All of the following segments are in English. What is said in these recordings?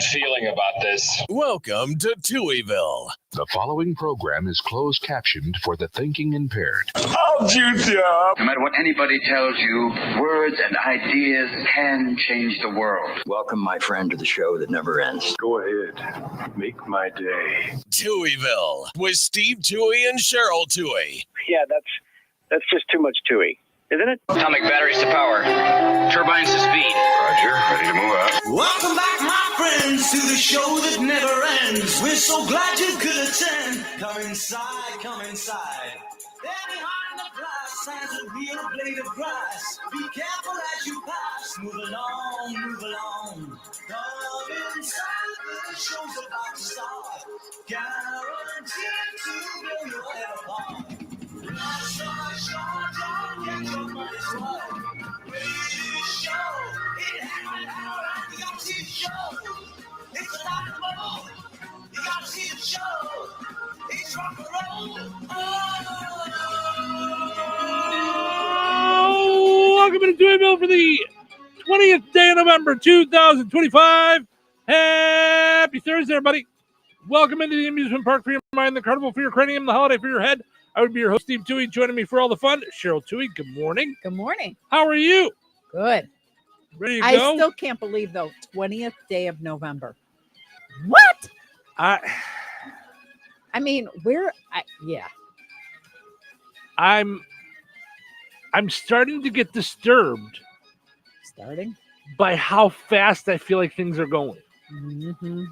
bad feeling about this. Welcome to Touhyville. The following program is closed captioned for the thinking impaired. I'll juice you up. No matter what anybody tells you, words and ideas can change the world. Welcome, my friend, to the show that never ends. Go ahead. Make my day. Touhyville with Steve Touhy and Cheryl Touhy. Yeah, that's just too much Touhy, isn't it? Atomic batteries to power. Turbines to speed. Roger, ready to move out. Welcome back, my friends, to the show that never ends. We're so glad you could attend. Come inside, come inside. There behind the glass stands a real blade of grass. Be careful as you pass. Move along, move along. Come inside, the show's about to start. Guaranteed to blow your head apart. Rush our show, don't get your money's worth. Radio show, it had my power, and you gotta see the show. It's a rock and roll, you gotta see the show. It's rock and roll. Welcome to Touhyville for the 20th day of November, 2025. Happy Thursday, everybody. Welcome into the amusement park for your mind, the carnival for your cranium, the holiday for your head. I would be your host, Steve Touhy. Joining me for all the fun, Cheryl Touhy. Good morning. Good morning. How are you? Good. Ready to I go? still can't believe, though, 20th day of November. What? I mean, I'm starting to get disturbed Starting? by how fast I feel like things are going. Mm-hmm.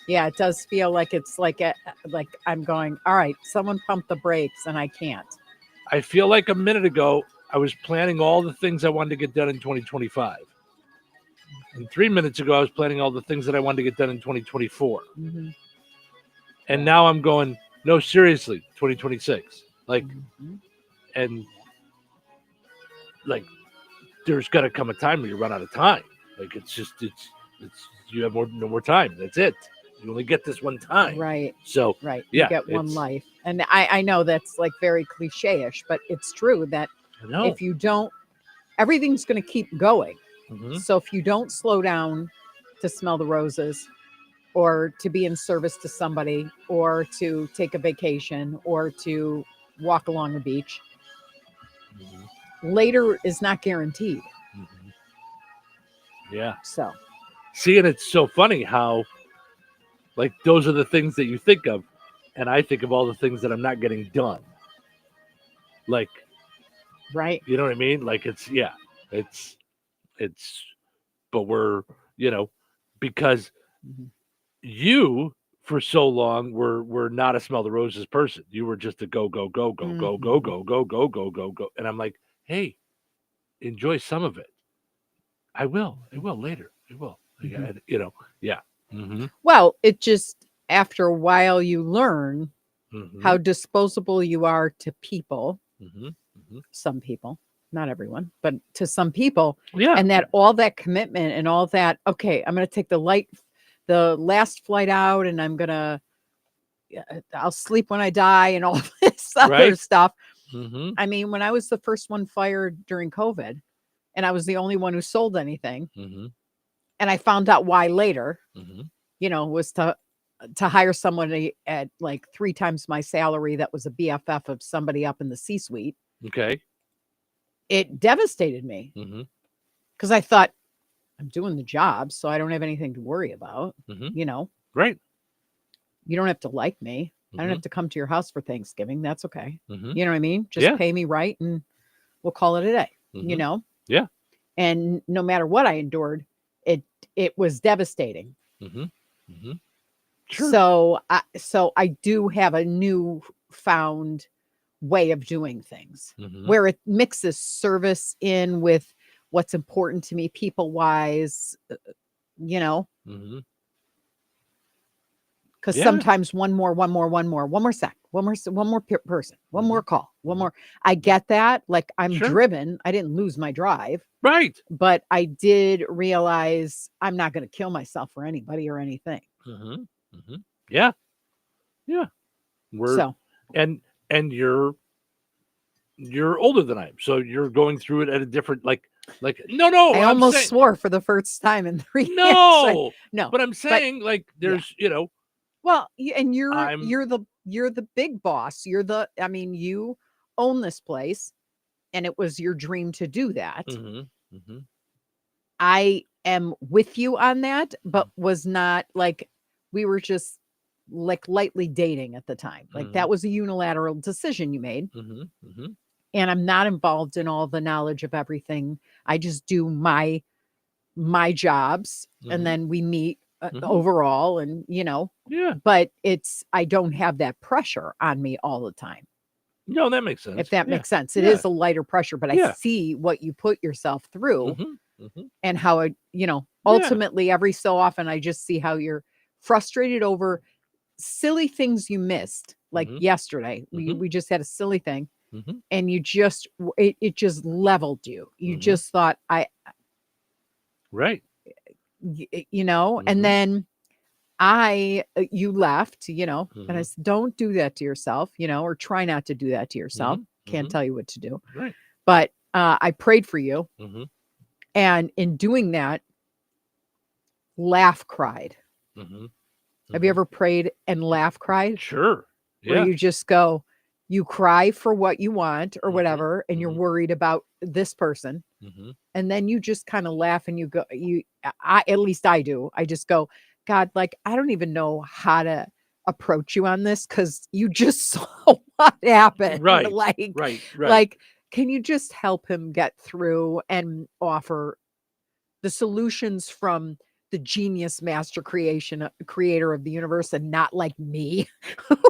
Yeah, it does feel like it's like I'm going, all right, someone pump the brakes, and I can't. I feel like a minute ago, I was planning all the things I wanted to get done in 2025. And 3 minutes ago, I was planning all the things that I wanted to get done in 2024. Mm-hmm. And now I'm going, no, seriously, 2026. And there's got to come a time where you run out of time. Like, it's you have no more time. That's it. You only get this one time. Right. So, right. Yeah, you get one life. And I know that's like very cliche-ish, but it's true that if you don't, everything's going to keep going. Mm-hmm. So if you don't slow down to smell the roses or to be in service to somebody or to take a vacation or to walk along the beach, later is not guaranteed. Mm-hmm. Yeah. So. See, and it's so funny how, like, those are the things that you think of, and I think of all the things that I'm not getting done. Like, right. You know what I mean? Like, but we're, because you, for so long, were not a smell the roses person. You were just a go, go, go, go, go, go, go, go, go, go, go, go. And I'm like, hey, enjoy some of it. I will later. I will. Yeah. Mm-hmm. Well, it just, after a while, you learn how disposable you are to people. Mm-hmm. Mm-hmm. Some people, not everyone, but to some people. Yeah. And that all that commitment and all that, okay, I'm going to take the last flight out and I'll sleep when I die and all this other stuff. Mm-hmm. I mean, when I was the first one fired during COVID and I was the only one who sold anything, and I found out why later, was to hire somebody at like 3 times my salary that was a BFF of somebody up in the C-suite. Okay. It devastated me because I thought, I'm doing the job, so I don't have anything to worry about, Right. You don't have to like me. I don't have to come to your house for Thanksgiving. That's okay. Mm-hmm. You know what I mean? Just pay me right and we'll call it a day, Yeah. And no matter what I endured, it was devastating. Mm-hmm. Mm-hmm. Sure. So I do have a newfound way of doing things where it mixes service in with what's important to me people wise, because sometimes one more sec, one more person, one more call, one more. I get that. Like, I'm driven. I didn't lose my drive. Right. But I did realize I'm not going to kill myself for anybody or anything. Mm-hmm. Mm-hmm. Yeah. Yeah. And you're older than I am. So you're going through it at a different, like, Like, no. I almost swore for the first time in 3 years. No, No. but I'm saying, like, there's, Well, and you're I'm- you're the big boss. I mean, you own this place, and it was your dream to do that. I am with you on that, but was not like, we were just like lightly dating at the time. Like that was a unilateral decision you made. And I'm not involved in all the knowledge of everything. I just do my jobs, and then we meet overall, and but I don't have that pressure on me all the time. No, that makes sense. If that makes sense. It is a lighter pressure, but I see what you put yourself through and how it, ultimately every so often I just see how you're frustrated over silly things you missed. Like yesterday, we just had a silly thing, and you just, it just leveled you. You just thought right. And then you left, and I said, don't do that to yourself, or try not to do that to yourself. Can't tell you what to do. Right. But I prayed for you. And in doing that, laugh cried. Have you ever prayed and laugh cried? Sure. Yeah. Where you just go, you cry for what you want or whatever, and you're worried about this person. And then you just kind of laugh and you go, at least I do. I just go, God, like, I don't even know how to approach you on this, because you just saw what happened. Right. Like, can you just help him get through and offer the solutions from the genius master creator of the universe, and not like me,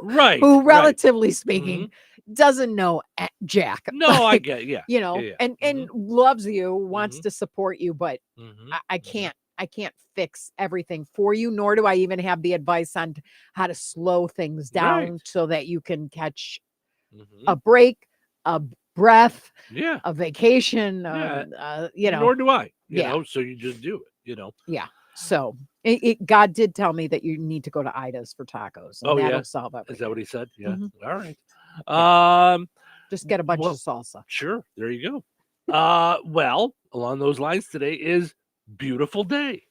right? Who, relatively speaking, doesn't know jack. No, I get, and loves you, wants to support you, but I can't fix everything for you, nor do I even have the advice on how to slow things down so that you can catch a break, a breath, a vacation, Nor do I, you know, so you just do it, Yeah. So God did tell me that you need to go to Ida's for tacos. And that'll solve everything. Is that what he said? Yeah. All right. Just get a bunch of salsa. Sure. There you go. Well, along those lines, today is Beautiful Day.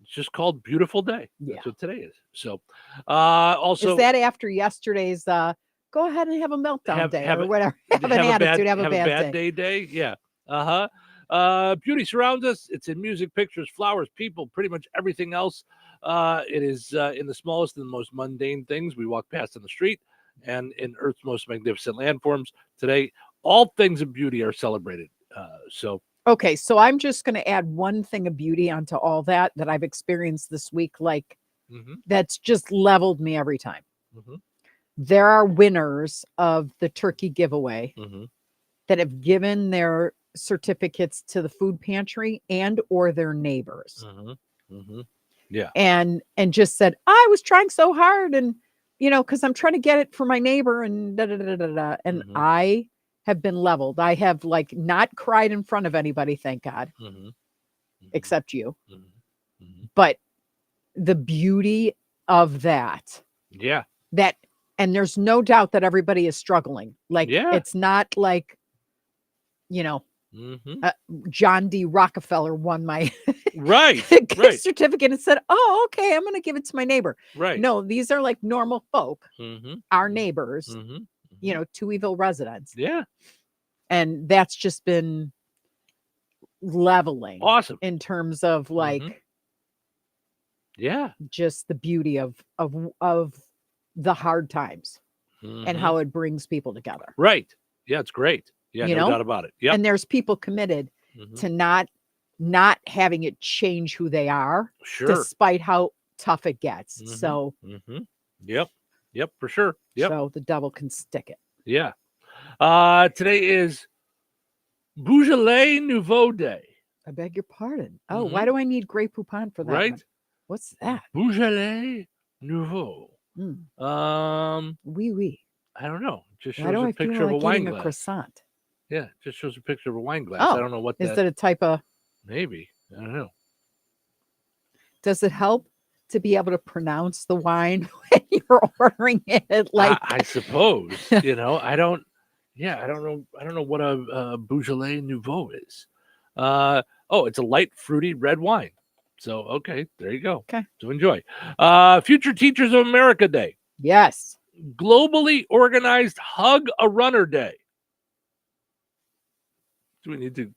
It's just called Beautiful Day. Yeah. That's what today is. So also, is that after yesterday's go ahead and have a meltdown day or whatever? Have an attitude, have a bad day. Yeah. Beauty surrounds us. It's in music, pictures, flowers, people, pretty much everything else. It is in the smallest and most mundane things we walk past on the street, and in Earth's most magnificent landforms. Today, all things of beauty are celebrated. Okay, so I'm just going to add one thing of beauty onto all that I've experienced this week, like that's just leveled me every time. There are winners of the turkey giveaway that have given their certificates to the food pantry and or their neighbors. Yeah. And just said, I was trying so hard, and because I'm trying to get it for my neighbor, and and I have been leveled. I have like not cried in front of anybody, thank God, except you. But the beauty of that. Yeah. And there's no doubt that everybody is struggling. Like, it's not like, John D. Rockefeller won my gift certificate and said, oh, okay, I'm going to give it to my neighbor. Right. No, these are like normal folk, our neighbors, Touhyville residents. Yeah. And that's just been leveling. Awesome. In terms of like, just the beauty of the hard times and how it brings people together. Right. Yeah, it's great. Yeah, no doubt about it. Yeah. And there's people committed to not having it change who they are, despite how tough it gets. So Yep, for sure. Yep. So the devil can stick it. Yeah. Today is Beaujolais Nouveau Day. I beg your pardon. Oh, why do I need Grey Poupon for that? Right. One? What's that? Beaujolais Nouveau. Oui. I don't know. Just why shows do a I picture feel of a like wine eating glass. a croissant? Yeah, just shows a picture of a wine glass. Oh, I don't know what is that a type of. Maybe. I don't know. Does it help to be able to pronounce the wine when you're ordering it? Like, I suppose. I don't know what a Beaujolais Nouveau is. It's a light, fruity red wine. So, okay, there you go. Okay. So enjoy. Future Teachers of America Day. Yes. Globally organized Hug a Runner Day. Do we need to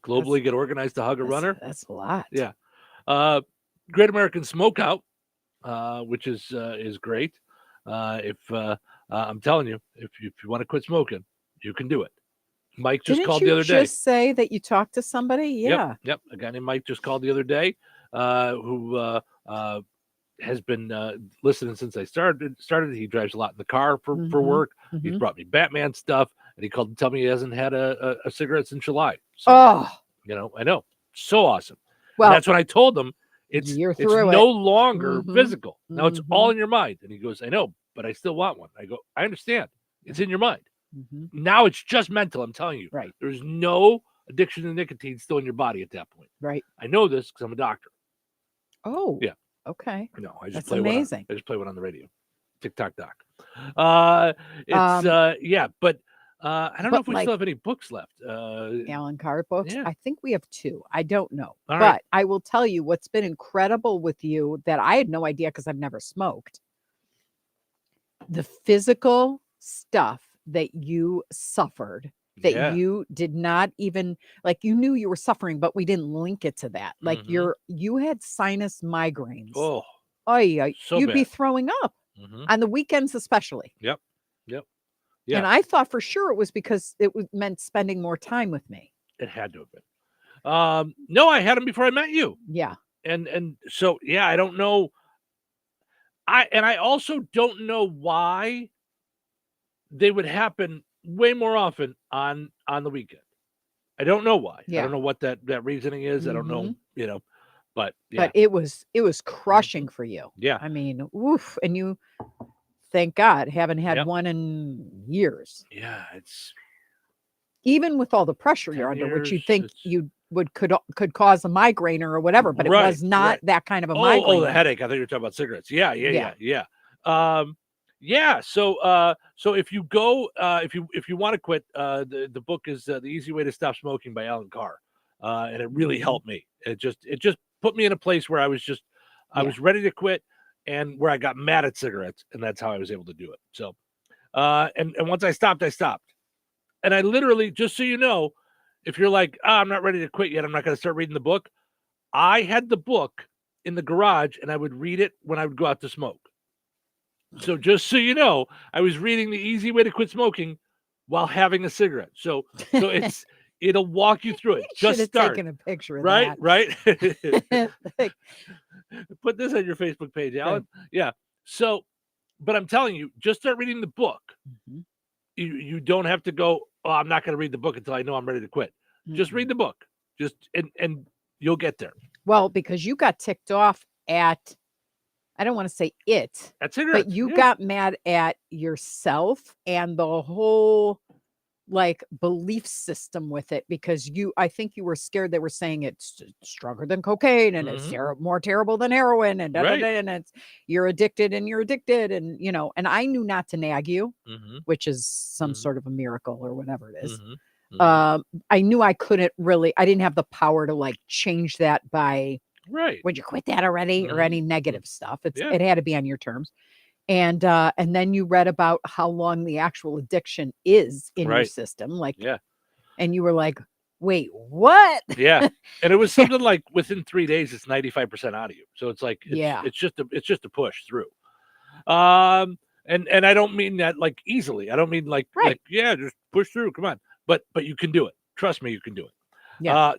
globally get organized to hug a runner? That's a lot. Yeah. Great American Smokeout, which is great. I'm telling you, if you want to quit smoking, you can do it. Mike just called the other day. Just say that you talked to somebody? Yeah. Yep. A guy named Mike just called the other day, who has been listening since I started. He drives a lot in the car for work. He's brought me Batman stuff, and he called to tell me he hasn't had a cigarette since July. So, I know. So awesome. Well, and that's when I told him it's no longer physical. Now it's all in your mind. And he goes, I know, but I still want one. I go, I understand. It's in your mind. Now it's just mental. I'm telling you. Right. There's no addiction to nicotine still in your body at that point. Right. I know this because I'm a doctor. Oh. Yeah. Okay. No, I just That's play amazing. I just play one on the radio. TikTok doc. But I don't know if we still have any books left. Alan Carr books. Yeah. I think we have 2. I don't know. All but right. I will tell you what's been incredible with you that I had no idea because I've never smoked. The physical stuff that you suffered that you did not even you knew you were suffering, but we didn't link it to that. Like you had sinus migraines. Oh, you'd be bad. throwing up on the weekends, especially. Yep. And I thought for sure it was because it meant spending more time with me. It had to have been. No, I had them before I met you. Yeah. And so I don't know. I also don't know why they would happen way more often on the weekend. I don't know why. Yeah. I don't know what that reasoning is. I don't know, but But it was crushing for you. Yeah. I mean, oof. And you, thank God, haven't had one in years. Yeah, it's even with all the pressure you're under, which you think it's- could cause a migraine or whatever, but it was not that kind of a migraine. Oh, the headache. I thought you were talking about cigarettes. Yeah. So if you go, if you want to quit, the book is The Easy Way to Stop Smoking by Alan Carr, and it really helped me. It just put me in a place where I was ready to quit, and where I got mad at cigarettes, and that's how I was able to do it. So, and once I stopped, and I literally, just so you know, if you're like, I'm not ready to quit yet, I'm not going to start reading the book. I had the book in the garage, and I would read it when I would go out to smoke. So just so you know, I was reading The Easy Way to Quit Smoking while having a cigarette. So it'll walk you through it. Just start. Taken a picture of right, that. right. Put this on your Facebook page, Alan. Right. Yeah. So, but I'm telling you, just start reading the book. You don't have to go, I'm not going to read the book until I know I'm ready to quit. Just read the book. And you'll get there. Well, because you got ticked off at, I don't want to say it, but you got mad at yourself and the whole belief system with it, because I think you were scared. They were saying it's stronger than cocaine and it's more terrible than heroin and and you're addicted and and I knew not to nag you, which is some sort of a miracle or whatever it is. I knew I didn't have the power to change that by would you quit that already or any negative stuff. It had to be on your terms. And then you read about how long the actual addiction is in your system. And you were like, wait, what? Yeah. And it was something like within 3 days, it's 95% out of you. So it's it's just a push through. And I don't mean that easily. I don't mean just push through. Come on. But you can do it. Trust me, you can do it. Yeah.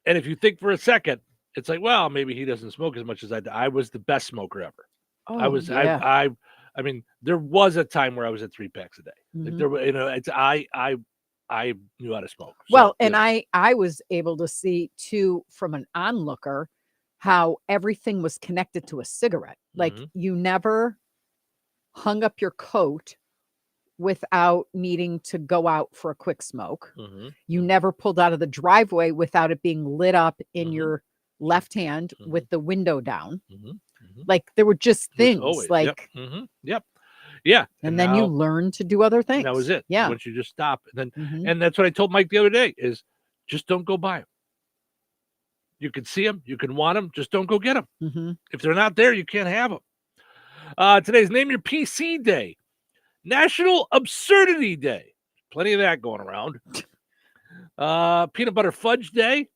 And if you think for a second, it's well, maybe he doesn't smoke as much as I do. I was the best smoker ever. Oh, I mean, there was a time where I was at 3 packs a day. There were, I knew how to smoke. So, well, and I was able to see too, from an onlooker, how everything was connected to a cigarette. You never hung up your coat without needing to go out for a quick smoke. You never pulled out of the driveway without it being lit up in your left hand with the window down. There were just things Yep. Yeah. And then you learn to do other things. That was it. Yeah. Once you just stop. And then and that's what I told Mike the other day is Just don't go buy them. You can see them. You can want them. Just don't go get them. Mm-hmm. If they're not there, you can't have them. Today's Name Your PC Day. National Absurdity Day. Plenty of that going around. Peanut Butter Fudge Day.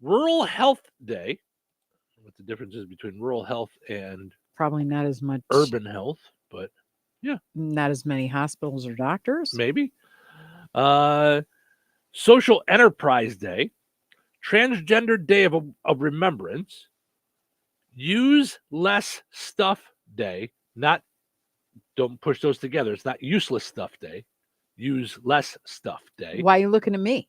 Rural Health Day. What the difference is between rural health and Probably not as much urban health, but not as many hospitals or doctors. maybe. Social Enterprise Day. Transgender Day of Remembrance. Use Less Stuff Day. Don't push those together. It's not Useless Stuff Day. Use Less Stuff Day. Why are you looking at me?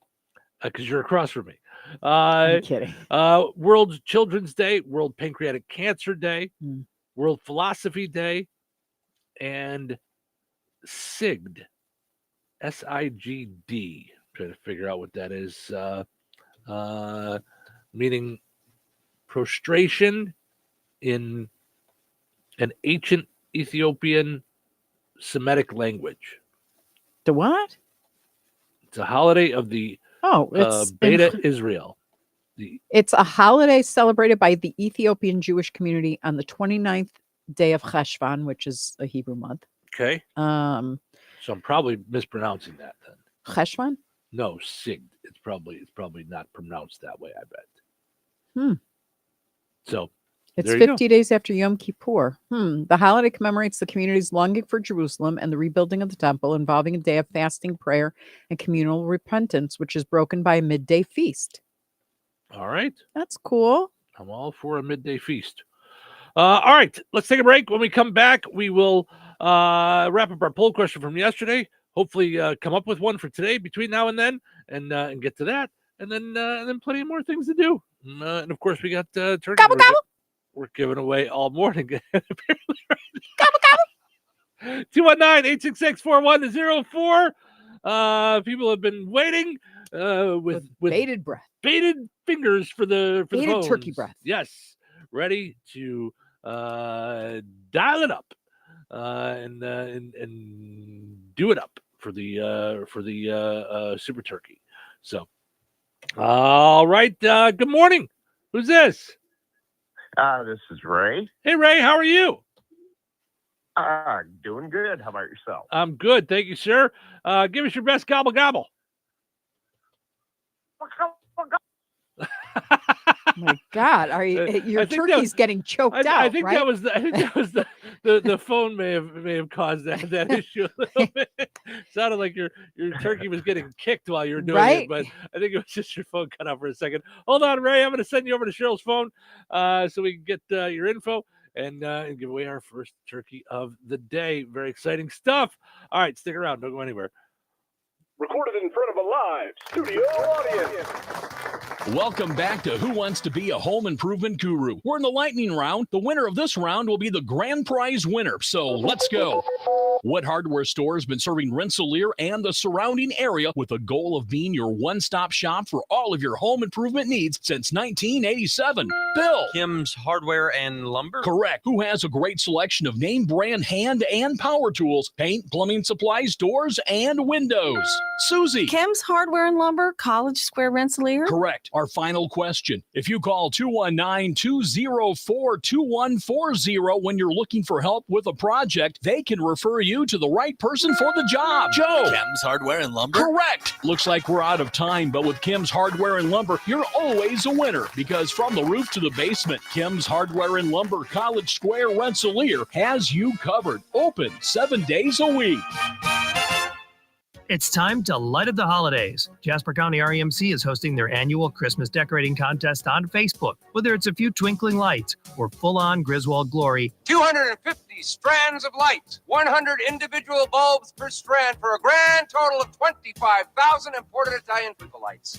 Because you're across from me. I'm kidding. World Children's Day, World Pancreatic Cancer Day, Mm. World Philosophy Day, and SIGD, SIGD. Trying to figure out what that is. Meaning prostration in an ancient Ethiopian Semitic language. The what? It's a holiday of the It's Beta Israel. It's a holiday celebrated by the Ethiopian Jewish community on the 29th day of Cheshvan, which is a Hebrew month. Okay. So I'm probably mispronouncing that then. Cheshvan? No, Sigd. It's probably not pronounced that way, I bet. Hmm. So It's there you 50 days after Yom Kippur. The holiday commemorates the community's longing for Jerusalem and the rebuilding of the temple, involving a day of fasting, prayer, and communal repentance, which is broken by a midday feast. All right. That's cool. I'm all for a midday feast. All right. Let's take a break. When we come back, we will wrap up our poll question from yesterday. Hopefully come up with one for today between now and then and get to that. And then plenty more things to do. And of course, we got turkey. Gobble, gobble. We're giving away all morning. Gobble, gobble. 219-866-4104. People have been waiting with bated breath. Bated fingers for the Bated phones. turkey breath. Yes. Ready to dial it up and do it up for the super turkey. So all right. Good morning. Who's this? This is Ray. Hey, Ray, how are you? Doing good. How about yourself? I'm good. Thank you, sir. Give us your best gobble gobble. My God, are you? Your turkey's getting choked out. I think right? that was the phone may have caused that issue a little bit. Sounded like your turkey was getting kicked while you were doing Right? it, but I think it was just your phone cut out for a second. Hold on, Ray. I'm going to send you over to Cheryl's phone so we can get your info and give away our first turkey of the day. Very exciting stuff. All right, stick around. Don't go anywhere. Recorded in front of a live studio audience. Welcome back to Who Wants to Be a Home Improvement Guru. We're in the lightning round. The winner of this round will be the grand prize winner. So let's go. What hardware store has been serving Rensselaer and the surrounding area with the goal of being your one-stop shop for all of your home improvement needs since 1987? Bill. Kim's Hardware and Lumber? Correct. Who has a great selection of name brand hand and power tools, paint, plumbing supplies, doors, and windows? Susie. Kim's Hardware and Lumber, College Square, Rensselaer? Correct. Our final question. If you call 219-204-2140 when you're looking for help with a project, they can refer you to the right person for the job. Joe. Kim's Hardware and Lumber? Correct. Looks like we're out of time, but with Kim's Hardware and Lumber, you're always a winner because from the roof to the basement, Kim's Hardware and Lumber, College Square, Rensselaer has you covered. Open 7 days a week. It's time to light up the holidays. Jasper County REMC is hosting their annual Christmas decorating contest on Facebook. Whether it's a few twinkling lights or full-on Griswold glory, 250 strands of light, 100 individual bulbs per strand for a grand total of 25,000 imported Italian twinkle lights.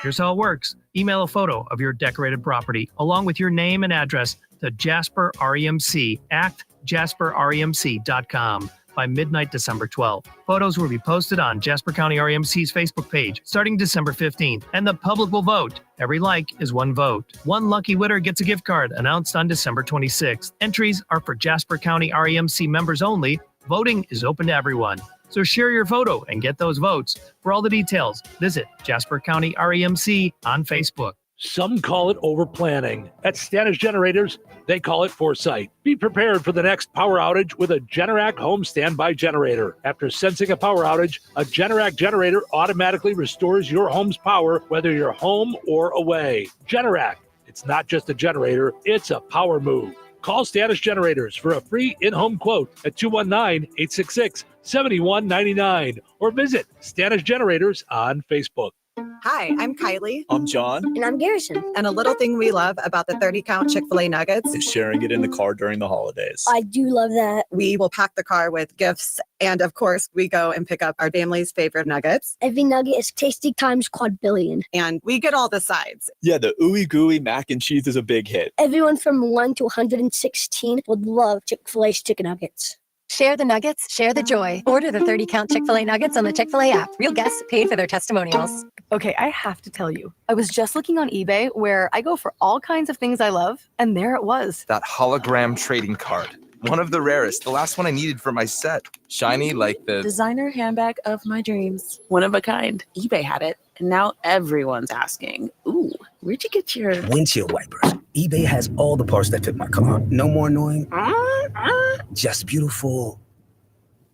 here's how it works. Email a photo of your decorated property along with your name and address to Jasper REMC at jasperremc.com. by midnight December 12th. Photos will be posted on Jasper County REMC's Facebook page starting December 15th, and the public will vote. Every like is one vote. One lucky winner gets a gift card announced on December 26th. Entries are for Jasper County REMC members only. Voting is open to everyone. So share your photo and get those votes. For all the details, visit Jasper County REMC on Facebook. Some call it overplanning. At Stanish Generators, they call it foresight. Be prepared for the next power outage with a Generac home standby generator. After sensing a power outage, a Generac generator automatically restores your home's power, whether you're home or away. Generac, it's not just a generator, it's a power move. Call Stanish Generators for a free in-home quote at 219-866-7199 or visit Stanish Generators on Facebook. Hi, I'm Kylie. I'm John. And I'm Garrison. And a little thing we love about the 30-count Chick-fil-A nuggets is sharing it in the car during the holidays. I do love that. We will pack the car with gifts. And of course, we go and pick up our family's favorite nuggets. Every nugget is tasty times quadrillion. And we get all the sides. Yeah, the ooey gooey mac and cheese is a big hit. Everyone from 1 to 116 would love Chick-fil-A's chicken nuggets. Share the nuggets, share the joy. Order the 30-count Chick-fil-A nuggets on the Chick-fil-A app. Real guests paid for their testimonials. Okay, I have to tell you. I was just looking on eBay where I go for all kinds of things I love, and there it was. That hologram trading card. One of the rarest. The last one I needed for my set. Shiny like the designer handbag of my dreams. One of a kind. eBay had it, and now everyone's asking, ooh, where'd you get your windshield wipers? eBay has all the parts that fit my car. No more annoying. Just beautiful.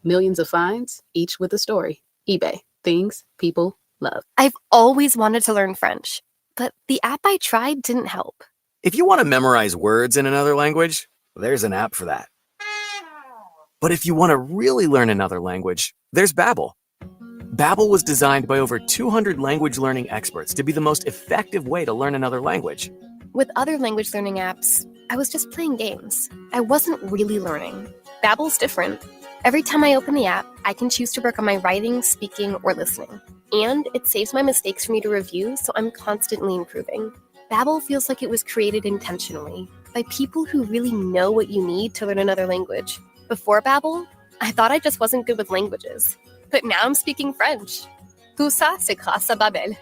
Millions of finds, each with a story. eBay. Things people love. I've always wanted to learn French, but the app I tried didn't help. If you want to memorize words in another language, there's an app for that. But if you want to really learn another language, there's Babbel. Babbel was designed by over 200 language learning experts to be the most effective way to learn another language. With other language learning apps, I was just playing games. I wasn't really learning. Babbel's different. Every time I open the app, I can choose to work on my writing, speaking, or listening. And it saves my mistakes for me to review, so I'm constantly improving. Babbel feels like it was created intentionally by people who really know what you need to learn another language. Before Babbel, I thought I just wasn't good with languages. But now I'm speaking French. Tout ça, c'est grâce à Babbel.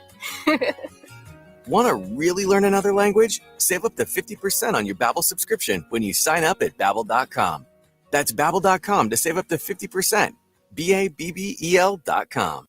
Want to really learn another language? Save up to 50% on your Babbel subscription when you sign up at Babbel.com. That's Babbel.com to save up to 50%. Babbel.com.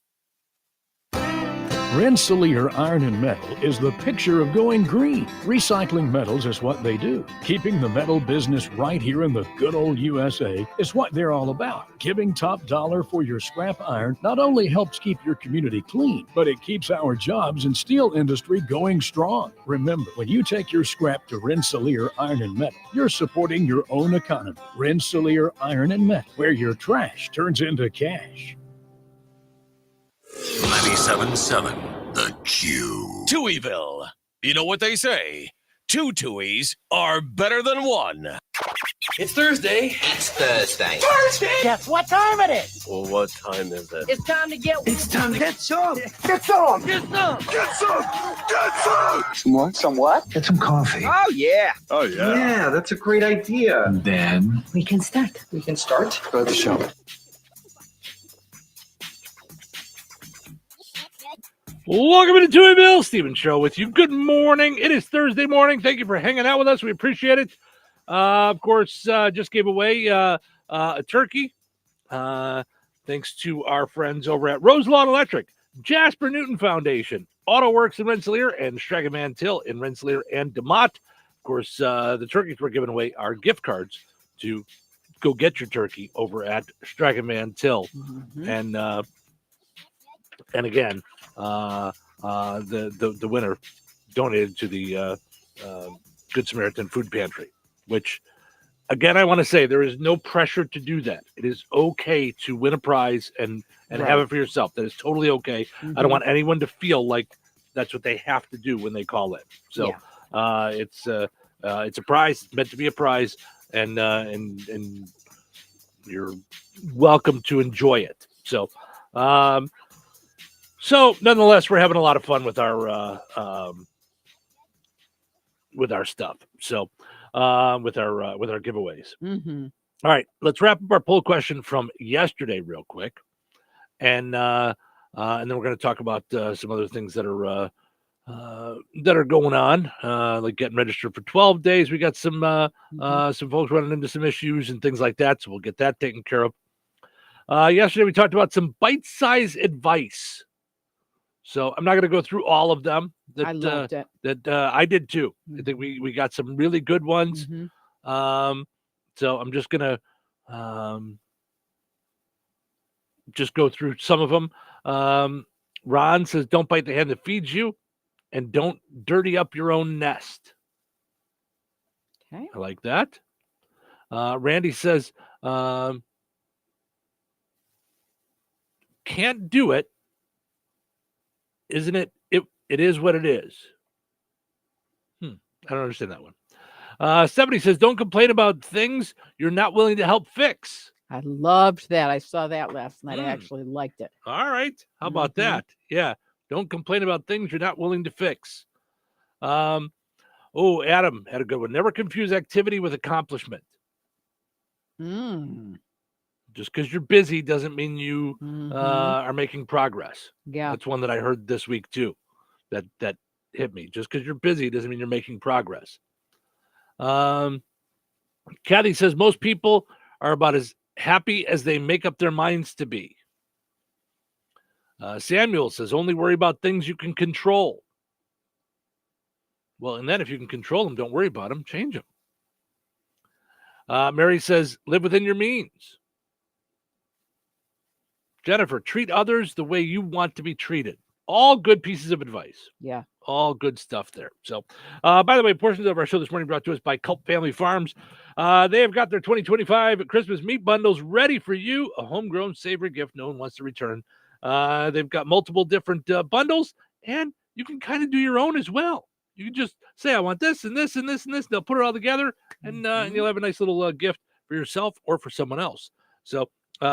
Rensselaer Iron and Metal is the picture of going green. Recycling metals is what they do. Keeping the metal business right here in the good old USA is what they're all about. Giving top dollar for your scrap iron not only helps keep your community clean, but it keeps our jobs and steel industry going strong. Remember, when you take your scrap to Rensselaer Iron and Metal, you're supporting your own economy. Rensselaer Iron and Metal, where your trash turns into cash. 97.7 The Q. Touhyville. You know what they say? Two Tuohys are better than one. It's Thursday. It's Thursday. Guess what time it is? Well, what time is it? It's time to get some. Get some. Get some. Get some! Get some! Some what? Some what? Get some coffee. Oh, yeah. Oh, yeah. Yeah, that's a great idea. Then We can start. We can start. Go to the show. Welcome to Touhyville, Stephen Show with you. Good morning. It is Thursday morning. Thank you for hanging out with us. We appreciate it. Of course, just gave away a turkey. Thanks to our friends over at Roselawn Electric, Jasper Newton Foundation, Auto Works in Rensselaer, and Stragaman Till in Rensselaer and DeMott. Of course, the turkeys we're giving away are gift cards to go get your turkey over at Stragaman Till. Mm-hmm. And again, the winner donated to the Good Samaritan Food Pantry, which, again, I want to say there is no pressure to do that. It is okay to win a prize and have it for yourself. That is totally okay. Mm-hmm. I don't want anyone to feel like that's what they have to do when they call in. So it's a prize. It's meant to be a prize, and you're welcome to enjoy it. So. So, nonetheless, we're having a lot of fun with our stuff. So, with our giveaways. Mm-hmm. All right, let's wrap up our poll question from yesterday real quick, and then we're going to talk about some other things that are going on, like getting registered for 12 days. We got some folks running into some issues and things like that, so we'll get that taken care of. Yesterday, we talked about some bite-sized advice. So I'm not going to go through all of them. I loved it. I did too. I think we got some really good ones. So I'm just going to just go through some of them. Ron says, don't bite the hand that feeds you, and don't dirty up your own nest. Okay. I like that. Randy says, can't do it. Isn't it? It is what it is. I don't understand that one. Stephanie says, don't complain about things you're not willing to help fix. I loved that. I saw that last night. I actually liked it. All right. How about that? Yeah. Don't complain about things you're not willing to fix. Adam had a good one. Never confuse activity with accomplishment. Just because you're busy doesn't mean you are making progress. Yeah. That's one that I heard this week too. That hit me. Just because you're busy doesn't mean you're making progress. Kathy says most people are about as happy as they make up their minds to be. Samuel says only worry about things you can control. Well, and then if you can control them, don't worry about them. Change them. Mary says live within your means. Jennifer, treat others the way you want to be treated. All good pieces of advice. Yeah. All good stuff there. So, by the way, portions of our show this morning brought to us by Culp Family Farms. They have got their 2025 Christmas meat bundles ready for you. A homegrown savory gift no one wants to return. They've got multiple different bundles, and you can kind of do your own as well. You can just say, I want this and this and this and this. They'll put it all together, and you'll have a nice little gift for yourself or for someone else. So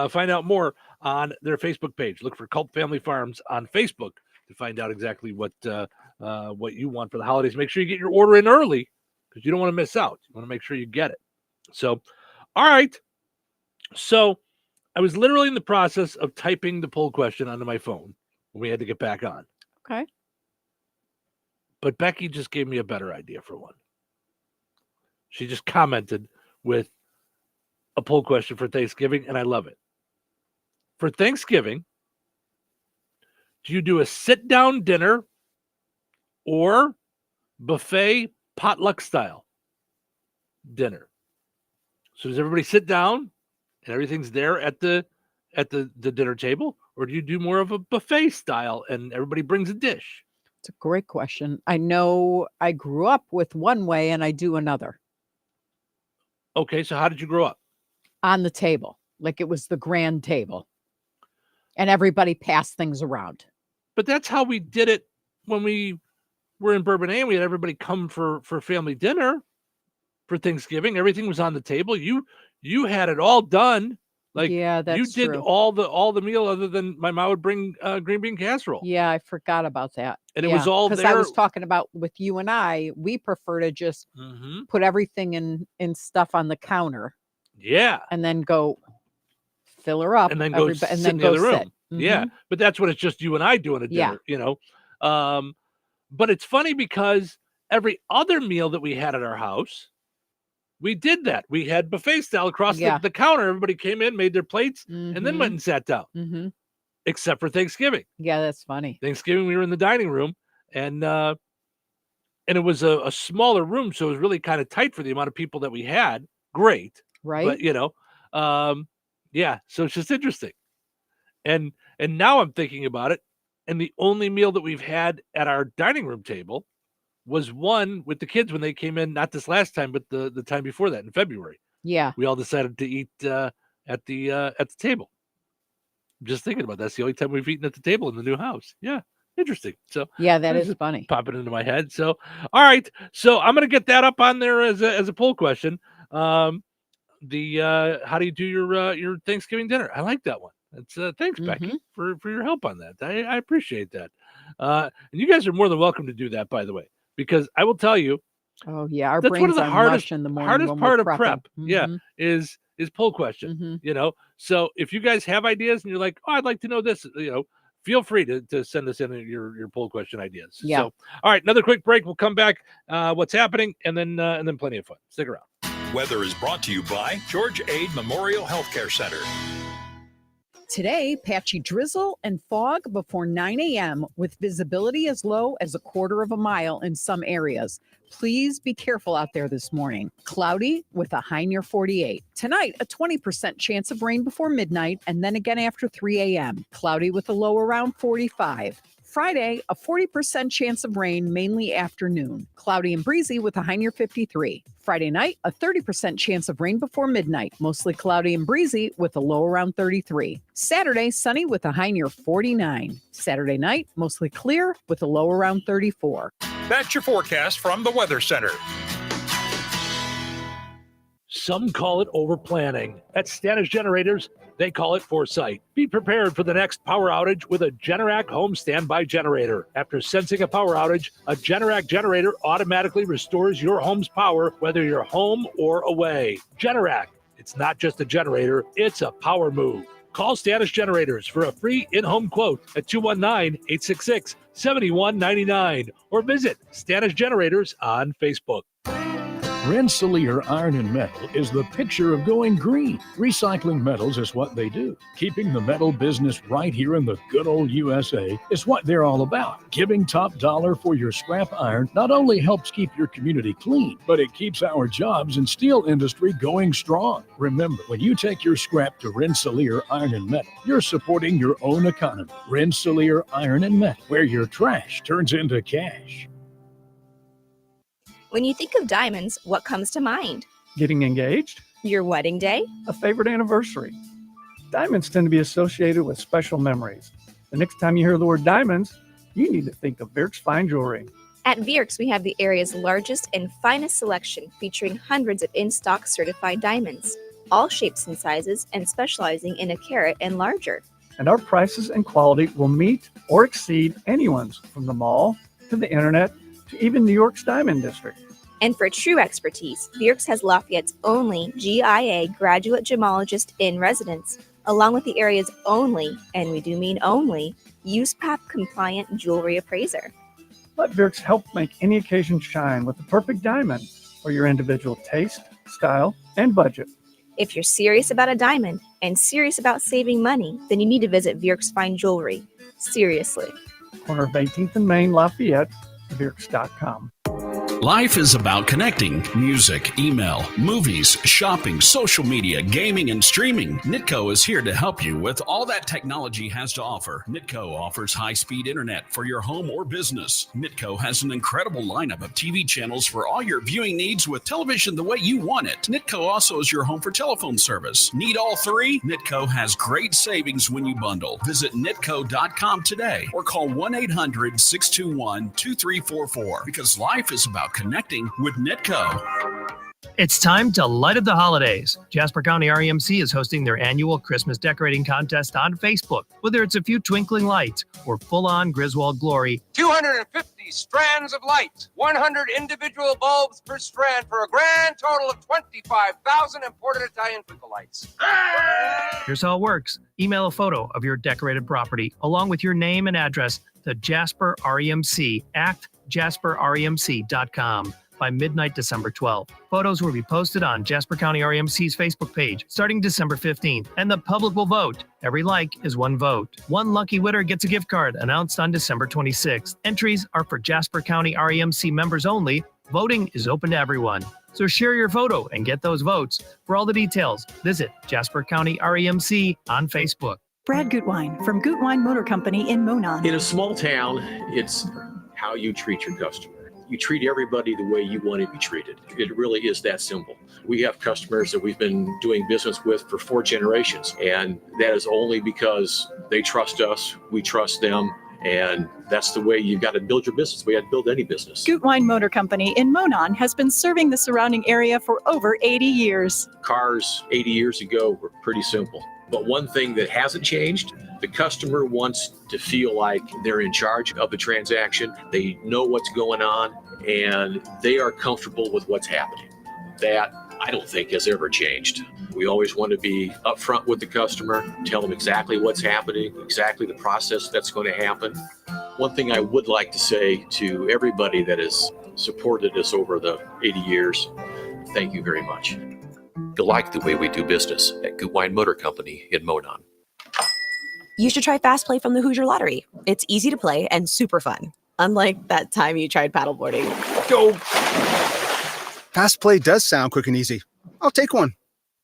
find out more on their Facebook page. Look for Culp Family Farms on Facebook to find out exactly what you want for the holidays. Make sure you get your order in early because you don't want to miss out. You want to make sure you get it. So, all right. So I was literally in the process of typing the poll question onto my phone when we had to get back on. Okay. But Becky just gave me a better idea for one. She just commented with a poll question for Thanksgiving, and I love it. For Thanksgiving, do you do a sit-down dinner or buffet potluck style dinner? So does everybody sit down and everything's there at the dinner table, or do you do more of a buffet style and everybody brings a dish? It's a great question. I know I grew up with one way and I do another. Okay, so how did you grow up? On the table, like it was the grand table, and everybody passed things around. But that's how we did it when we were in Bourbonnais. We had everybody come for family dinner for Thanksgiving. Everything was on the table. You had it all done. Like, yeah, that's you did true. all the meal other than my mom would bring green bean casserole. Yeah, I forgot about that. And it was all there. Because I was talking about with you and I, we prefer to just put everything in stuff on the counter. Yeah. And then go fill her up. And then go sit in the other room. Yeah. But that's when it's just you and I doing a dinner, you know. But it's funny because every other meal that we had at our house, we did that. We had buffet style across the counter. Everybody came in, made their plates, and then went and sat down. Except for Thanksgiving. Yeah, that's funny. Thanksgiving, we were in the dining room, and it was a smaller room, so it was really kind of tight for the amount of people that we had. Great, right? But you know, yeah. So it's just interesting. And now I'm thinking about it, and the only meal that we've had at our dining room table was one with the kids when they came in, not this last time, but the time before that in February. Yeah. We all decided to eat at the table. I'm just thinking about that. That's the only time we've eaten at the table in the new house. Yeah. Interesting. So yeah, that is funny. Popping into my head. So, all right. So I'm going to get that up on there as a poll question. How do you do your Thanksgiving dinner? I like that one. It's thanks, Becky, for your help on that. I appreciate that. And you guys are more than welcome to do that, by the way, because I will tell you. Oh yeah, our that's brains one of the are hardest mush in the morning. Hardest part of prepping. prep. Yeah, is poll question. You know, so if you guys have ideas and you're like, oh, I'd like to know this, you know, feel free to send us in your poll question ideas. Yeah. So, all right, another quick break. We'll come back. What's happening, and then plenty of fun. Stick around. Weather is brought to you by George Ade Memorial Healthcare Center. Today, patchy drizzle and fog before 9 a.m. with visibility as low as a quarter of a mile in some areas. Please be careful out there this morning. Cloudy with a high near 48. Tonight, a 20% chance of rain before midnight and then again after 3 a.m. Cloudy with a low around 45. Friday, a 40% chance of rain, mainly afternoon. Cloudy and breezy with a high near 53. Friday night, a 30% chance of rain before midnight, mostly cloudy and breezy with a low around 33. Saturday, sunny with a high near 49. Saturday night, mostly clear with a low around 34. That's your forecast from the Weather Center. Some call it over-planning. At Standish Generators, they call it foresight. Be prepared for the next power outage with a Generac home standby generator. After sensing a power outage, a Generac generator automatically restores your home's power, whether you're home or away. Generac, it's not just a generator, it's a power move. Call Standish Generators for a free in-home quote at 219-866-7199 or visit Standish Generators on Facebook. Rensselaer Iron and Metal is the picture of going green. Recycling metals is what they do. Keeping the metal business right here in the good old USA is what they're all about. Giving top dollar for your scrap iron not only helps keep your community clean, but it keeps our jobs and steel industry going strong. Remember, when you take your scrap to Rensselaer Iron and Metal, you're supporting your own economy. Rensselaer Iron and Metal, where your trash turns into cash. When you think of diamonds, what comes to mind? Getting engaged? Your wedding day? A favorite anniversary. Diamonds tend to be associated with special memories. The next time you hear the word diamonds, you need to think of Vierk's Fine Jewelry. At Vierk's, we have the area's largest and finest selection, featuring hundreds of in-stock certified diamonds, all shapes and sizes, and specializing in a carat and larger. And our prices and quality will meet or exceed anyone's, from the mall to the internet to even New York's Diamond District. And for true expertise, Vierk's has Lafayette's only GIA graduate gemologist in residence, along with the area's only, and we do mean only, USPAP compliant jewelry appraiser. Let Vierk's help make any occasion shine with the perfect diamond for your individual taste, style, and budget. If you're serious about a diamond and serious about saving money, then you need to visit Vierk's Fine Jewelry. Seriously. Corner of 18th and Main, Lafayette, Vierks.com. Life is about connecting. Music, email, movies, shopping, social media, gaming, and streaming. Nitco is here to help you with all that technology has to offer. Nitco offers high-speed internet for your home or business. Nitco has an incredible lineup of TV channels for all your viewing needs with television the way you want it. Nitco also is your home for telephone service. Need all three? Nitco has great savings when you bundle. Visit nitco.com today or call 1-800-621-2344 because life is about connecting with Nitco. It's time to light up the holidays. Jasper County REMC is hosting their annual Christmas decorating contest on Facebook. Whether it's a few twinkling lights or full-on Griswold glory, 250 strands of light, 100 individual bulbs per strand for a grand total of 25,000 imported Italian twinkle lights. here's how it works. Email a photo of your decorated property along with your name and address to Jasper REMC at jasperremc.com by midnight December 12th. Photos will be posted on Jasper County REMC's Facebook page starting December 15th, and the public will vote. Every like is one vote. One lucky winner gets a gift card announced on December 26th. Entries are for Jasper County REMC members only. Voting is open to everyone. So share your photo and get those votes. For all the details, visit Jasper County REMC on Facebook. Brad Gutwein from Gutwein Motor Company in Monon. In a small town, it's how you treat your customer. You treat everybody the way you want to be treated. It really is that simple. We have customers that we've been doing business with for 4 generations, and that is only because they trust us, we trust them, and that's the way you've got to build your business. We had to build any business. Gutwein Motor Company in Monon has been serving the surrounding area for over 80 years. Cars 80 years ago were pretty simple. But one thing that hasn't changed, the customer wants to feel like they're in charge of the transaction. They know what's going on, and they are comfortable with what's happening. That, I don't think, has ever changed. We always want to be upfront with the customer, tell them exactly what's happening, exactly the process that's going to happen. One thing I would like to say to everybody that has supported us over the 80 years, thank you very much. You'll like the way we do business at Gutwein Motor Company in Monon. You should try Fast Play from the Hoosier Lottery. It's easy to play and super fun. Unlike that time you tried paddleboarding. Go! Fast Play does sound quick and easy. I'll take one.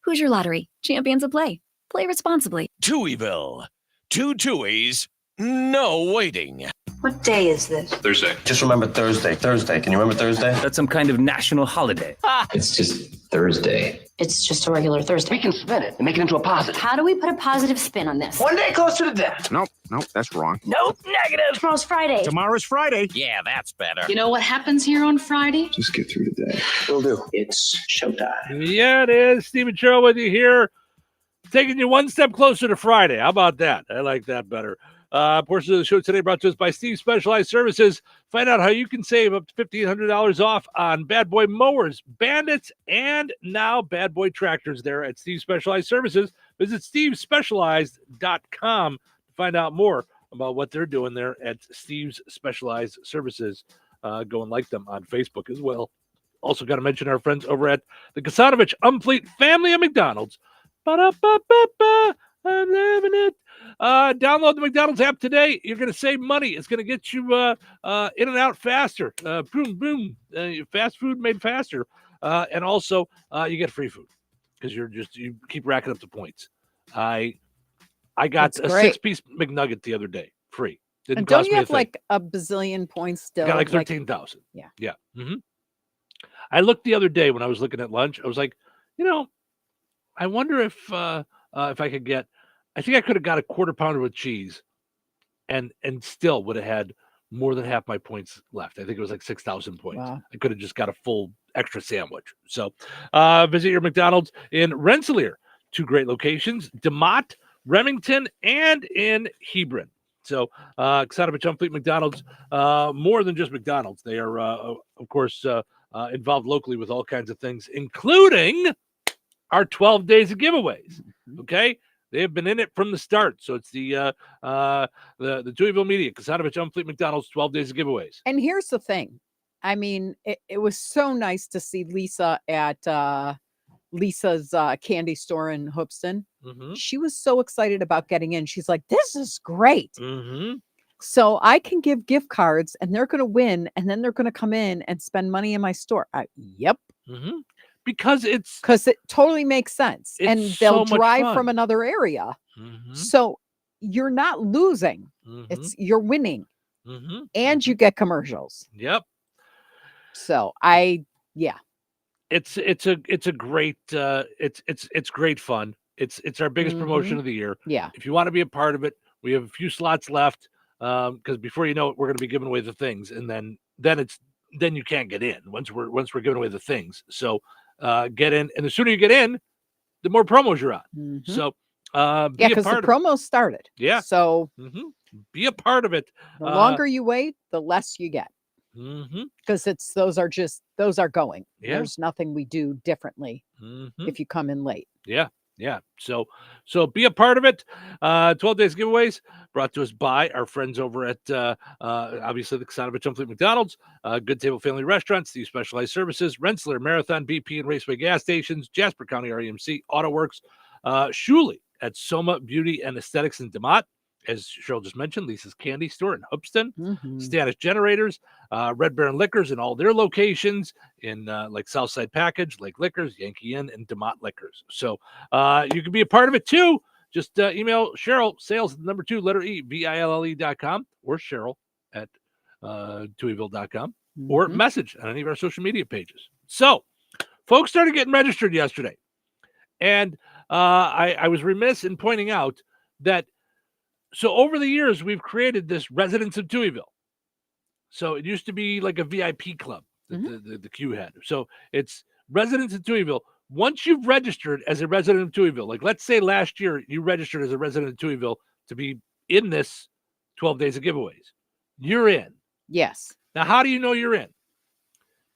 Hoosier Lottery. Champions of play. Play responsibly. Touhyville. 2 Tuohys, no waiting. What day is this? Thursday. Just remember Thursday. Thursday. Can you remember Thursday? That's some kind of national holiday. It's just Thursday. It's just a regular Thursday. We can spin it and make it into a positive. How do we put a positive spin on this? One day closer to death. Nope, that's wrong. Nope, negative. Tomorrow's Friday. Tomorrow's Friday. Yeah, that's better. You know what happens here on Friday? Just get through today. Will do. It's showtime. Yeah, it is. Stephen Sherrill with you here, taking you one step closer to Friday. How about that? I like that better. Portion of the show today brought to us by Steve Specialized Services. Find out how you can save up to $1,500 off on Bad Boy mowers, Bandits, and now Bad Boy tractors there at Steve Specialized Services. Visit stevespecialized.com to find out more about what they're doing there at Steve's Specialized Services. Go and like them on Facebook as well. Also got to mention our friends over at the Kasanovich Umfleet family of McDonald's. Ba-da-ba-ba-ba. I'm loving it. Download the McDonald's app today. You're going to save money. It's going to get you in and out faster. Boom, boom. Fast food made faster. And also, you get free food because you keep racking up the points. I got a 6-piece McNugget the other day, free. Didn't and don't cost you me have like a bazillion points still? Got like 13,000. Yeah. Yeah. Mm-hmm. I looked the other day when I was looking at lunch. I was like, I wonder if I could get. I think I could have got a quarter pounder with cheese, and still would have had more than half my points left. I think it was like 6,000 points. Wow. I could have just got a full extra sandwich. So, visit your McDonald's in Rensselaer. 2 great locations: DeMott, Remington, and in Hebron. So, Kasanovich Umfleet McDonald's, more than just McDonald's. They are, of course, involved locally with all kinds of things, including our 12 days of giveaways. Okay, they have been in it from the start. So it's the Touhyville Media, Kasanovich Umfleet McDonald's 12 days of giveaways. And here's the thing. I mean, it was so nice to see Lisa at Lisa's candy store in Hoopston. Mm-hmm. She was so excited about getting in. She's like, this is great. Mm-hmm. So I can give gift cards and they're going to win. And then they're going to come in and spend money in my store. Yep. Mm-hmm. Because it totally makes sense. And they'll drive from another area. Mm-hmm. So you're not losing. Mm-hmm. You're winning. Mm-hmm. And you get commercials. Yep. So it's a great it's great fun. It's our biggest promotion of the year. Yeah. If you want to be a part of it, we have a few slots left. Because before you know it, we're going to be giving away the things, and then you can't get in once we're giving away the things. So get in, and the sooner you get in, the more promos you're on. Mm-hmm. So because the promos started. Yeah. So be a part of it. The longer you wait, the less you get. Because those are going. Yeah. There's nothing we do differently if you come in late. Yeah. Yeah. So be a part of it. 12 days giveaways brought to us by our friends over at obviously the Kasanovich Umfleet McDonald's, Good Table Family Restaurants, Steve Specialized Services, Rensselaer, Marathon, BP, and Raceway gas stations, Jasper County REMC, AutoWorks, Shuley at Soma Beauty and Aesthetics in DeMott. As Cheryl just mentioned, Lisa's Candy Store in Hoopston, Status Generators, Red Baron Liquors in all their locations in like Southside Package, Lake Liquors, Yankee Inn, and DeMott Liquors. So you can be a part of it too. Just email Cheryl, sales, number 2, letter E, VILLE.com, or Cheryl at Touhyville.com, or message on any of our social media pages. So folks started getting registered yesterday. And I was remiss in pointing out that so over the years, we've created this Residents of Touhyville. So it used to be like a VIP club that the Q had. So it's Residents of Touhyville. Once you've registered as a resident of Touhyville, like let's say last year you registered as a resident of Touhyville to be in this 12 days of giveaways, you're in. Yes. Now, how do you know you're in?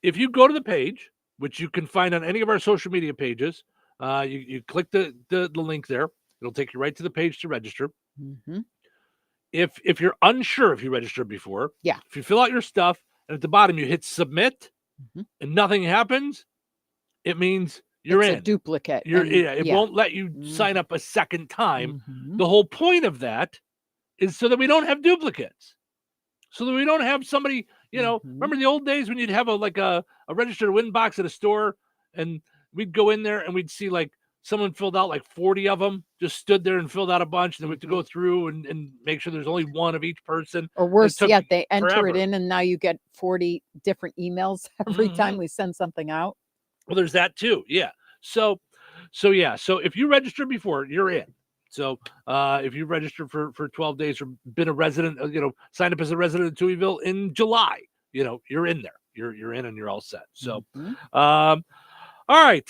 If you go to the page, which you can find on any of our social media pages, you click the link there. It'll take you right to the page to register. If you're unsure if you registered before, if you fill out your stuff and at the bottom you hit submit and nothing happens, it means you're it's in. a duplicate. It won't let you sign up a second time. The whole point of that is so that we don't have duplicates. So that we don't have somebody, remember the old days when you'd have a register to win box at a store, and we'd go in there and we'd see like someone filled out like 40 of them, just stood there and filled out a bunch, and then we have to go through and make sure there's only one of each person. Or worse yet, they enter forever. it in and now you get 40 different emails every time we send something out. Well, there's that too. Yeah. So if you register before, you're in. So if you registered for 12 days or been a resident, signed up as a resident of Touhyville in July, you're in there. You're in and you're all set. So, all right.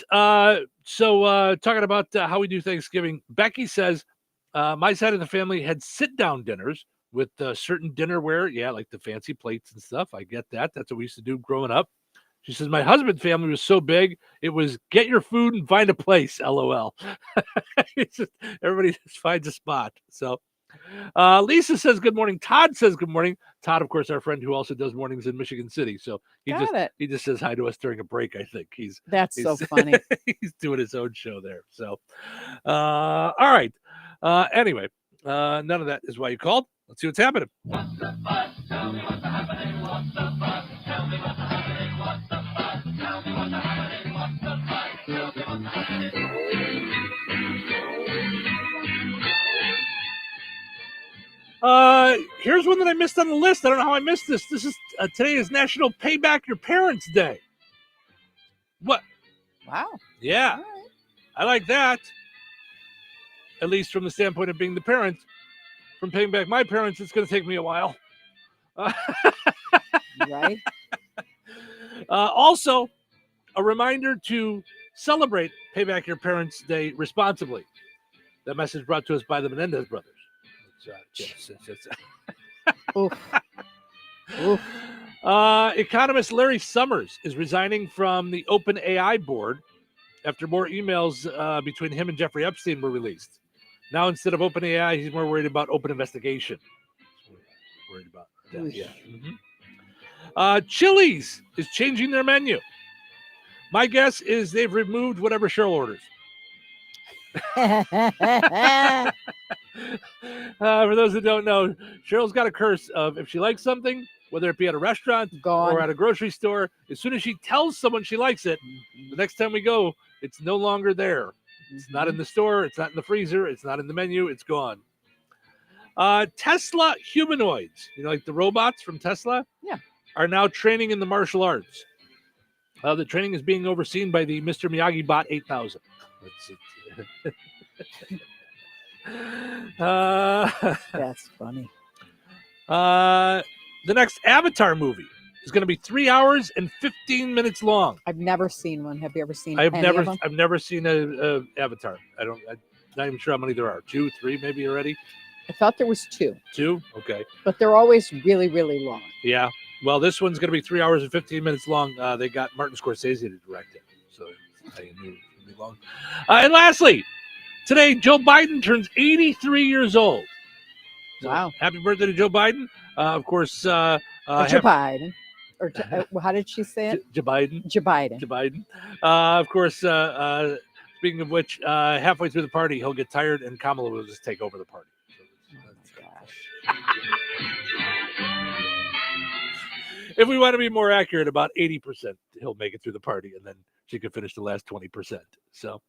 So talking about how we do Thanksgiving, Becky says, my side of the family had sit-down dinners with certain dinnerware. Yeah, like the fancy plates and stuff. I get that. That's what we used to do growing up. She says, my husband's family was so big, it was get your food and find a place, LOL. Everybody just finds a spot. So Lisa says, good morning. Todd says, good morning. Todd, of course, our friend who also does mornings in Michigan City. So he just says hi to us during a break, I think. That's so funny. He's doing his own show there. So, all right. Anyway, none of that is why you called. Let's see what's happening. Here's one that I missed on the list. I don't know how I missed this. This is today is National Pay Back Your Parents Day. What? Wow. Yeah. Right. I like that. At least from the standpoint of being the parent. From paying back my parents, it's going to take me a while. Right. Also, a reminder to celebrate Pay Back Your Parents Day responsibly. That message brought to us by the Menendez brothers. Oof. Oof. Economist Larry Summers is resigning from the OpenAI board after more emails between him and Jeffrey Epstein were released. Now, instead of OpenAI, he's more worried about open investigation. Worried about that, yeah. Chili's is changing their menu. My guess is they've removed whatever Cheryl orders. For those that don't know, Cheryl's got a curse of if she likes something, whether it be at a restaurant or at a grocery store, as soon as she tells someone she likes it, the next time we go, it's no longer there. It's not in the store. It's not in the freezer. It's not in the menu. It's gone. Tesla humanoids, like the robots from Tesla, are now training in the martial arts. The training is being overseen by the Mr. Miyagi Bot 8000. That's funny. The next Avatar movie is going to be 3 hours and 15 minutes long. I've never seen one. Have you ever seen? I've never seen a Avatar. I'm not even sure how many there are. 2, 3, maybe already. I thought there was 2. 2, okay. But they're always really, really long. Yeah. Well, this one's going to be 3 hours and 15 minutes long. They got Martin Scorsese to direct it, so I knew it was going to be long. And lastly, today Joe Biden turns 83 years old. So, wow! Happy birthday to Joe Biden. Of course, Joe Biden. Or how did she say it? Joe Biden. Joe Biden. Joe Biden. Of course, speaking of which, halfway through the party, he'll get tired and Kamala will just take over the party. If we want to be more accurate, about 80%, he'll make it through the party, and then she can finish the last 20%. So,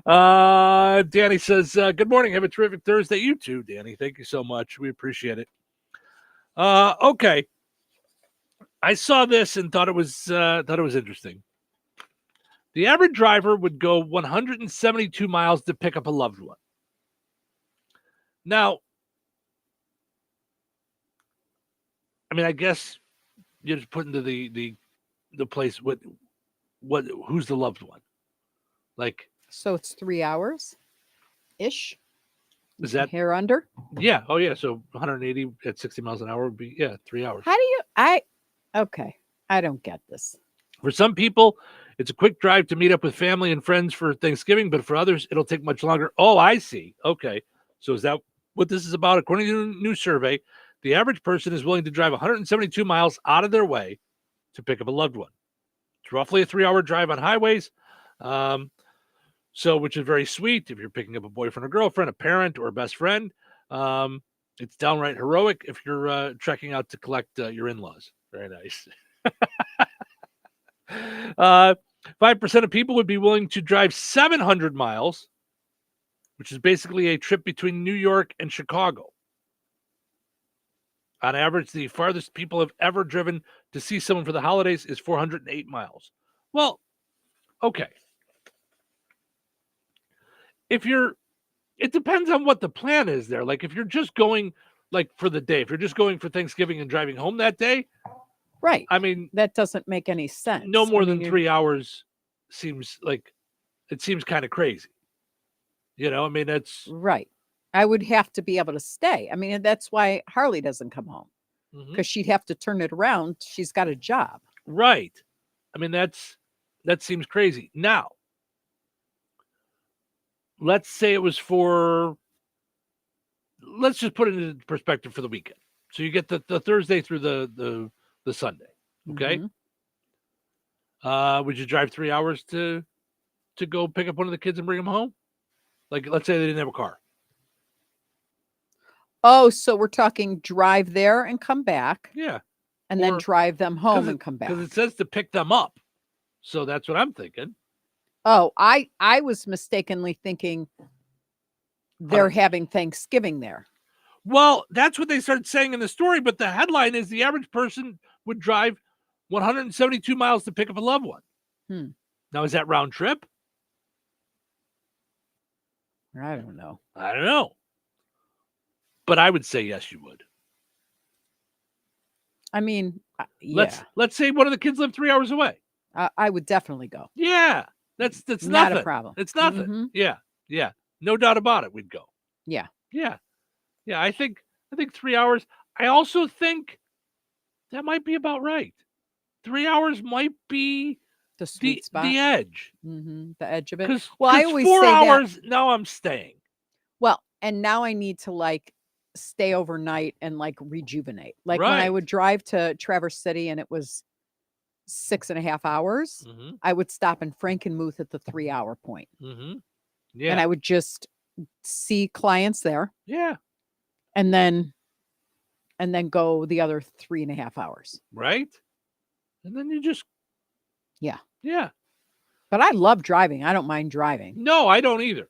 Danny says, good morning. Have a terrific Thursday. You too, Danny. Thank you so much. We appreciate it. Okay. I saw this and thought it was interesting. The average driver would go 172 miles to pick up a loved one. Now, I mean, I guess you just put into the place who's the loved one, like. So it's 3 hours, ish. Is that hair under? Yeah. Oh yeah. So 180 at 60 miles an hour would be 3 hours. How do you? Okay. I don't get this. For some people, it's a quick drive to meet up with family and friends for Thanksgiving, but for others, it'll take much longer. Oh, I see. Okay. So is that what this is about? According to a new survey, the average person is willing to drive 172 miles out of their way to pick up a loved one. It's roughly a 3 hour drive on highways. So, which is very sweet if you're picking up a boyfriend or girlfriend, a parent or a best friend. It's downright heroic if you're trekking out to collect your in-laws. Very nice. 5% of people would be willing to drive 700 miles, which is basically a trip between New York and Chicago. On average, the farthest people have ever driven to see someone for the holidays is 408 miles. Well, okay. It depends on what the plan is there. Like if you're just going like for the day, if you're just going for Thanksgiving and driving home that day. Right. I mean, that doesn't make any sense. No more than 3 hours seems kind of crazy. You know, I mean, that's right. I would have to be able to stay. I mean, that's why Harley doesn't come home because she'd have to turn it around. She's got a job. Right. I mean, that seems crazy. Now, let's say it was let's just put it into perspective for the weekend. So you get the Thursday through the Sunday. Okay. Would you drive 3 hours to go pick up one of the kids and bring them home? Like, let's say they didn't have a car. Oh, so we're talking drive there and come back. Yeah. And then drive them home and come back. Because it says to pick them up. So that's what I'm thinking. Oh, I was mistakenly thinking they're having Thanksgiving there. Well, that's what they started saying in the story, but the headline is the average person would drive 172 miles to pick up a loved one. Now, is that round trip? I don't know. But I would say yes, you would. I mean, yeah. Let's say one of the kids lived 3 hours away. I would definitely go. Yeah, that's not nothing. a problem. It's nothing. Yeah, no doubt about it. We'd go. Yeah. I think 3 hours. I also think that might be about right. 3 hours might be the sweet spot, the edge, the edge of it. Well, I always 4 hours. That. Now I'm staying. Well, and now I need to stay overnight and rejuvenate. Like when I would drive to Traverse City and it was 6.5 hours, I would stop in Frankenmuth at the 3 hour point. Yeah. And I would just see clients there. Yeah. And then go the other 3.5 hours. Right. And then you just. Yeah. Yeah. But I love driving. I don't mind driving. No, I don't either.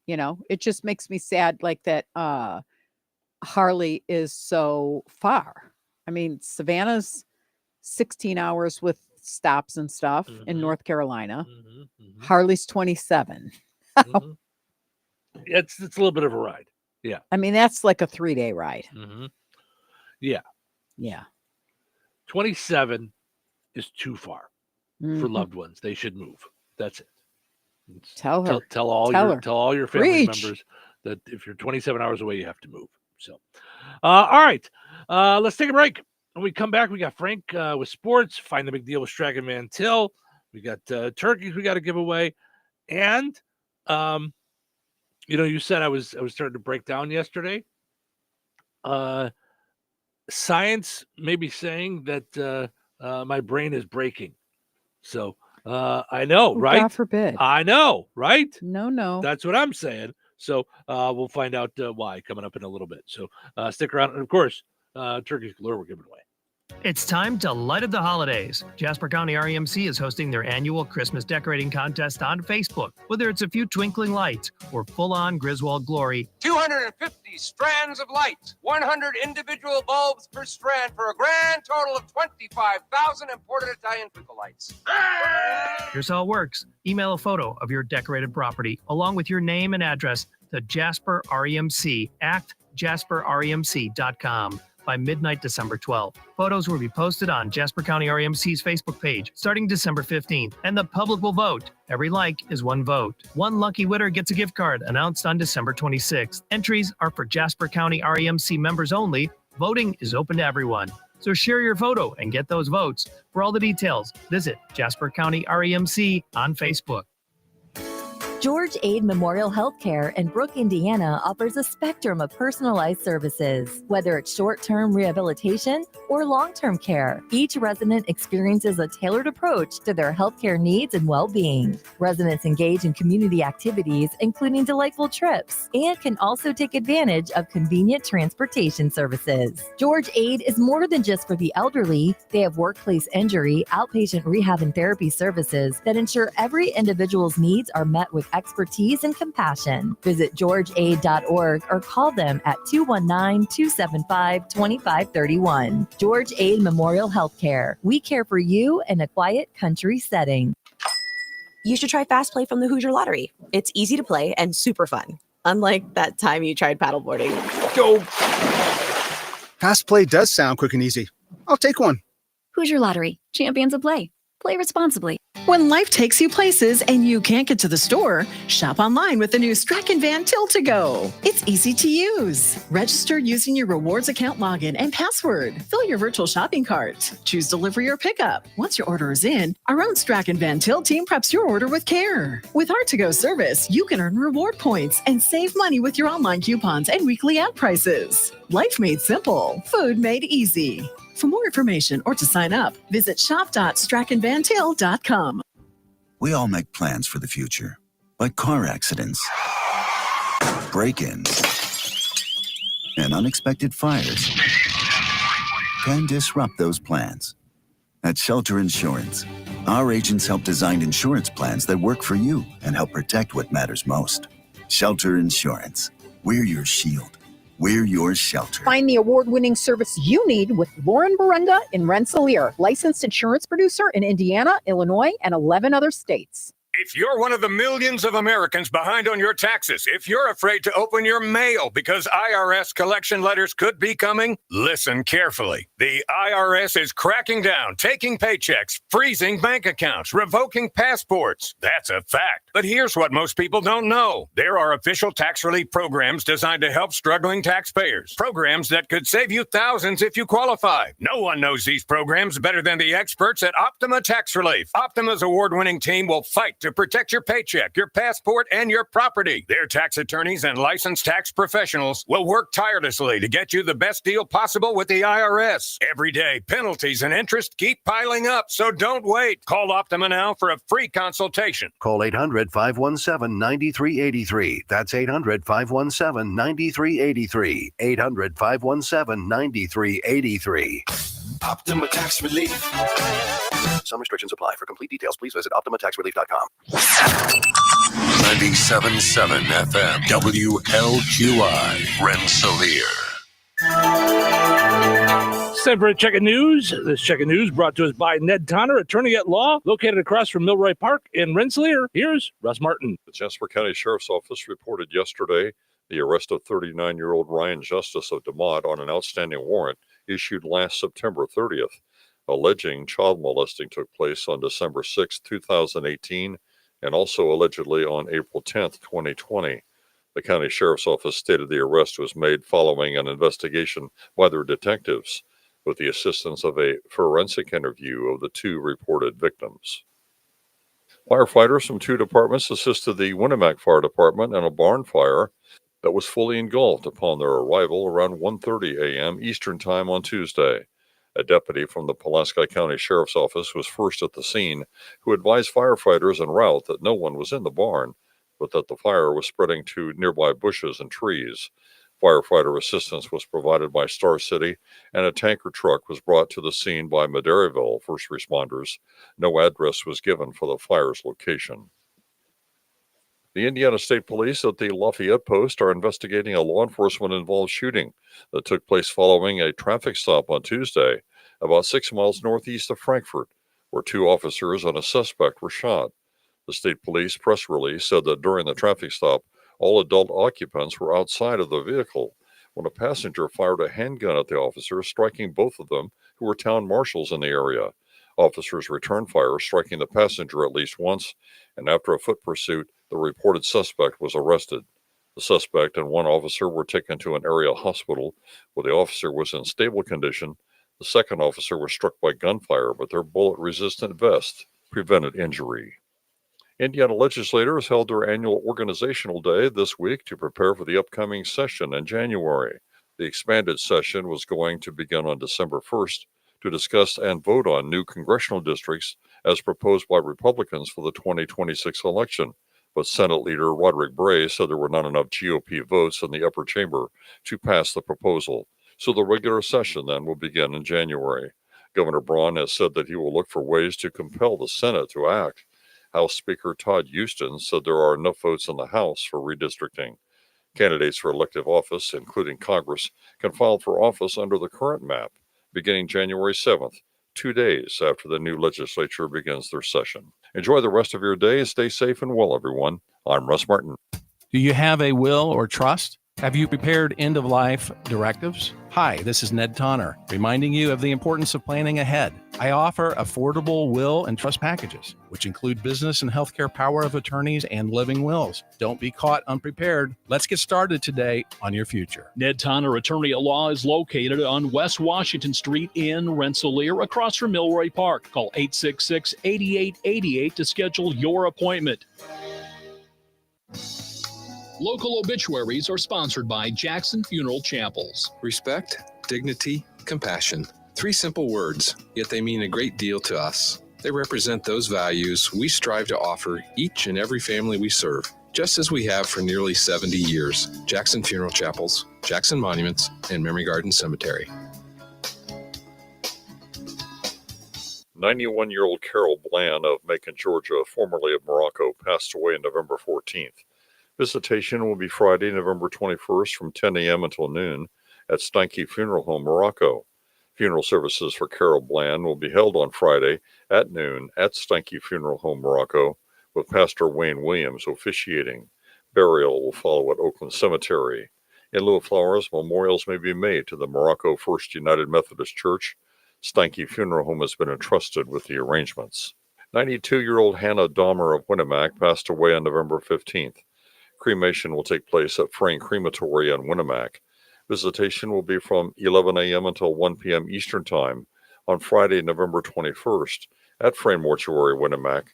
You know, it just makes me sad that Harley is so far. I mean, Savannah's 16 hours with stops and stuff in North Carolina. Harley's 27. It's a little bit of a ride. Yeah. I mean, that's like a 3-day ride. Yeah. Yeah. 27 is too far for loved ones. They should move. That's it. Tell her. Tell all your family members that if you're 27 hours away, you have to move. So, all right. Let's take a break. When we come back, we got Frank with sports, Find the Big Deal with Strachan Van Til. We got turkeys we got to give away. And, you said I was starting to break down yesterday. Science may be saying that my brain is breaking. So I know, right? God forbid. I know, right? No. That's what I'm saying. So we'll find out why coming up in a little bit. So stick around. And of course, turkeys galore we're giving away. It's time to light up the holidays. Jasper County REMC is hosting their annual Christmas decorating contest on Facebook. Whether it's a few twinkling lights or full-on Griswold glory, 250 strands of light, 100 individual bulbs per strand for a grand total of 25,000 imported Italian twinkle lights. Here's how it works. Email a photo of your decorated property along with your name and address to Jasper REMC at jasperremc.com. by midnight December 12th. Photos will be posted on Jasper County REMC's Facebook page starting December 15th, and the public will vote. Every like is one vote. One lucky winner gets a gift card announced on December 26th. Entries are for Jasper County REMC members only. Voting is open to everyone. So share your photo and get those votes. For all the details, visit Jasper County REMC on Facebook. George Aid Memorial Healthcare in Brook, Indiana offers a spectrum of personalized services. Whether it's short-term rehabilitation or long-term care, each resident experiences a tailored approach to their healthcare needs and well-being. Residents engage in community activities, including delightful trips, and can also take advantage of convenient transportation services. George Aid is more than just for the elderly. They have workplace injury, outpatient rehab, and therapy services that ensure every individual's needs are met with expertise and compassion. Visit georgeaid.org or call them at 219-275-2531. George Aid Memorial Healthcare. We care for you in a quiet country setting. You should try Fast Play from the Hoosier Lottery. It's easy to play and super fun. Unlike that time you tried paddleboarding. Go! Fast Play does sound quick and easy. I'll take one. Hoosier Lottery. Champions of play. Play responsibly. When life takes you places and you can't get to the store, shop online with the new Strachan Van Til to Go. It's easy to use. Register using your rewards account login and password. Fill your virtual shopping cart. Choose delivery or pickup. Once your order is in, our own Strachan Van Til team preps your order with care. With our to-go service, you can earn reward points and save money with your online coupons and weekly ad prices. Life made simple. Food made easy. For more information or to sign up, visit shop.strachanvantil.com. We all make plans for the future, but car accidents, break-ins, and unexpected fires can disrupt those plans. At Shelter Insurance, our agents help design insurance plans that work for you and help protect what matters most. Shelter Insurance. We're your shield. We're your shelter. Find the award-winning service you need with Lauren Berenda in Rensselaer, licensed insurance producer in Indiana, Illinois, and 11 other states. If you're one of the millions of Americans behind on your taxes, if you're afraid to open your mail because IRS collection letters could be coming, listen carefully. The IRS is cracking down, taking paychecks, freezing bank accounts, revoking passports. That's a fact. But here's what most people don't know. There are official tax relief programs designed to help struggling taxpayers. Programs that could save you thousands if you qualify. No one knows these programs better than the experts at Optima Tax Relief. Optima's award-winning team will fight to protect your paycheck, your passport, and your property. Their tax attorneys and licensed tax professionals will work tirelessly to get you the best deal possible with the IRS. Every day, penalties and interest keep piling up, so don't wait. Call Optima now for a free consultation. Call 800-517-9383. That's 800-517-9383. 800-517-9383. Optima Tax Relief. Some restrictions apply. For complete details, please visit OptimaTaxRelief.com. 97.7 FM WLQI Rensselaer. It's time for a check of news. This check of news brought to us by Ned Tonner, attorney at law, located across from Milroy Park in Rensselaer. Here's Russ Martin. The Jasper County Sheriff's Office reported yesterday the arrest of 39-year-old Ryan Justice of DeMott on an outstanding warrant issued last September 30th. Alleging child molesting took place on December 6, 2018, and also allegedly on April 10, 2020. The county sheriff's office stated the arrest was made following an investigation by their detectives with the assistance of a forensic interview of the two reported victims. Firefighters from two departments assisted the Winnemac Fire Department in a barn fire that was fully engulfed upon their arrival around 1:30 a.m. Eastern Time on Tuesday. A deputy from the Pulaski County Sheriff's Office was first at the scene, who advised firefighters en route that no one was in the barn, but that the fire was spreading to nearby bushes and trees. Firefighter assistance was provided by Star City, and a tanker truck was brought to the scene by Maderiville first responders. No address was given for the fire's location. The Indiana State Police at the Lafayette Post are investigating a law enforcement-involved shooting that took place following a traffic stop on Tuesday, about 6 miles northeast of Frankfort, where two officers and a suspect were shot. The state police press release said that during the traffic stop, all adult occupants were outside of the vehicle when a passenger fired a handgun at the officers, striking both of them, who were town marshals in the area. Officers returned fire, striking the passenger at least once, and after a foot pursuit, the reported suspect was arrested. The suspect and one officer were taken to an area hospital where the officer was in stable condition. The second officer was struck by gunfire, but their bullet-resistant vest prevented injury. Indiana legislators held their annual organizational day this week to prepare for the upcoming session in January. The expanded session was going to begin on December 1st to discuss and vote on new congressional districts as proposed by Republicans for the 2026 election. But Senate Leader Roderick Bray said there were not enough GOP votes in the upper chamber to pass the proposal. So the regular session then will begin in January. Governor Braun has said that he will look for ways to compel the Senate to act. House Speaker Todd Houston said there are enough votes in the House for redistricting. Candidates for elective office, including Congress, can file for office under the current map beginning January 7th, 2 days after the new legislature begins their session. Enjoy the rest of your day and stay safe and well, everyone. I'm Russ Martin. Do you have a will or trust? Have you prepared end-of-life directives? Hi, this is Ned Tonner, reminding you of the importance of planning ahead. I offer affordable will and trust packages, which include business and healthcare power of attorneys and living wills. Don't be caught unprepared. Let's get started today on your future. Ned Tonner, attorney at law, is located on West Washington Street in Rensselaer, across from Milroy Park. Call 866-8888 to schedule your appointment. Local obituaries are sponsored by Jackson Funeral Chapels. Respect, dignity, compassion. 3 simple words, yet they mean a great deal to us. They represent those values we strive to offer each and every family we serve, just as we have for nearly 70 years. Jackson Funeral Chapels, Jackson Monuments, and Memory Garden Cemetery. 91-year-old Carol Bland of Macon, Georgia, formerly of Morocco, passed away on November 14th. Visitation will be Friday, November 21st from 10 a.m. until noon at Steinke Funeral Home, Morocco. Funeral services for Carol Bland will be held on Friday at noon at Steinke Funeral Home, Morocco, with Pastor Wayne Williams officiating. Burial will follow at Oakland Cemetery. In lieu of flowers, memorials may be made to the Morocco First United Methodist Church. Steinke Funeral Home has been entrusted with the arrangements. 92-year-old Hannah Dahmer of Winnemac passed away on November 15th. Cremation will take place at Frayne Crematory on Winnemac. Visitation will be from 11 a.m. until 1 p.m. Eastern Time on Friday, November 21st at Frayne Mortuary, Winnemac.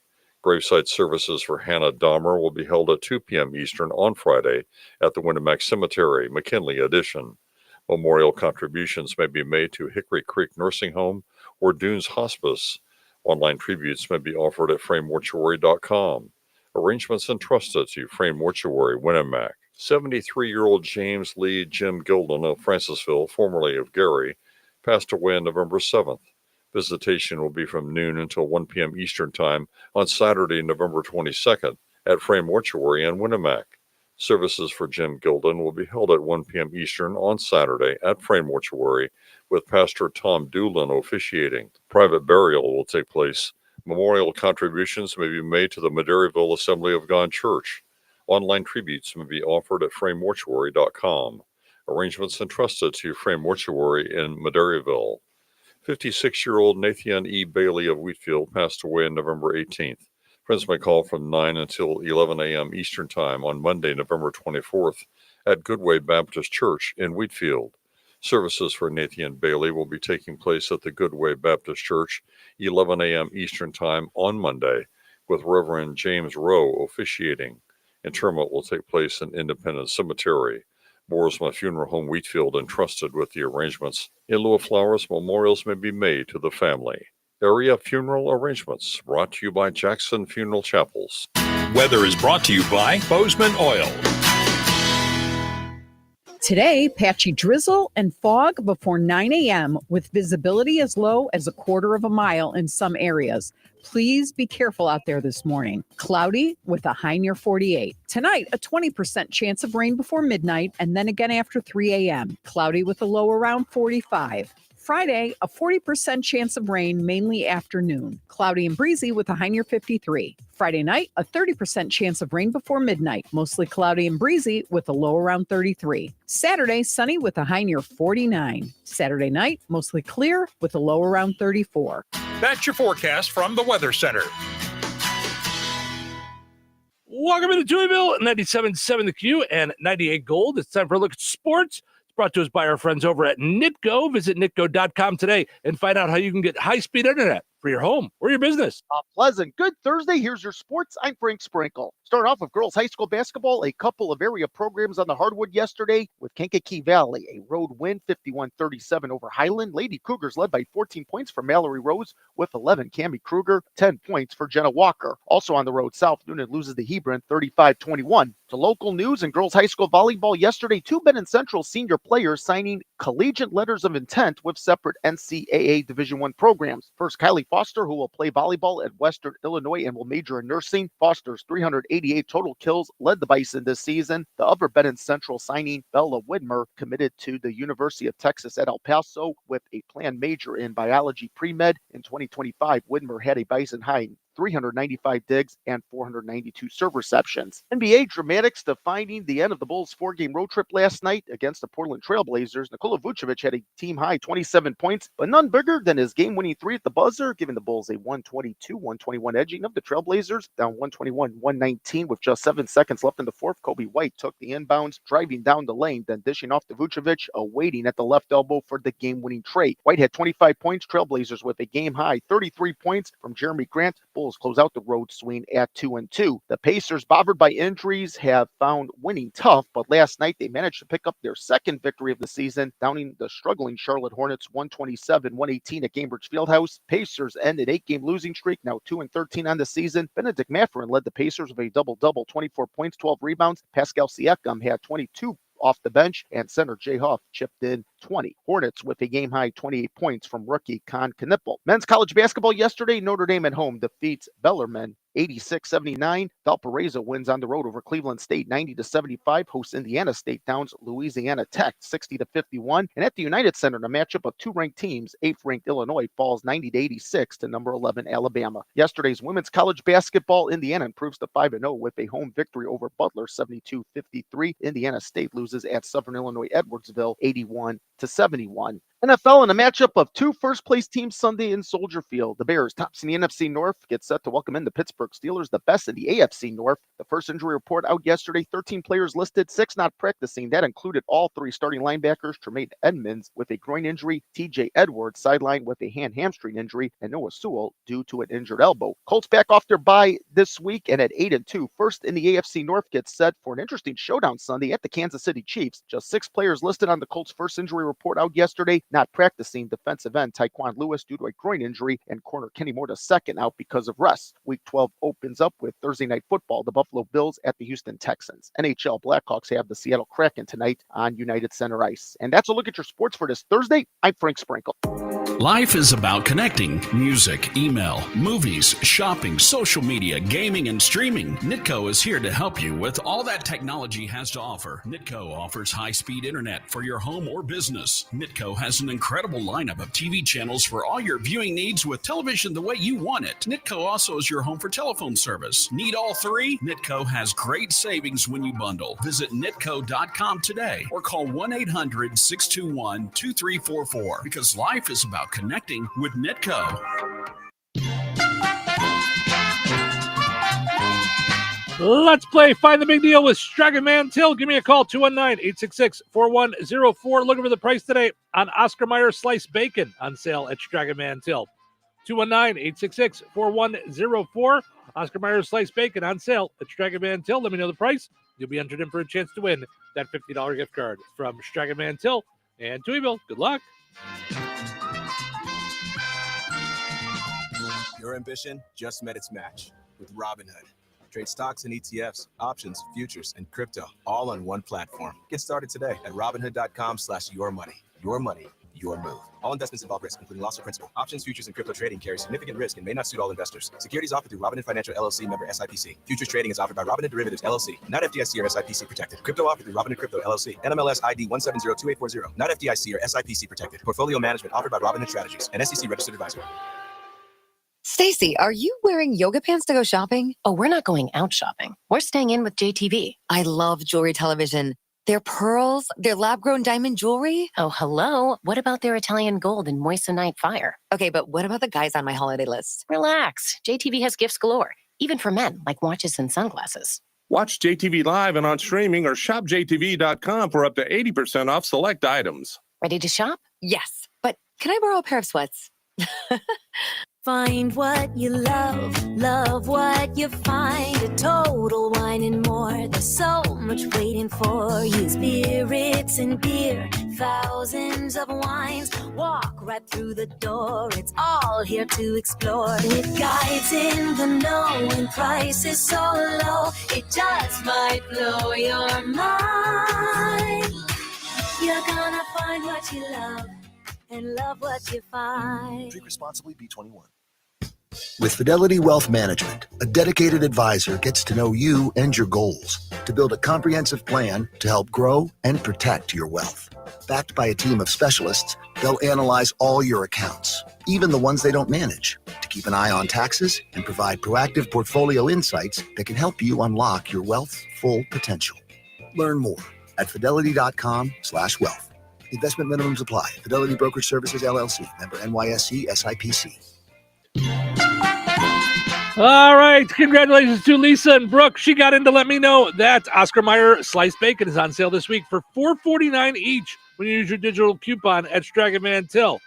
Gravesite services for Hannah Dahmer will be held at 2 p.m. Eastern on Friday at the Winnemac Cemetery, McKinley Addition. Memorial contributions may be made to Hickory Creek Nursing Home or Dunes Hospice. Online tributes may be offered at fraynemortuary.com. Arrangements entrusted to Frayne Mortuary, Winnemac. 73-year-old James Lee Jim Gilden of Francisville, formerly of Gary, passed away on November 7th. Visitation will be from noon until 1 p.m. Eastern Time on Saturday, November 22nd at Frayne Mortuary in Winnemac. Services for Jim Gilden will be held at 1 p.m. Eastern on Saturday at Frayne Mortuary with Pastor Tom Doolin officiating. Private burial will take place. Memorial contributions may be made to the Madeiryville Assembly of God Church. Online tributes may be offered at fraynemortuary.com. Arrangements entrusted to Frayne Mortuary in Madeiryville. 56-year-old Nathan E. Bailey of Wheatfield passed away on November 18th. Friends may call from 9 until 11 a.m. Eastern Time on Monday, November 24th at Goodway Baptist Church in Wheatfield. Services for Nathan Bailey will be taking place at the Goodway Baptist Church, 11 a.m. Eastern Time on Monday, with Reverend James Rowe officiating. Interment will take place in Independence Cemetery. Boersma Funeral Home, Wheatfield, entrusted with the arrangements. In lieu of flowers, memorials may be made to the family. Area funeral arrangements brought to you by Jackson Funeral Chapels. Weather is brought to you by Bozeman Oil. Today, patchy drizzle and fog before 9 a.m. with visibility as low as a quarter of a mile in some areas. Please be careful out there this morning. Cloudy with a high near 48. Tonight, a 20% chance of rain before midnight and then again after 3 a.m. Cloudy with a low around 45. Friday, a 40% chance of rain, mainly afternoon. Cloudy and breezy with a high near 53. Friday night, a 30% chance of rain before midnight. Mostly cloudy and breezy with a low around 33. Saturday, sunny with a high near 49. Saturday night, mostly clear with a low around 34. That's your forecast from the Weather Center. Welcome to Touhyville, 97.7 The Q and 98 Gold. It's time for a look at sports. Brought to us by our friends over at Nitco. Visit nitco.com today and find out how you can get high-speed internet for your home or your business. A pleasant good Thursday. Here's your sports. I'm Frank Sprinkle. Starting off with girls high school basketball, a couple of area programs on the hardwood yesterday with Kankakee Valley, a road win, 51-37 over Highland. Lady Cougars led by 14 points for Mallory Rose with 11. Cammie Kruger, 10 points for Jenna Walker. Also on the road, South Noonan loses to Hebron 35-21. To local news and girls high school volleyball yesterday, two Benton Central senior players signing collegiate letters of intent with separate NCAA Division I programs. First, Kylie Foster, who will play volleyball at Western Illinois and will major in nursing. Foster's 388 total kills led the Bison this season. The other Benton Central signing, Bella Widmer, committed to the University of Texas at El Paso with a planned major in biology pre-med. In 2025, Widmer had a Bison high 395 digs and 492 serve receptions. NBA dramatics defining the end of the Bulls' 4-game road trip last night against the Portland Trailblazers. Nikola Vucevic had a team-high 27 points, but none bigger than his game-winning three at the buzzer, giving the Bulls a 122-121 edging of the Trailblazers, down 121-119 with just 7 seconds left in the fourth. Kobe White took the inbounds, driving down the lane, then dishing off to Vucevic, awaiting at the left elbow for the game-winning tray. White had 25 points, Trailblazers with a game-high 33 points from Jeremy Grant. Bulls close out the road swing at 2-2. The Pacers, bothered by injuries, have found winning tough, but last night they managed to pick up their second victory of the season, downing the struggling Charlotte Hornets 127-118 at Cambridge Fieldhouse. Pacers end an 8-game losing streak, now 2-13 on the season. Benedict Mathurin led the Pacers with a double-double, 24 points, 12 rebounds. Pascal Siakam had 22 off the bench, and center Jay Huff chipped in 20. Hornets with a game-high 28 points from rookie Con Knippel. Men's college basketball yesterday, Notre Dame at home defeats Bellarmine 86-79. Valparaiso wins on the road over Cleveland State 90-75. Hosts Indiana State downs Louisiana Tech 60-51. And at the United Center, in a matchup of two ranked teams, 8th-ranked Illinois falls 90-86 to number 11 Alabama. Yesterday's women's college basketball, Indiana improves to 5-0 with a home victory over Butler 72-53. Indiana State loses at Southern Illinois Edwardsville 81-71. NFL in a matchup of two first-place teams Sunday in Soldier Field. The Bears, tops in the NFC North, get set to welcome in the Pittsburgh Steelers, the best in the AFC North. The first injury report out yesterday, 13 players listed, 6 not practicing. That included all 3 starting linebackers, Tremaine Edmonds with a groin injury, TJ Edwards sidelined with a hand-hamstring injury, and Noah Sewell due to an injured elbow. Colts back off their bye this week and at 8-2. First in the AFC North gets set for an interesting showdown Sunday at the Kansas City Chiefs. Just 6 players listed on the Colts' first injury report out yesterday. Not practicing, defensive end Tyquan Lewis due to a groin injury, and corner Kenny Moore II out because of rest. Week 12 opens up with Thursday Night Football, the Buffalo Bills at the Houston Texans. NHL Blackhawks have the Seattle Kraken tonight on United Center Ice. And that's a look at your sports for this Thursday. I'm Frank Sprinkle. Life is about connecting. Music, email, movies, shopping, social media, gaming, and streaming. Nitco is here to help you with all that technology has to offer. Nitco offers high-speed internet for your home or business. Nitco has an incredible lineup of TV channels for all your viewing needs with television the way you want it. Nitco also is your home for telephone service. Need all 3? Nitco has great savings when you bundle. Visit nitco.com today or call 1-800-621-2344 because life is about connecting with Nitco. Let's play Find the Big Deal with Stragan Man Till. Give me a call, 219-866-4104. Looking for the price today on Oscar Mayer sliced bacon on sale at Stragan Man Till. 219-866-4104. Oscar Mayer sliced bacon on sale at Stragan Man Till. Let me know the price. You'll be entered in for a chance to win that $50 gift card from Stragan Man Till and Touhyville. Good luck. Your ambition just met its match with Robinhood. Trade stocks and ETFs, options, futures, and crypto all on one platform. Get started today at Robinhood.com/yourmoney. Your money, your move. All investments involve risk, including loss of principal. Options, futures, and crypto trading carry significant risk and may not suit all investors. Securities offered through Robinhood Financial LLC, member SIPC. Futures trading is offered by Robinhood Derivatives LLC, not FDIC or SIPC protected. Crypto offered through Robinhood Crypto LLC, NMLS ID 1702840, not FDIC or SIPC protected. Portfolio management offered by Robinhood Strategies, an SEC registered advisor. Stacy, are you wearing yoga pants to go shopping? Oh, we're not going out shopping. We're staying in with JTV. I love jewelry television. Their pearls, their lab-grown diamond jewelry. Oh, hello. What about their Italian gold and moissanite fire? Okay, but what about the guys on my holiday list? Relax. JTV has gifts galore, even for men, like watches and sunglasses. Watch JTV live and on streaming or shop JTV.com for up to 80% off select items. Ready to shop? Yes. But can I borrow a pair of sweats? Find what you love, love what you find. A Total Wine and More. There's so much waiting for you. Spirits and beer, thousands of wines. Walk right through the door. It's all here to explore. With guides in the know and prices so low, it just might blow your mind. You're gonna find what you love and love what you find. Drink responsibly, B21. With Fidelity Wealth Management, a dedicated advisor gets to know you and your goals to build a comprehensive plan to help grow and protect your wealth. Backed by a team of specialists, they'll analyze all your accounts, even the ones they don't manage, to keep an eye on taxes and provide proactive portfolio insights that can help you unlock your wealth's full potential. Learn more at fidelity.com/wealth. Investment minimums apply. Fidelity Brokerage Services, LLC. Member NYSE SIPC. All right. Congratulations to Lisa and Brooke. She got in to let me know that Oscar Mayer sliced bacon is on sale this week for $4.49 each when you use your digital coupon at Strachan Van Til.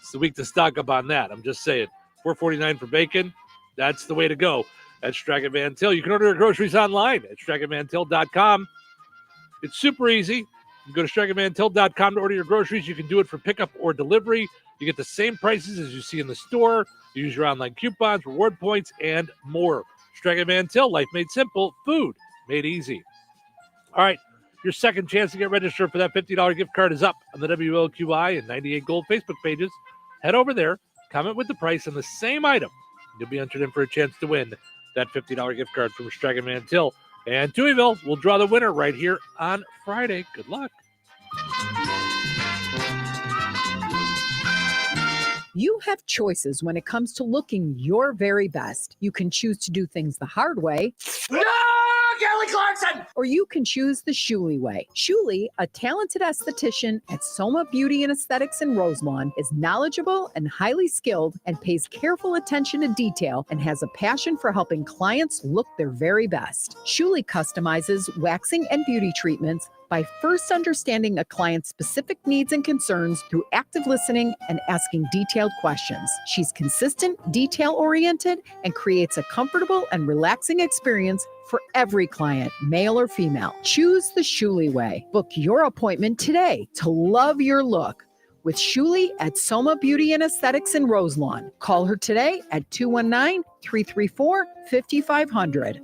It's the week to stock up on that. I'm just saying. $4.49 for bacon. That's the way to go at Strachan Van Til. You can order your groceries online at StrachanVanTil.com. It's super easy. You go to StrachanVanTil.com to order your groceries. You can do it for pickup or delivery. You get the same prices as you see in the store. You use your online coupons, reward points, and more. Strachan Van Til, life made simple, food made easy. All right, your second chance to get registered for that $50 gift card is up on the WLQI and 98 Gold Facebook pages. Head over there, comment with the price on the same item. You'll be entered in for a chance to win that $50 gift card from Strachan Van Til. And Touhyville will draw the winner right here on Friday. Good luck. You have choices when it comes to looking your very best. You can choose to do things the hard way. No, Kelly Clarkson! Or you can choose the Shuli way. Shuli, a talented esthetician at Soma Beauty and Aesthetics in Roselawn, is knowledgeable and highly skilled and pays careful attention to detail and has a passion for helping clients look their very best. Shuli customizes waxing and beauty treatments by first understanding a client's specific needs and concerns through active listening and asking detailed questions. She's consistent, detail-oriented, and creates a comfortable and relaxing experience for every client, male or female. Choose the Shuli way. Book your appointment today to love your look with Shuli at Soma Beauty and Aesthetics in Roselawn. Call her today at 219-334-5500.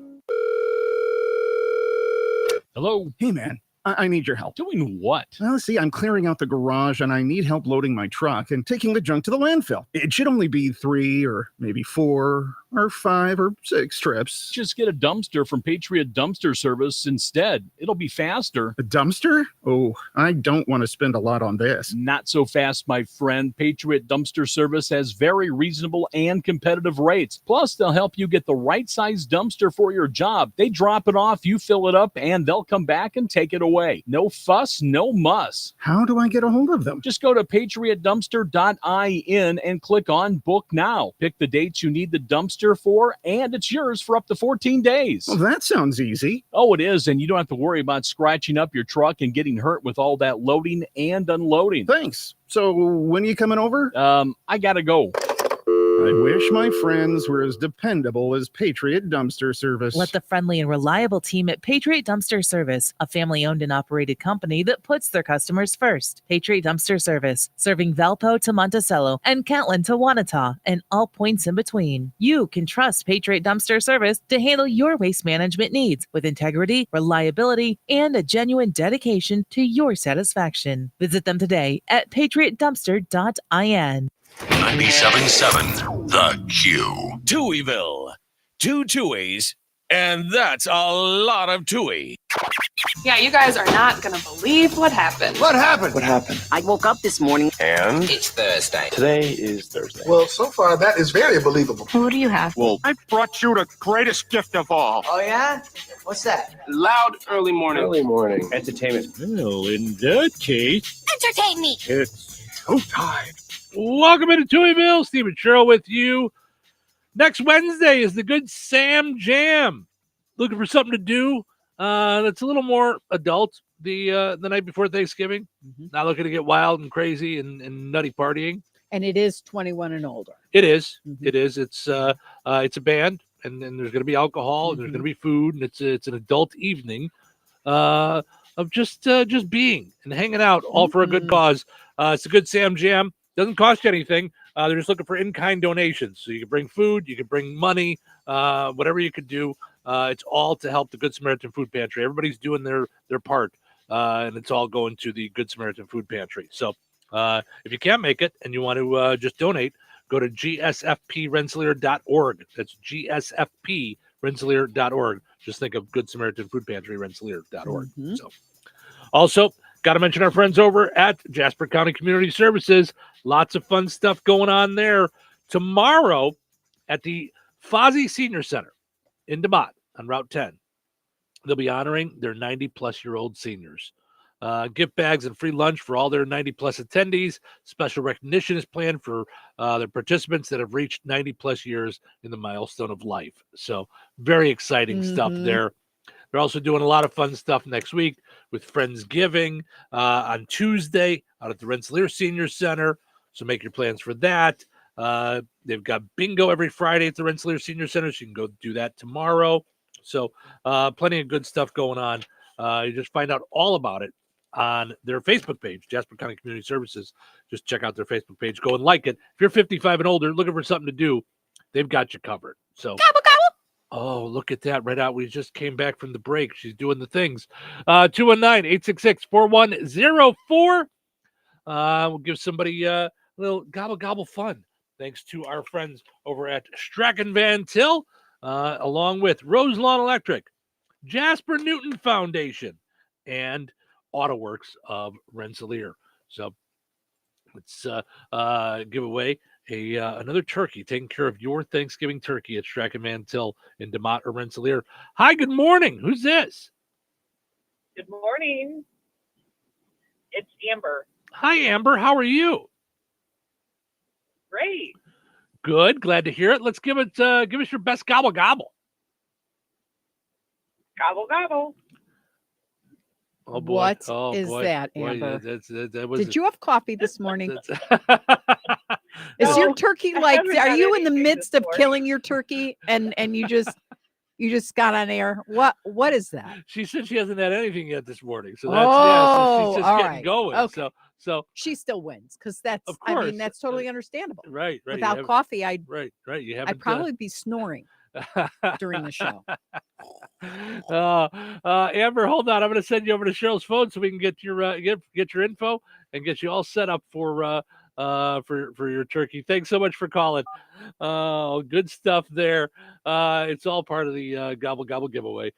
Hello. Hey, man. I need your help. Doing what? Well, see, I'm clearing out the garage and I need help loading my truck and taking the junk to the landfill. It should only be 3 or maybe 4 or 5 or 6 trips. Just get a dumpster from Patriot Dumpster Service instead. It'll be faster. A dumpster? Oh, I don't want to spend a lot on this. Not so fast, my friend. Patriot Dumpster Service has very reasonable and competitive rates. Plus, they'll help you get the right size dumpster for your job. They drop it off, you fill it up, and they'll come back and take it away. No fuss, no muss. How do I get a hold of them? Just go to patriotdumpster.in and click on Book Now. Pick the dates you need the dumpster for, and it's yours for up to 14 days. Well, that sounds easy. Oh, it is, and you don't have to worry about scratching up your truck and getting hurt with all that loading and unloading. Thanks. So when are you coming over? I gotta go. I wish my friends were as dependable as Patriot Dumpster Service. Let the friendly and reliable team at Patriot Dumpster Service, a family-owned and operated company that puts their customers first. Patriot Dumpster Service, serving Valpo to Monticello and Catlin to Wanata and all points in between. You can trust Patriot Dumpster Service to handle your waste management needs with integrity, reliability, and a genuine dedication to your satisfaction. Visit them today at patriotdumpster.in. 97.7 The Q. Touhyville. 2 Touhies, and that's a lot of Touhy. Yeah, you guys are not going to believe what happened. What happened? What happened? I woke up this morning. And? It's Thursday. Today is Thursday. Well, so far, that is very believable. What do you have? Well, I brought you the greatest gift of all. Oh, yeah? What's that? Loud early morning. Early morning. Entertainment. Well, in that case, Entertain me. It's showtime. welcome into Touhyville. Stephen Sherrill with you. Next Wednesday is the Good Sam Jam. Looking for something to do that's a little more adult the night before Thanksgiving. Not looking to get wild and crazy and nutty partying. And it is 21 and older. It is. Mm-hmm. It is. It's a band, and there's going to be alcohol, and there's going to be food, and it's an adult evening of just being and hanging out, all for a good cause. It's a good Sam Jam. Doesn't cost you anything. They're just looking for in-kind donations. So you can bring food, you can bring money, whatever you could do. It's all to help the Good Samaritan Food Pantry. Everybody's doing their part, and it's all going to the Good Samaritan Food Pantry. So if you can't make it and you want to just donate, go to gsfprensselaer.org. That's gsfprensselaer.org. Just think of Good Samaritan Food Pantry, rensselaer.org. Mm-hmm. So, also, got to mention our friends over at Jasper County Community Services. Lots of fun stuff going on there. Tomorrow at the Fozzie Senior Center in DeMott on Route 10, they'll be honoring their 90-plus-year-old seniors. Gift bags and free lunch for all their 90-plus attendees. Special recognition is planned for the participants that have reached 90-plus years in the milestone of life. So very exciting stuff there. They're also doing a lot of fun stuff next week with Friendsgiving on Tuesday out at the Rensselaer Senior Center. So make your plans for that. They've got bingo every Friday at the Rensselaer Senior Center, so you can go do that tomorrow. So plenty of good stuff going on. You just find out all about it on their Facebook page, Jasper County Community Services. Just check out their Facebook page. Go and like it. If you're 55 and older, looking for something to do, they've got you covered. So, gobble, gobble. Oh, look at that right out. We just came back from the break. She's doing the things. 219-866-4104. We'll give somebody a little gobble, gobble fun. Thanks to our friends over at Strachan Van Til, along with Roselawn Electric, Jasper Newton Foundation, and AutoWorks of Rensselaer. So let's give away another turkey, taking care of your Thanksgiving turkey at Strachan Van Til in DeMott or Rensselaer. Hi, good morning. Who's this? Good morning. It's Amber. Hi, Amber. How are you? Great. Good. Glad to hear it. Let's give us your best gobble gobble. Gobble gobble. Oh boy. What oh, is boy. that, Boy, Amber? that was Did you have coffee this morning? Is your turkey like? Are you in the midst of killing your turkey and you just got on air? What is that? She said she hasn't had anything yet this morning, so that's so she's just all getting right. going. Okay. So she still wins because that's. Of course. I mean, that's totally understandable. Right. Without coffee, right. You haven't. I'd probably be snoring during the show. Amber, hold on. I'm going to send you over to Cheryl's phone so we can get your get your info and get you all set up for your turkey. Thanks so much for calling. Good stuff there. It's all part of the Gobble Gobble giveaway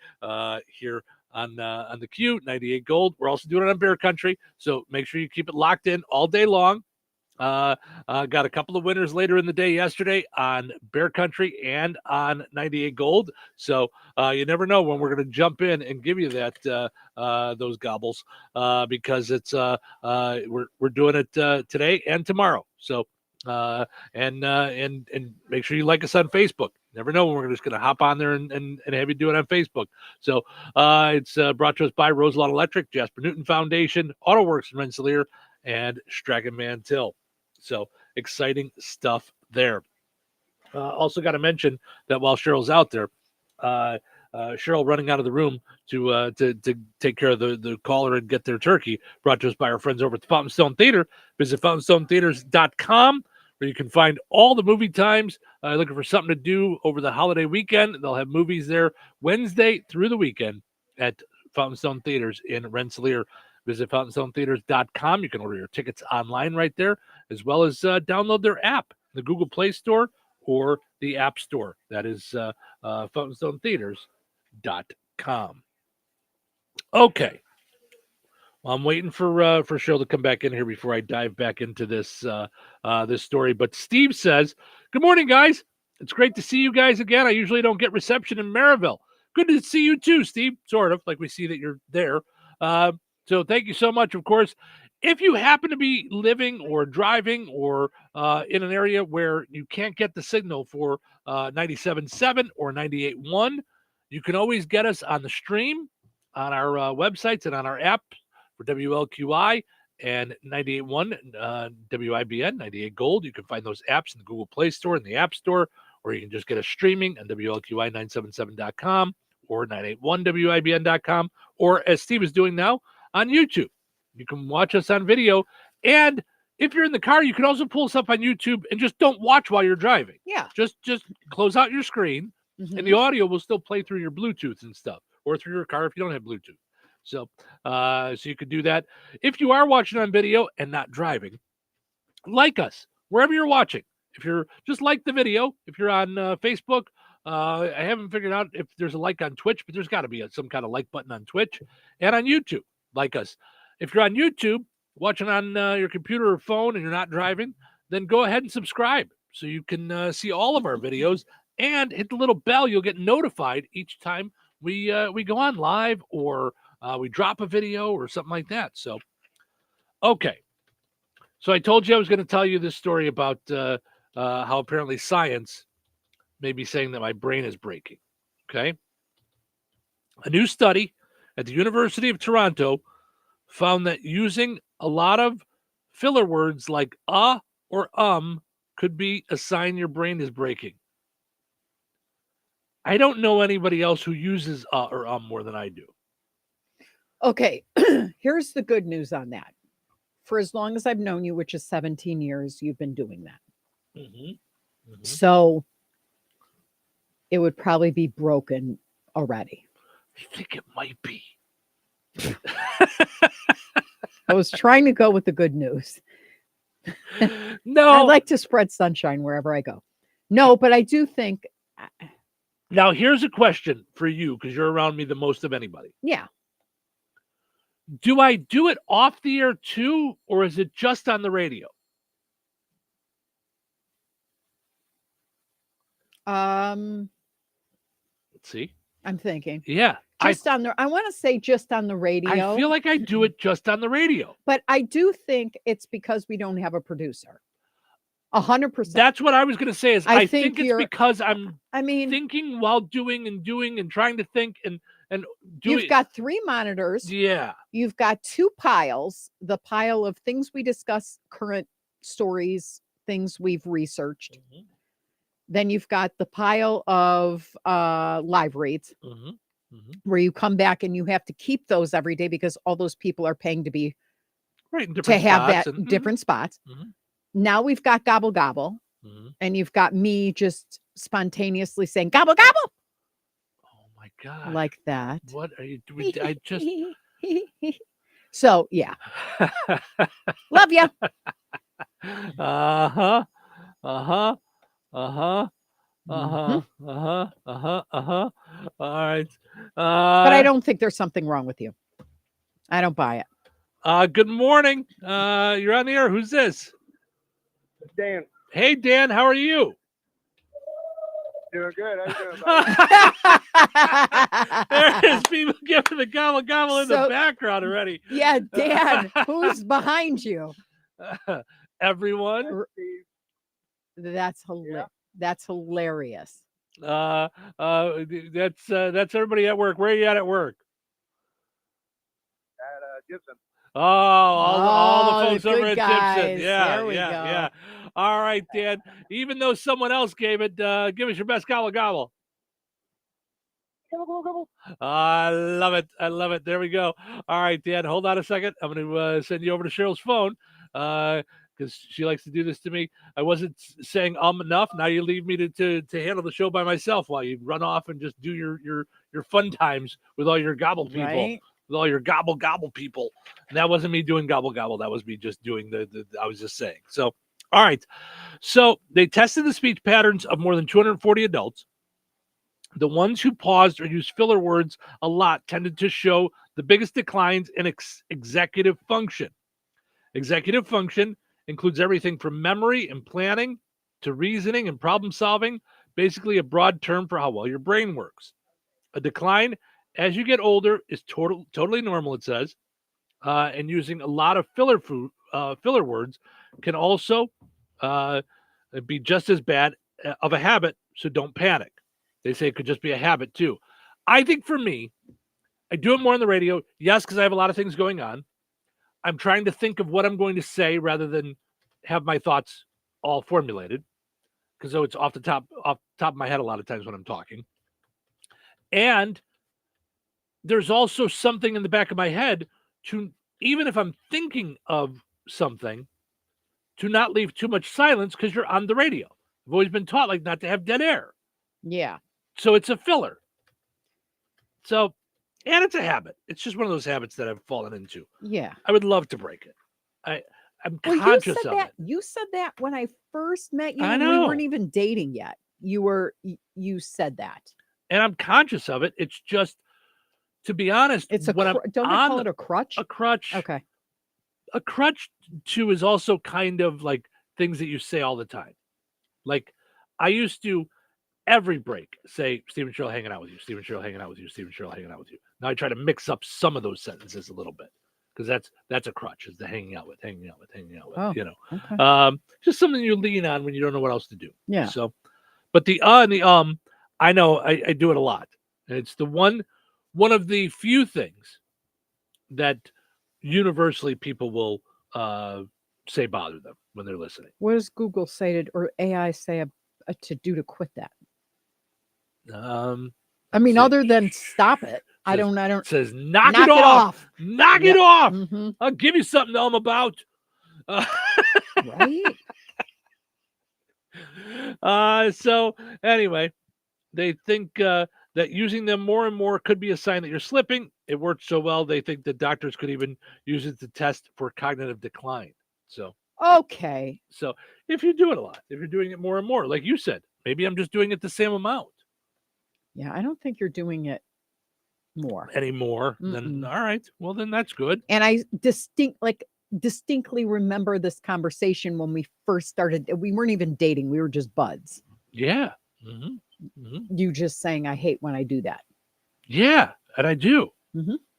here on the Q 98 Gold. We're also doing it on Bear Country, so make sure you keep it locked in all day long. Got a couple of winners later in the day yesterday on Bear Country and on 98 Gold. So you never know when we're going to jump in and give you that those gobbles because it's we're doing it today and tomorrow. So and make sure you like us on Facebook. Never know when we're just going to hop on there and have you do it on Facebook. So it's brought to us by Roselawn Electric, Jasper Newton Foundation, AutoWorks in Rensselaer, and Strachan Van Til. So exciting stuff there. Also got to mention that while Cheryl's out there, Cheryl running out of the room to take care of the caller and get their turkey, brought to us by our friends over at the Fountain Stone Theater. Visit fountainstonetheaters.com where you can find all the movie times. Looking for something to do over the holiday weekend. They'll have movies there Wednesday through the weekend at Fountain Stone Theaters in Rensselaer. Visit fountainstonetheaters.com. You can order your tickets online right there, as well as download their app, the Google Play Store or the App Store. That is fountainstonetheaters.com. Okay. Well, I'm waiting for Cheryl to come back in here before I dive back into this this story. But Steve says, "Good morning, guys. It's great to see you guys again. I usually don't get reception in Maryville. Good to see you too, Steve. Sort of, like we see that you're there. So thank you so much, of course. If you happen to be living or driving or in an area where you can't get the signal for 97.7 or 98.1, you can always get us on the stream on our websites and on our app for WLQI and 98.1 WIBN, 98 Gold. You can find those apps in the Google Play Store and the App Store, or you can just get us streaming on WLQI977.com or 981WIBN.com, or as Steve is doing now, on YouTube. You can watch us on video, and if you're in the car, you can also pull us up on YouTube and just don't watch while you're driving. Yeah. Just close out your screen, and the audio will still play through your Bluetooth and stuff, or through your car if you don't have Bluetooth. So you could do that. If you are watching on video and not driving, like us wherever you're watching. If you're just like the video, if you're on Facebook, I haven't figured out if there's a like on Twitch, but there's got to be some kind of like button on Twitch and on YouTube. Like us. If you're on YouTube, watching on your computer or phone and you're not driving, then go ahead and subscribe so you can see all of our videos and hit the little bell. You'll get notified each time we go on live or we drop a video or something like that. So, okay. So I told you I was going to tell you this story about how apparently science may be saying that my brain is breaking. Okay. A new study at the University of Toronto found that using a lot of filler words like or could be a sign your brain is breaking. I don't know anybody else who uses or more than I do. Okay, here's the good news on that. For as long as I've known you, which is 17 years, you've been doing that. So it would probably be broken already. I think it might be. I was trying to go with the good news. No. I like to spread sunshine wherever I go. No, but I do think. Now, here's a question for you, because you're around me the most of anybody. Yeah. Do I do it off the air too, or is it just on the radio? Let's see. I'm thinking. Yeah. I want to say just on the radio. I feel like I do it just on the radio. But I do think it's because we don't have a producer. 100%. That's what I was going to say. I think it's you're- because I'm I mean, thinking while doing and trying to think and doing. you've got 3 monitors. Yeah. You've got 2 piles. The pile of things we discuss, current stories, things we've researched. Then you've got the pile of live reads. Where you come back and you have to keep those every day because all those people are paying to be right to have that different spots. Now we've got gobble gobble, and you've got me just spontaneously saying gobble gobble. Oh my God! Like that. What are you doing? I just. So yeah, love you. All right. But I don't think there's something wrong with you. I don't buy it. Good morning. You're on the air. Who's this? Dan. Hey, Dan. How are you? Doing good. How you doing, buddy? There's people giving the gobble gobble in the background already. Yeah, Dan. Who's behind you? Everyone. That's hilarious. That's hilarious. That's everybody at work. Where are you at work? At Gibson. Oh, all the folks the over good at guys. Gibson. Yeah, There we go. yeah. All right, Dan. Even though someone else gave it, give us your best gobble gobble. Gobble, gobble. I love it. I love it. There we go. All right, Dan. Hold on a second. I'm going to send you over to Cheryl's phone because she likes to do this to me. I wasn't saying enough. Now you leave me to handle the show by myself while you run off and just do your fun times with all your gobble people. Right. With all your gobble gobble people. And that wasn't me doing gobble gobble. That was me just doing I was just saying. So, all right. So they tested the speech patterns of more than 240 adults. The ones who paused or used filler words a lot tended to show the biggest declines in executive function. Executive function includes everything from memory and planning to reasoning and problem solving, basically a broad term for how well your brain works. A decline as you get older is totally normal, it says, and using a lot of filler words can also be just as bad of a habit, so don't panic. They say it could just be a habit too. I think for me, I do it more on the radio, yes, because I have a lot of things going on. I'm trying to think of what I'm going to say rather than have my thoughts all formulated, because it's off the top of my head a lot of times when I'm talking. And there's also something in the back of my head to, even if I'm thinking of something, to not leave too much silence because you're on the radio. I've always been taught like not to have dead air. Yeah. So it's a filler. So, and it's a habit. It's just one of those habits that I've fallen into. Yeah. I would love to break it. I'm conscious of it. You said that when I first met you. I and we know. weren't even dating yet. You said that. And I'm conscious of it. It's just, to be honest, It's a when I'm don't they on call it a crutch? a crutch. Okay. A crutch too is also kind of like things that you say all the time. Like I used to every break say, Stephen Sherrill hanging out with you, Stephen Sherrill hanging out with you, Stephen Sherrill hanging out with you. Now I try to mix up some of those sentences a little bit because that's a crutch, is the hanging out with, Oh, you know. okay. Just something you lean on when you don't know what else to do. Yeah. So, but the and the I know I do it a lot. And it's the one of the few things that universally people will say bother them when they're listening. What does Google say or AI say to do to quit that? I mean, other than stop it, I don't. It says knock it off. Knock it off. Mm-hmm. I'll give you something I'm about. Right. So anyway, they think that using them more and more could be a sign that you're slipping. It worked so well, they think that doctors could even use it to test for cognitive decline. So okay. So if you do it a lot, if you're doing it more and more, like you said, maybe I'm just doing it the same amount. Yeah, I don't think you're doing it more anymore. Then all right. Well, then that's good. And I distinctly remember this conversation when we first started. We weren't even dating. We were just buds. Yeah. You just saying, I hate when I do that. Yeah. And I do.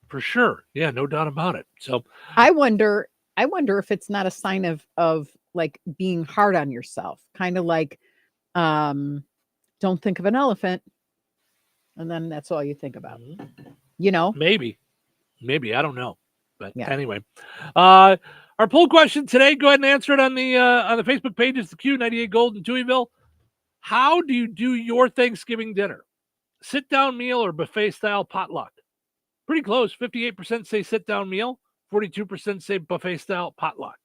For sure. Yeah. No doubt about it. So I wonder if it's not a sign of like being hard on yourself. Kind of like, don't think of an elephant. And then that's all you think about, you know? Maybe. I don't know. But anyway, our poll question today, go ahead and answer it on the Facebook page. It's the Q98 Gold in Touhyville. How do you do your Thanksgiving dinner? Sit down meal or buffet style potluck? Pretty close. 58% say sit down meal. 42% say buffet style potluck.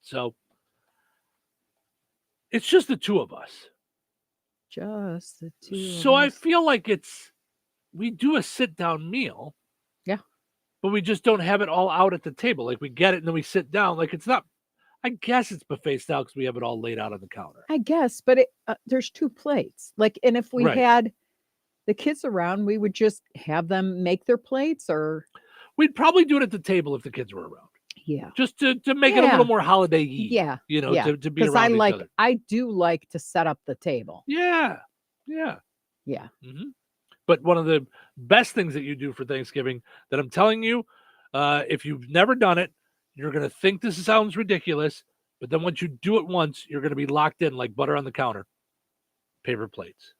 So it's just the two of us. Just the two. So I feel like we do a sit down meal. Yeah. But we just don't have it all out at the table. Like we get it and then we sit down. Like it's not, I guess it's buffet style because we have it all laid out on the counter. I guess, but there's two plates. Like, and if we had the kids around, we would just have them make their plates, or we'd probably do it at the table if the kids were around. Yeah. Just to make it a little more holiday-y. Yeah. You know, to be around each other. I do like to set up the table. Yeah. But one of the best things that you do for Thanksgiving that I'm telling you, if you've never done it, you're going to think this sounds ridiculous, but then once you do it once, you're going to be locked in like butter on the counter. Paper plates.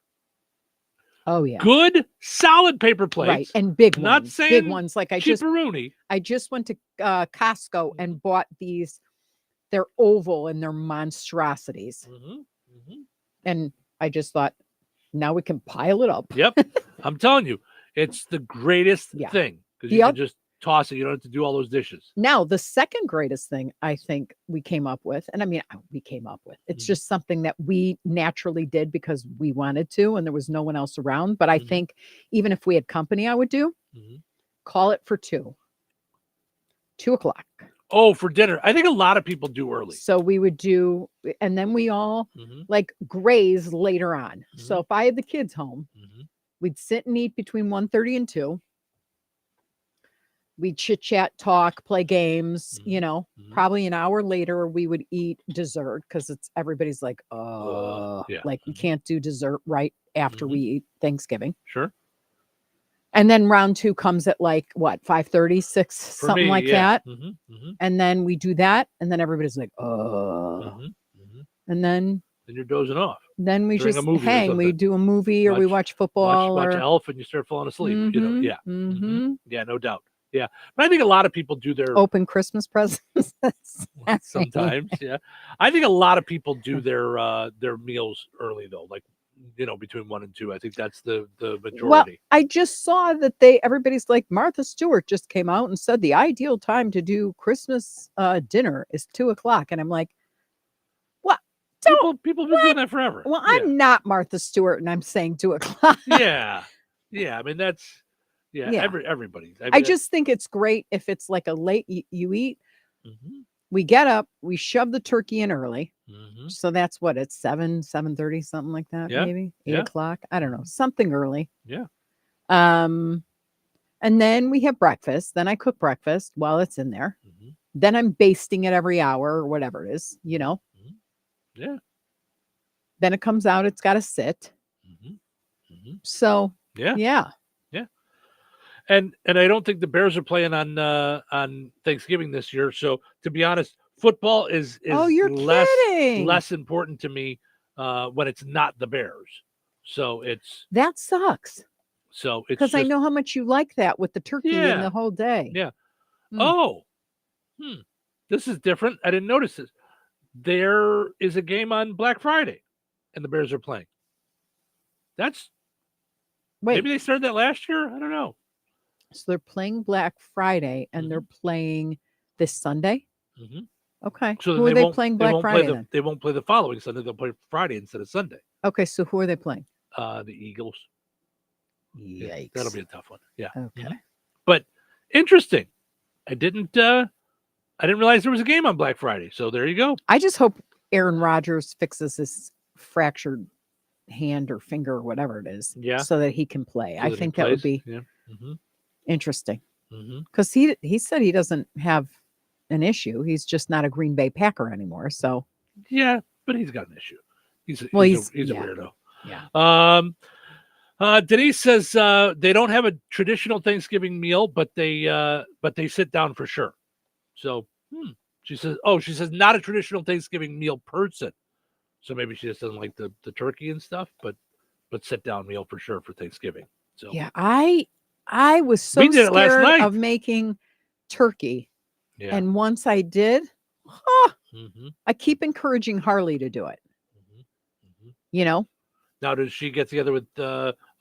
Oh yeah. Good, solid paper plates. Right. And big ones. Not saying big ones. Like I just went to Costco and bought these. They're oval and they're monstrosities. And I just thought, now we can pile it up. Yep. I'm telling you, it's the greatest thing because you can just toss it. You don't have to do all those dishes. Now, the second greatest thing I think we came up with, and I mean, it's just something that we naturally did because we wanted to, and there was no one else around. But I think even if we had company, I would do call it for 2 o'clock. Oh, for dinner. I think a lot of people do early. So we would do, and then we all like graze later on. So if I had the kids home, we'd sit and eat between 1:30 and 2. We'd chit chat, talk, play games, you know, probably an hour later we would eat dessert because everybody's like, like we can't do dessert right after we eat Thanksgiving. Sure. And then round 2 comes at like what, 5:30, 6, something like that. And then we do that. And then everybody's like, and then you're dozing off. Then we just hang. We do a movie or we watch football watch Elf and you start falling asleep. You know, yeah, no doubt. Yeah. But I think a lot of people do their Open Christmas presents. sometimes. Yeah. I think a lot of people do their meals early though, like, between 1 and 2. I think that's the majority. Well, I just saw that everybody's like, Martha Stewart just came out and said the ideal time to do Christmas dinner is 2:00. And I'm like, what? People have been doing that forever. Well, I'm not Martha Stewart and I'm saying 2:00. Yeah. Yeah. I mean, that's, Yeah. everybody. I just think it's great if it's like a late you eat. Mhm. We get up, we shove the turkey in early. Mhm. So that's what it's 7:30, something like that, Yeah. maybe 8 Yeah. o'clock. I don't know, something early. Yeah. And then we have breakfast. Then I cook breakfast while it's in there. Mhm. Then I'm basting it every hour or whatever it is, Yeah. Then it comes out, it's got to sit. Mhm. So Yeah. yeah. Yeah. And I don't think the Bears are playing on Thanksgiving this year. So to be honest, football is Oh, you're kidding. less important to me when it's not the Bears. So That sucks it's because I just- know how much you like that with the turkey and Yeah. the whole day. Yeah. Mm. This is different. I didn't notice this. There is a game on Black Friday, and the Bears are playing. Maybe they started that last year. I don't know. So they're playing Black Friday and they're playing this Sunday. Mhm. Okay. So who are they playing Black Friday then? They won't play the following Sunday. They'll play Friday instead of Sunday. Okay, so who are they playing? The Eagles. Yikes. Yeah, that'll be a tough one. Yeah. Okay. Mhm. But interesting. I didn't realize there was a game on Black Friday. So there you go. I just hope Aaron Rodgers fixes his fractured hand or finger or whatever it is. Yeah. So that he can play. So I that he think that would plays. be Yeah. Mhm. interesting. Mhm. Because he said he doesn't have an issue. He's just not a Green Bay Packer anymore. So Yeah, but he's got an issue. He's a yeah. weirdo. Yeah. Denise says they don't have a traditional Thanksgiving meal, but they sit down for sure. So she says not a traditional Thanksgiving meal person. So maybe she just doesn't like the turkey and stuff, but sit down meal for sure for Thanksgiving. So Yeah, I was so We did it last scared night. of making turkey. Yeah. And once I did, Mhm. I keep encouraging Harley to do it. Now, does she get together with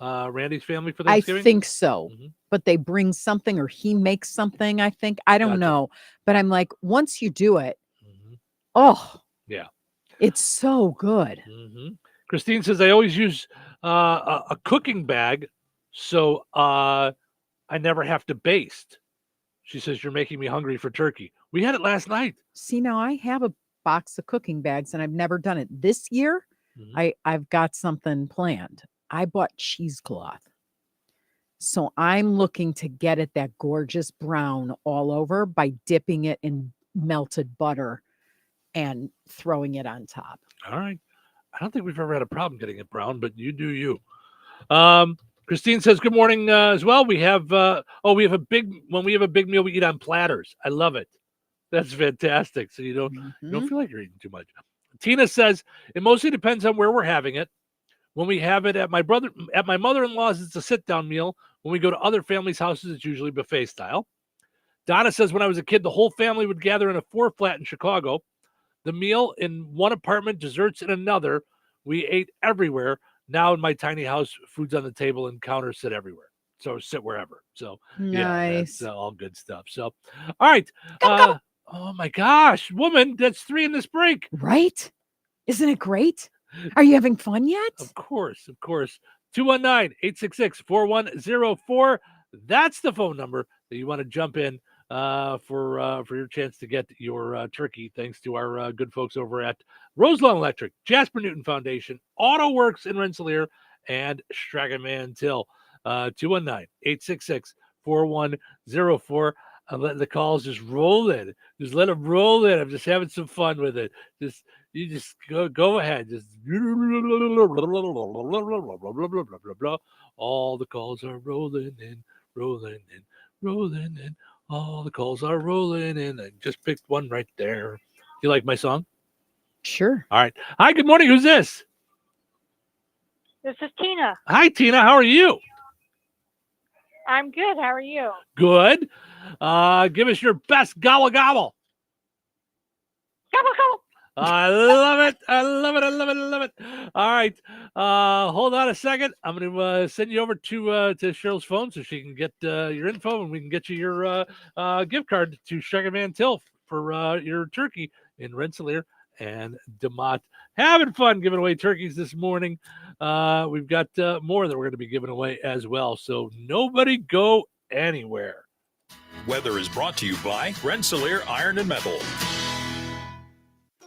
Randy's family for I Thanksgiving? think so. Mhm. But they bring something or he makes something, I think. I don't Gotcha. know. But I'm like, once you do it, oh, Yeah. it's so good. Mhm. Christine says I always use a cooking bag, so I never have to baste. She says you're making me hungry for turkey. We had it last night. See, now I have a box of cooking bags and I've never done it. This year, I've got something planned. I bought cheesecloth. So I'm looking to get it that gorgeous brown all over by dipping it in melted butter and throwing it on top. All right. I don't think we've ever had a problem getting it brown, but you do you. Christine says good morning as well. We have we have a big meal we eat on platters. I love it. That's fantastic. So you don't feel like you're eating too much. Tina says it mostly depends on where we're having it. When we have it at my mother-in-law's, it's a sit-down meal. When we go to other families' houses, it's usually buffet style. Donna says when I was a kid, the whole family would gather in a 4-flat in Chicago. The meal in one apartment, desserts in another. We ate everywhere. Now in my tiny house, food's on the table and counters sit everywhere. So sit wherever. So yeah, that's Nice. all good stuff. So, all right. Oh my gosh, woman, that's 3 in this break. Right? Isn't it great? Are you having fun yet? Of course. 219-866-4104. That's the phone number that you want to jump in for your chance to get your turkey, thanks to our good folks over at Roselawn Electric, Jasper Newton Foundation, Auto Works in Rensselaer, and Stragaman Till. 219-866-4104. I'm letting the calls just roll in. Just let them roll in. I'm just having some fun with it. You just go ahead. Just all the calls are rolling in. All the calls are rolling in. I just picked one right there. You like my song? Sure. All right. Hi, good morning. Who's this? This is Tina. Hi, Tina. How are you? I'm good. How are you? Good. Give us your best gobble gobble. Gobble, gobble. I love it. I love it. I love it. I love it. All right. Hold on a second. I'm going to send you over to Cheryl's phone so she can get your info, and we can get you your gift card to Sugar Man Till for your turkey in Rensselaer and DeMott. Having fun giving away turkeys this morning. We've got more that we're going to be giving away as well. So nobody go anywhere. Weather is brought to you by Rensselaer Iron and Metal.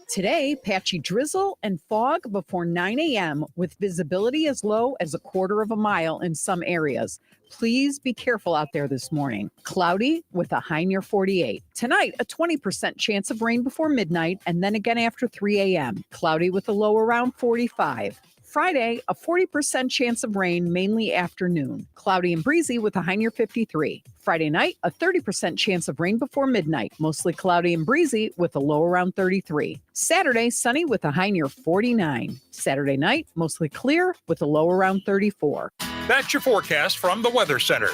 Today, patchy drizzle and fog before 9 a.m. with visibility as low as a quarter of a mile in some areas. Please be careful out there this morning. Cloudy with a high near 48. Tonight, a 20% chance of rain before midnight and then again after 3 a.m. Cloudy with a low around 45. Friday, a 40% chance of rain, mainly afternoon. Cloudy and breezy with a high near 53. Friday night, a 30% chance of rain before midnight, mostly cloudy and breezy with a low around 33. Saturday, sunny with a high near 49. Saturday night, mostly clear with a low around 34. That's your forecast from the Weather Center.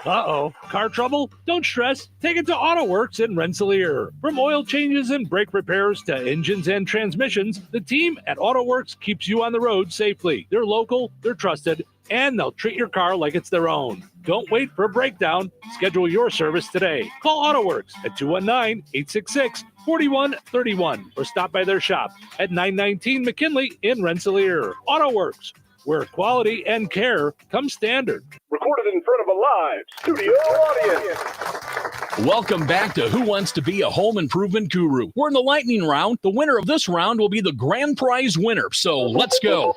Uh-oh. Car trouble? Don't stress. Take it to AutoWorks in Rensselaer. From oil changes and brake repairs to engines and transmissions, the team at AutoWorks keeps you on the road safely. They're local, they're trusted, and they'll treat your car like it's their own. Don't wait for a breakdown. Schedule your service today. Call AutoWorks at 219-866-4131 or stop by their shop at 919 McKinley in Rensselaer. AutoWorks, where quality and care come standard. Recorded in front of a live studio audience. Welcome back to Who Wants to Be a Home Improvement Guru. We're in the lightning round. The winner of this round will be the grand prize winner. So let's go.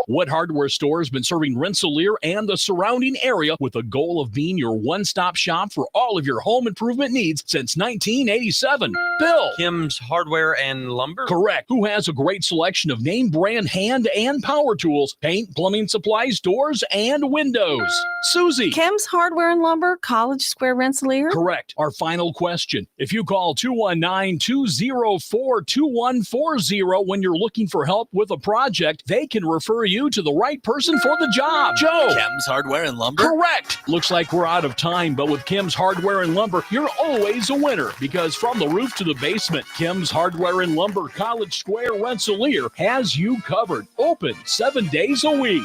What hardware store has been serving Rensselaer and the surrounding area with a goal of being your one-stop shop for all of your home improvement needs since 1987? Bill. Kim's Hardware and Lumber? Correct. Who has a great selection of name brand hand and power tools, paint, plumbing supplies, doors, and windows? Susie. Kim's Hardware and Lumber, College Square, Rensselaer? Correct. Our final question. If you call 219-204-2140 when you're looking for help with a project, they can refer you to the right person for the job. Joe. Kim's Hardware and Lumber? Correct. Looks like we're out of time, but with Kim's Hardware and Lumber, you're always a winner because from the roof to the basement, Kim's Hardware and Lumber, College Square, Rensselaer has you covered. Open 7 days a week.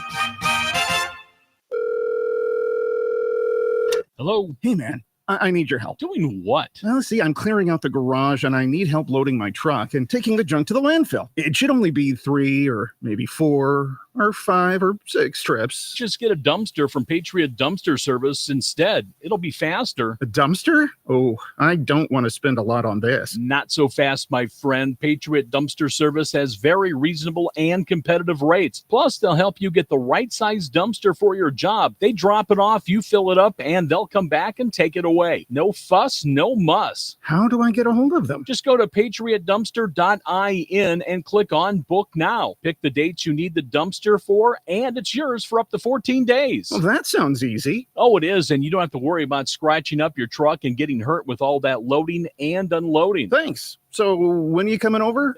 Hello? Hey, man. I need your help. Doing what? Well, see, I'm clearing out the garage and I need help loading my truck and taking the junk to the landfill. It should only be 3 or maybe 4 or 5 or 6 trips. Just get a dumpster from Patriot Dumpster Service instead. It'll be faster. A dumpster? Oh, I don't want to spend a lot on this. Not so fast, my friend. Patriot Dumpster Service has very reasonable and competitive rates. Plus, they'll help you get the right size dumpster for your job. They drop it off, you fill it up, and they'll come back and take it away. No fuss, no muss. How do I get a hold of them? Just go to patriotdumpster.in and click on Book Now. Pick the dates you need the dumpster for, and it's yours for up to 14 days. Well, that sounds easy. Oh, it is, and you don't have to worry about scratching up your truck and getting hurt with all that loading and unloading. Thanks. So when are you coming over?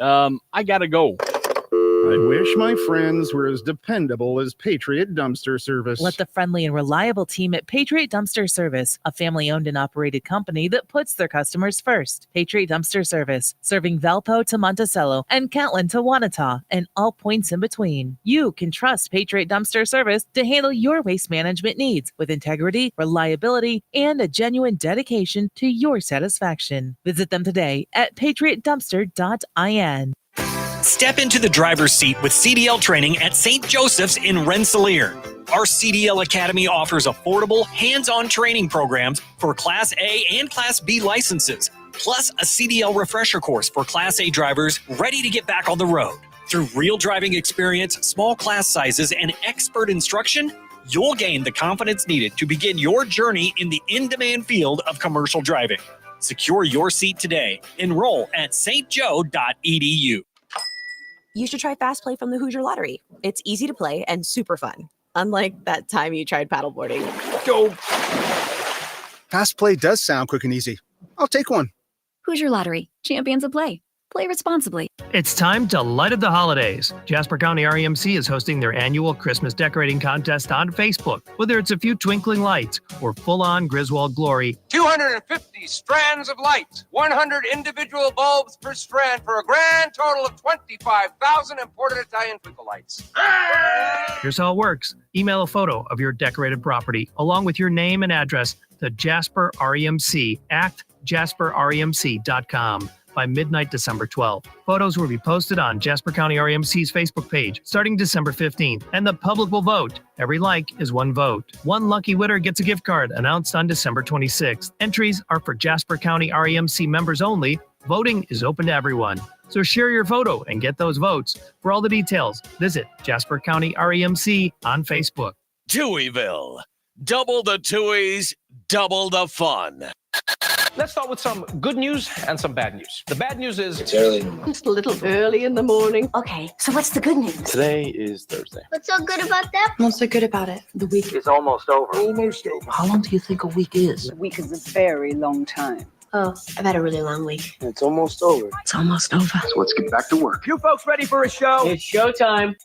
I gotta go. I wish my friends were as dependable as Patriot Dumpster Service. Let the friendly and reliable team at Patriot Dumpster Service, a family-owned and operated company that puts their customers first. Patriot Dumpster Service, serving Valpo to Monticello and Catlin to Wanata and all points in between. You can trust Patriot Dumpster Service to handle your waste management needs with integrity, reliability, and a genuine dedication to your satisfaction. Visit them today at patriotdumpster.in. Step into the driver's seat with CDL training at St. Joseph's in Rensselaer. Our CDL Academy offers affordable, hands-on training programs for Class A and Class B licenses, plus a CDL refresher course for Class A drivers ready to get back on the road. Through real driving experience, small class sizes, and expert instruction, you'll gain the confidence needed to begin your journey in the in-demand field of commercial driving. Secure your seat today. Enroll at stjoe.edu. You should try Fast Play from the Hoosier Lottery. It's easy to play and super fun. Unlike that time you tried paddleboarding. Go! Fast Play does sound quick and easy. I'll take one. Hoosier Lottery. Champions of play. Play responsibly. It's time to light up the holidays. Jasper County REMC is hosting their annual Christmas decorating contest on Facebook. Whether it's a few twinkling lights or full-on Griswold glory, 250 strands of light, 100 individual bulbs per strand for a grand total of 25,000 imported Italian twinkle lights. here's how it works. Email a photo of your decorated property along with your name and address to Jasper REMC at jasperremc.com. by midnight December 12th. Photos will be posted on Jasper County REMC's Facebook page starting December 15th, and the public will vote. Every like is one vote. One lucky winner gets a gift card announced on December 26th. Entries are for Jasper County REMC members only. Voting is open to everyone. So share your photo and get those votes. For all the details, visit Jasper County REMC on Facebook. Touhyville. Double the Touhies, double the fun. Let's start with some good news and some bad news. The bad news is it's early in the morning. Just a little early in the morning. Okay, so what's the good news? Today is Thursday. What's so good about that? What's so good about it? the week is almost over. Almost over. How long do you think a week is? A week is a very long time. Oh, I've had a really long week. It's almost over. It's almost over. So let's get back to work. You folks ready for a show? It's showtime.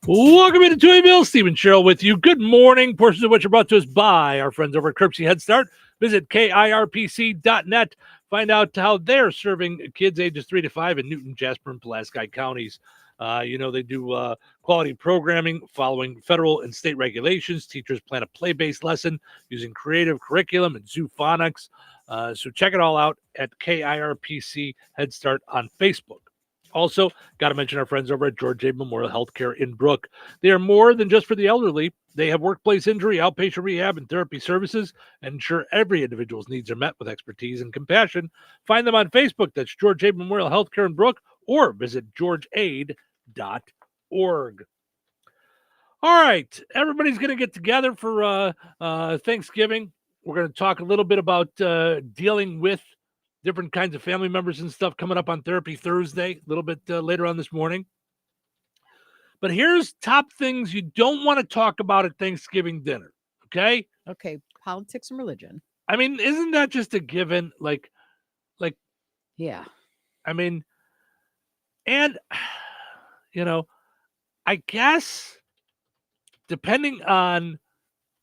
Welcome into Touhyville. Stephen Sherrill with you. Good morning. Portions of which are brought to us by our friends over at Kirksey Head Start. Visit KIRPC.net. Find out how they're serving kids ages 3 to 5 in Newton, Jasper, and Pulaski counties. They do quality programming following federal and state regulations. Teachers plan a play-based lesson using creative curriculum and zoophonics. So check it all out at KIRPC Head Start on Facebook. Also, got to mention our friends over at George A. Memorial Healthcare in Brook. They are more than just for the elderly. They have workplace injury, outpatient rehab, and therapy services, and ensure every individual's needs are met with expertise and compassion. Find them on Facebook. That's George A. Memorial Healthcare in Brook, or visit georgeaid.org. All right, everybody's going to get together for Thanksgiving. We're going to talk a little bit about dealing with different kinds of family members and stuff coming up on Therapy Thursday, a little bit later on this morning. But here's top things you don't want to talk about at Thanksgiving dinner, okay? Okay, politics and religion. I mean, isn't that just a given? Like, yeah. I mean, and, I guess depending on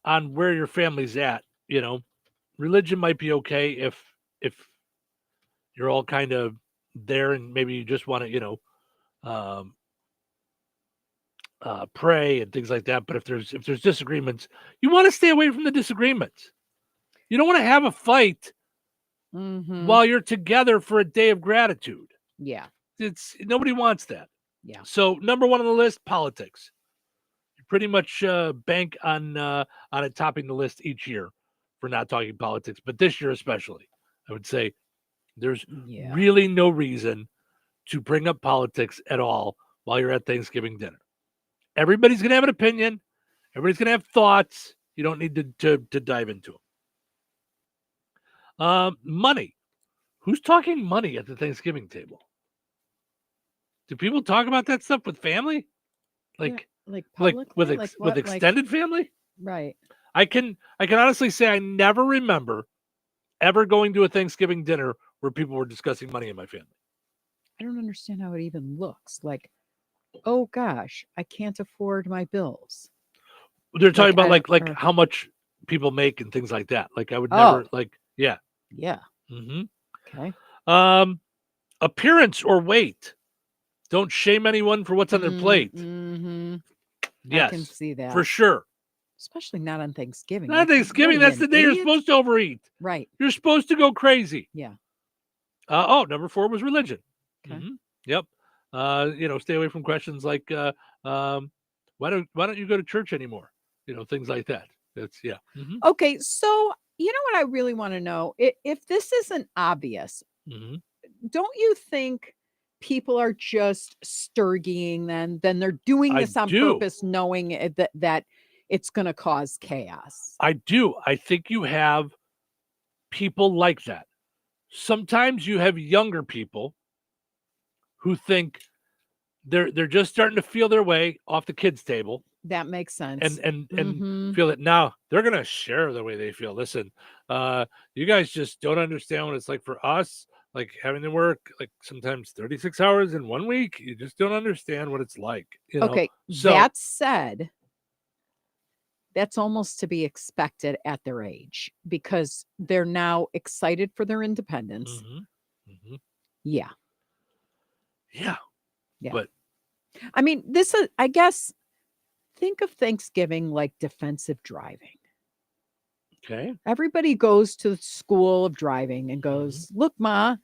where your family's at, religion might be okay if you're all kind of there and maybe you just want to, pray and things like that. But if there's disagreements, you want to stay away from the disagreements. You don't want to have a fight while you're together for a day of gratitude. Yeah. Nobody wants that. Yeah. So number one on the list, politics. You pretty much bank on it topping the list each year for not talking politics, but this year especially, I would say there's really no reason to bring up politics at all while you're at Thanksgiving dinner. Everybody's going to have an opinion. Everybody's going to have thoughts. You don't need to dive into them. Money. Who's talking money at the Thanksgiving table? Do people talk about that stuff with family? Like with extended family? Right. I can honestly say I never remember ever going to a Thanksgiving dinner where people were discussing money in my family. I don't understand how it even looks. Like, oh gosh, I can't afford my bills. They're talking about like how much people make and things like that. Like I would never yeah. Yeah. Mm-hmm. Okay. Appearance or weight. Don't shame anyone for what's on their plate. Mm-hmm. Yes, I can see that for sure. Especially not on Thanksgiving. Not Thanksgiving. That's the day you're supposed to overeat. Right. You're supposed to go crazy. Yeah. Number 4 was religion. Okay. Mm-hmm. Yep. Stay away from questions like, why don't you go to church anymore? Things like that. That's Mm-hmm. Okay. So, you know what I really want to know? If this isn't obvious, don't you think people are just sturgieing then they're doing this on purpose, knowing that it's going to cause chaos? I do. I think you have people like that. Sometimes you have younger people who think they're just starting to feel their way off the kids' table. That makes sense. And feel it now. They're going to share the way they feel. Listen, you guys just don't understand what it's like for us. like having to work like sometimes 36 hours in 1 week. You just don't understand what it's like. You know? Okay. So That said, that's almost to be expected at their age because they're now excited for their independence. Yeah. Yeah. Yeah. But I mean, this is, I guess, think of Thanksgiving like defensive driving. okay. Everybody goes to the school of driving and goes, look, Ma,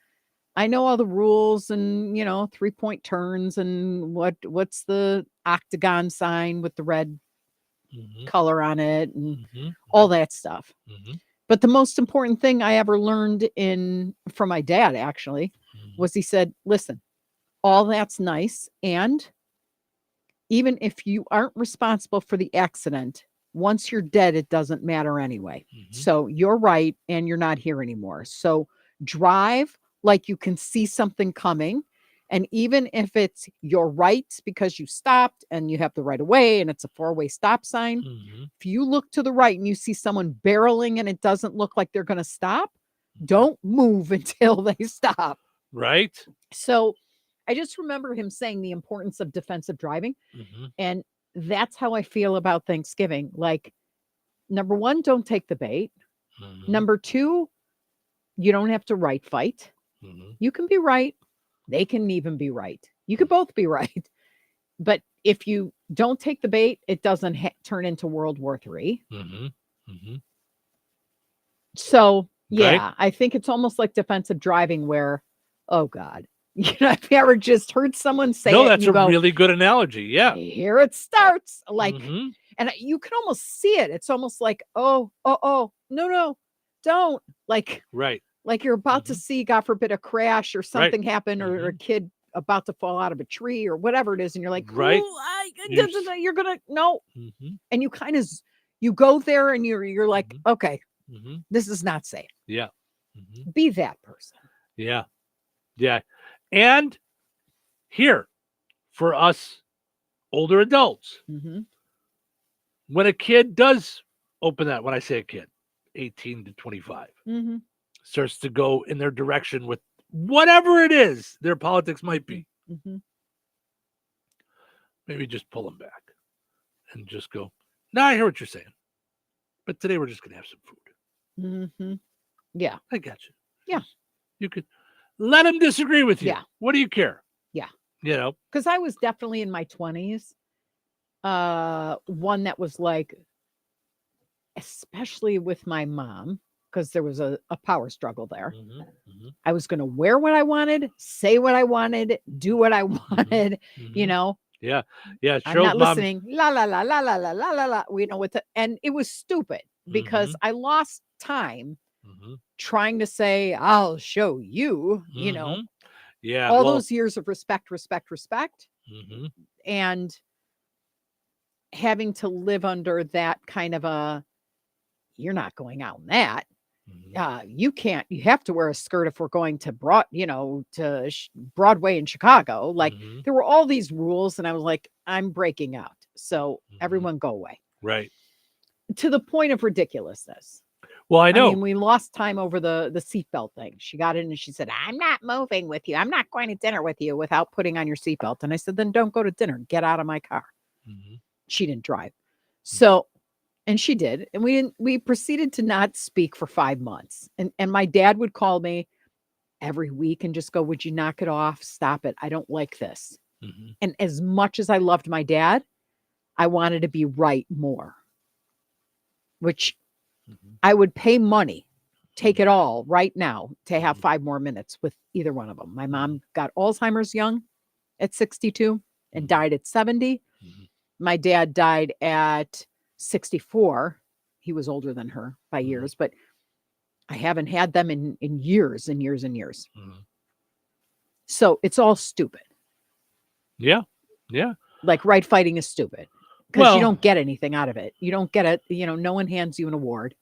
I know all the rules and, 3-point turns and what's the octagon sign with the red color on it and all that stuff. But the most important thing I ever learned from my dad actually was he said, listen, all that's nice. And even if you aren't responsible for the accident, once you're dead, it doesn't matter anyway. So you're right. And you're not here anymore. So drive like you can see something coming. And even if it's your right because you stopped and you have the right of way and it's a 4-way stop sign, if you look to the right and you see someone barreling and it doesn't look like they're going to stop, don't move until they stop. Right. So I just remember him saying the importance of defensive driving. And that's how I feel about Thanksgiving. Like, number one, don't take the bait. Number two, you don't have to right fight. You can be right. They can even be right. You could both be right. But if you don't take the bait, it doesn't turn into World War III. So, yeah, Right. I think it's almost like defensive driving where, oh, God. If you ever just heard someone say No, it, that's you a go, really good analogy. Yeah. here it starts. Like, and you can almost see it. It's almost like, no, don't. Right. Like you're about to see, God forbid, a crash or something happen or a kid about to fall out of a tree or whatever it is. And you're like, Right. you're going to, no. And you kind of, you go there and you're like, okay, this is not safe. Yeah. Be that person. Yeah. Yeah. And here for us older adults, when a kid does open that, when I say a kid, 18 to 25, starts to go in their direction with whatever it is their politics might be, maybe just pull them back and just go, no, I hear what you're saying, but today we're just going to have some food. Yeah. I got you. Yeah. You could let them disagree with you. Yeah. What do you care? Yeah. You know, because I was definitely in my 20s. One that was like, especially with my mom, because there was a power struggle there. I was going to wear what I wanted, say what I wanted, do what I wanted, Yeah. Yeah. I'm not listening. La, la, la, la, la, la, la, la, la. We know and it was stupid because I lost time trying to say, I'll show you, Yeah. all those years of respect, and having to live under that kind of you're not going out in that. You can't, you have to wear a skirt if we're going to Broadway in Chicago. Like there were all these rules and I was like, I'm breaking out. So everyone go away. Right. To the point of ridiculousness. Well, I know. I mean, we lost time over the seatbelt thing. She got in and she said, I'm not moving with you. I'm not going to dinner with you without putting on your seatbelt. And I said, then don't go to dinner. Get out of my car. She didn't drive. So, and she did. And we proceeded to not speak for 5 months. And my dad would call me every week and just go, would you knock it off? Stop it. I don't like this. And as much as I loved my dad, I wanted to be right more, which I would pay money, take it all right now to have 5 more minutes with either one of them. My mom got Alzheimer's young at 62 and died at 70. My dad died at 64. He was older than her by years, but I haven't had them in years and years and years. So it's all stupid. Yeah. Yeah. Like right fighting is stupid because you don't get anything out of it. You don't get it. No one hands you an award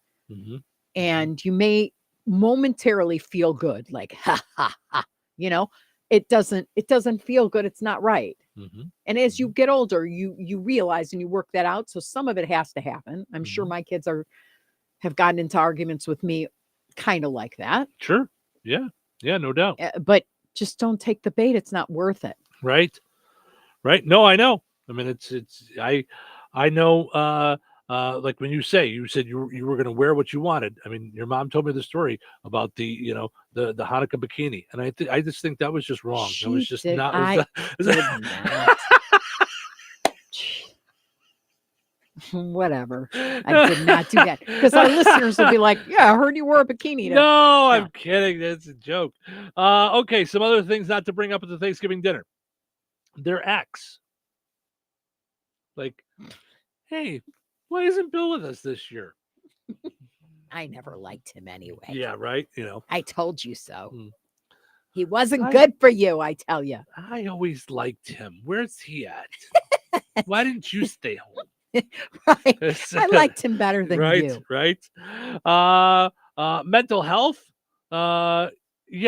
and you may momentarily feel good. Like, ha, ha, ha, it doesn't feel good. It's not right. And as you get older, you realize and you work that out. So some of it has to happen. I'm sure my kids have gotten into arguments with me kind of like that. Sure. Yeah. Yeah, no doubt. But just don't take the bait. It's not worth it. Right. No, I know. I mean, I know. Like when you said you were going to wear what you wanted. I mean, your mom told me the story about the the Hanukkah bikini, and I just think that was just wrong. It was just not. Whatever. I did not do that because our listeners will be like, "Yeah, I heard you wore a bikini." No, I'm kidding. That's a joke. Okay, some other things not to bring up at the Thanksgiving dinner. Their ex. Like, hey, why isn't Bill with us this year? I never liked him anyway. Yeah, right. I told you so. He wasn't good for you, I tell you. I always liked him. Where's he at? Why didn't you stay home? Right. I liked him better than you. Right. Mental health. Yeah,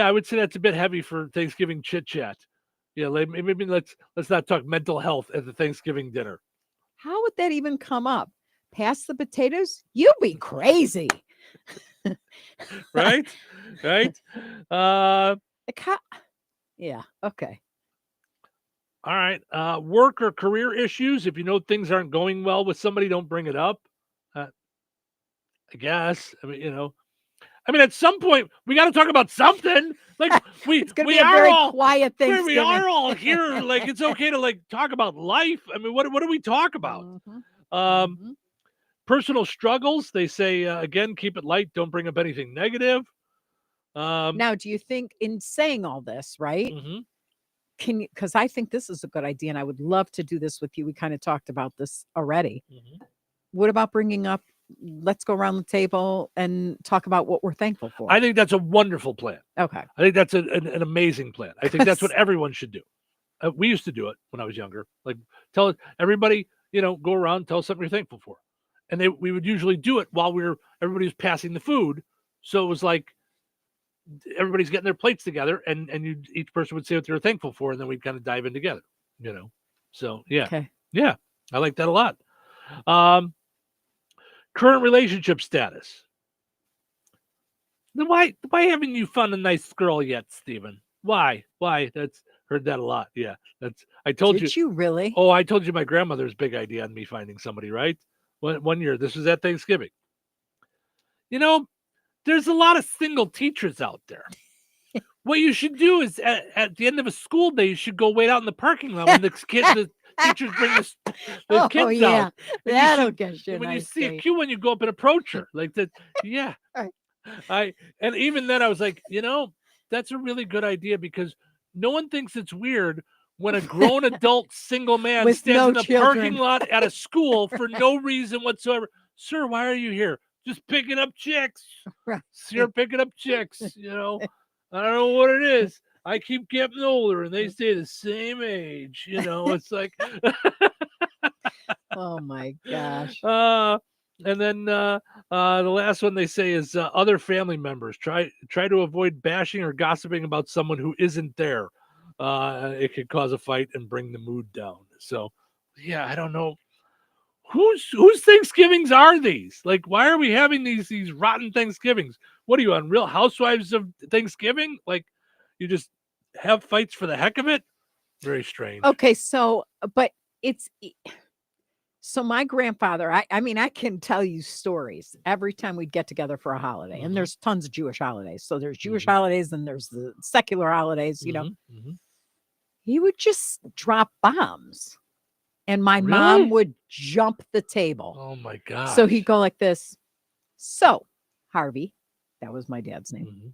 I would say that's a bit heavy for Thanksgiving chit chat. Yeah, maybe let's not talk mental health at the Thanksgiving dinner. How would that even come up? Pass the potatoes? You be crazy. Right. Yeah. Okay. All right. Work or career issues. If you know things aren't going well with somebody, don't bring it up. I guess. I mean, at some point we got to talk about something. Like we are all quiet things. We are all here. Like it's okay to talk about life. I mean, what do we talk about? Personal struggles. They say again, keep it light. Don't bring up anything negative. Now, do you think in saying all this, right? Because I think this is a good idea, and I would love to do this with you. We kind of talked about this already. What about bringing up? Let's go around the table and talk about what we're thankful for. I think that's a wonderful plan. Okay. I think that's an amazing plan. I think that's what everyone should do. We used to do it when I was younger. Like tell everybody, go around, tell us something you're thankful for. And we would usually do it while everybody was passing the food. So it was like everybody's getting their plates together and each person would say what they're thankful for. And then we'd kind of dive in together, So yeah. Okay. Yeah. I like that a lot. Current relationship status. Then why haven't you found a nice girl yet, Stephen? Why? That's heard that a lot. Yeah, I told you. Did you really? Oh, I told you my grandmother's big idea on me finding somebody. Right? One year, this was at Thanksgiving. There's a lot of single teachers out there. What you should do is at the end of a school day, you should go wait out in the parking lot when the teachers bring the kids out. That'll get you. When you see a cute one, you go up and approach her like that. Yeah. And even then I was like, that's a really good idea because no one thinks it's weird when a grown adult single man with stands in a parking lot at a school for no reason whatsoever. Sir, why are you here? Just picking up chicks. Right. You're picking up chicks, I don't know what it is. I keep getting older and they stay the same age. It's like oh my gosh. And then the last one they say is other family members. Try to avoid bashing or gossiping about someone who isn't there. It could cause a fight and bring the mood down. So yeah, I don't know. Whose Thanksgivings are these? Like, why are we having these rotten Thanksgivings? What are you on Real Housewives of Thanksgiving? Like, you just have fights for the heck of it? Very strange. Okay, so my grandfather, I mean, I can tell you stories every time we'd get together for a holiday, and there's tons of Jewish holidays. So there's Jewish holidays and there's the secular holidays, He would just drop bombs. And my mom would jump the table. Oh my God. So he'd go like this. So, Harvey, that was my dad's name.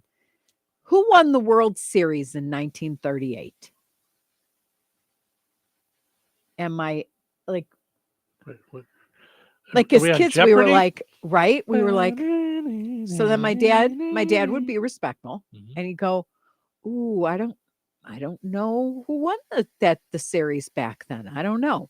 Who won the World Series in 1938? And my, like as kids, we were like, right? We were like, so then my dad would be respectful and he'd go, ooh, I don't know who won the series back then. I don't know.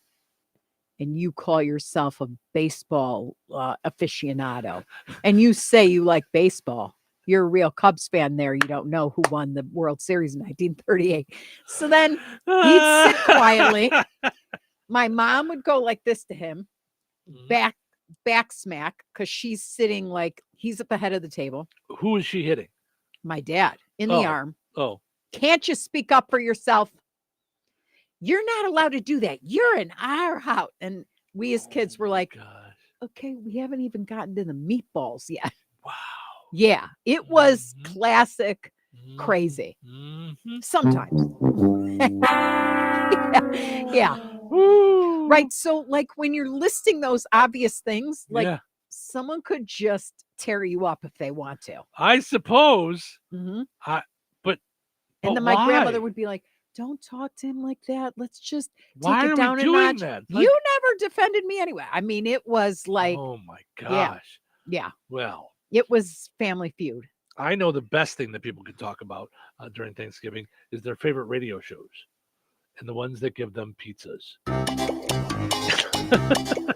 And you call yourself a baseball aficionado and you say you like baseball. You're a real Cubs fan there. You don't know who won the World Series in 1938. So then he'd sit quietly. My mom would go like this to him, back smack, because she's sitting like he's at the head of the table. Who is she hitting? My dad in the arm. Oh. Can't you speak up for yourself? You're not allowed to do that. You're in our house. And we as kids were like, okay, we haven't even gotten to the meatballs yet. Wow. Yeah, it was classic crazy. Sometimes. yeah. Right. So, like, when you're listing those obvious things, like someone could just tear you up if they want to. I suppose. Mm-hmm. But and then my grandmother would be like, don't talk to him like that. Let's just take it down a notch. That? You never defended me anyway. I mean, it was like, oh my gosh. Yeah. Well, it was Family Feud. I know the best thing that people can talk about during Thanksgiving is their favorite radio shows and the ones that give them pizzas.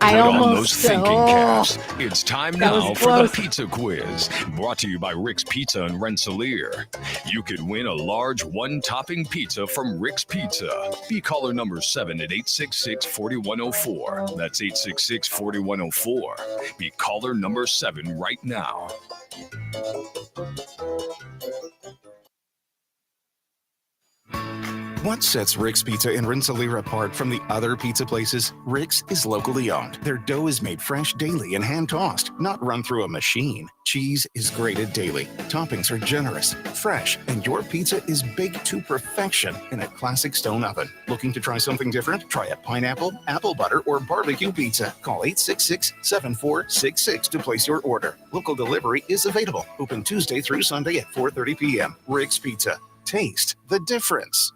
I almost thinking caps. It's time now for the pizza quiz, brought to you by Rick's Pizza in Rensselaer. You could win a large one-topping pizza from Rick's Pizza. Be caller number 7 at 866-4104. That's 866-4104. Be caller number 7 right now. What sets Rick's Pizza in Rensselaer apart from the other pizza places? Rick's is locally owned. Their dough is made fresh daily and hand-tossed, not run through a machine. Cheese is grated daily. Toppings are generous, fresh, and your pizza is baked to perfection in a classic stone oven. Looking to try something different? Try a pineapple, apple butter, or barbecue pizza. Call 866-7466 to place your order. Local delivery is available. Open Tuesday through Sunday at 4:30 p.m. Rick's Pizza. Taste the difference.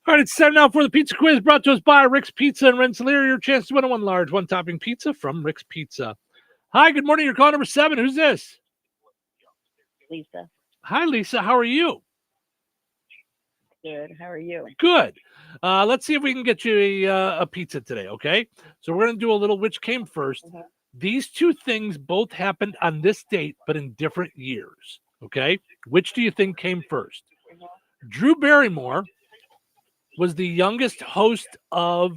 All right, it's time now for the pizza quiz brought to us by Rick's Pizza in Rensselaer. Your chance to win a one large, one-topping pizza from Rick's Pizza. Hi, good morning. You're call number 7. Who's this? Lisa. Hi, Lisa. How are you? Good. How are you? Good. Let's see if we can get you a pizza today, okay? So we're going to do a little which came first. These two things both happened on this date, but in different years, okay? Which do you think came first? Drew Barrymore was the youngest host of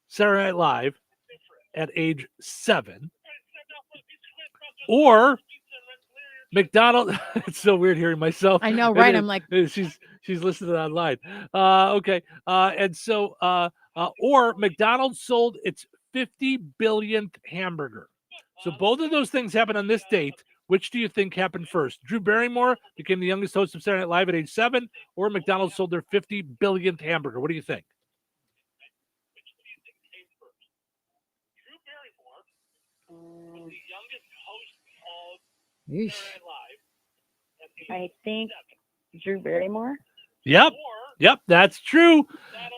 Saturday Night Live at age 7. Or McDonald. It's so weird hearing myself. I know, right? I'm like, she's listening online. Okay. Or McDonald's sold its 50 billionth hamburger. So both of those things happened on this date. Which do you think happened first? Drew Barrymore became the youngest host of Saturday Night Live at age 7, or McDonald's sold their 50 billionth hamburger? What do you think? I think Drew Barrymore. Yep, that's true.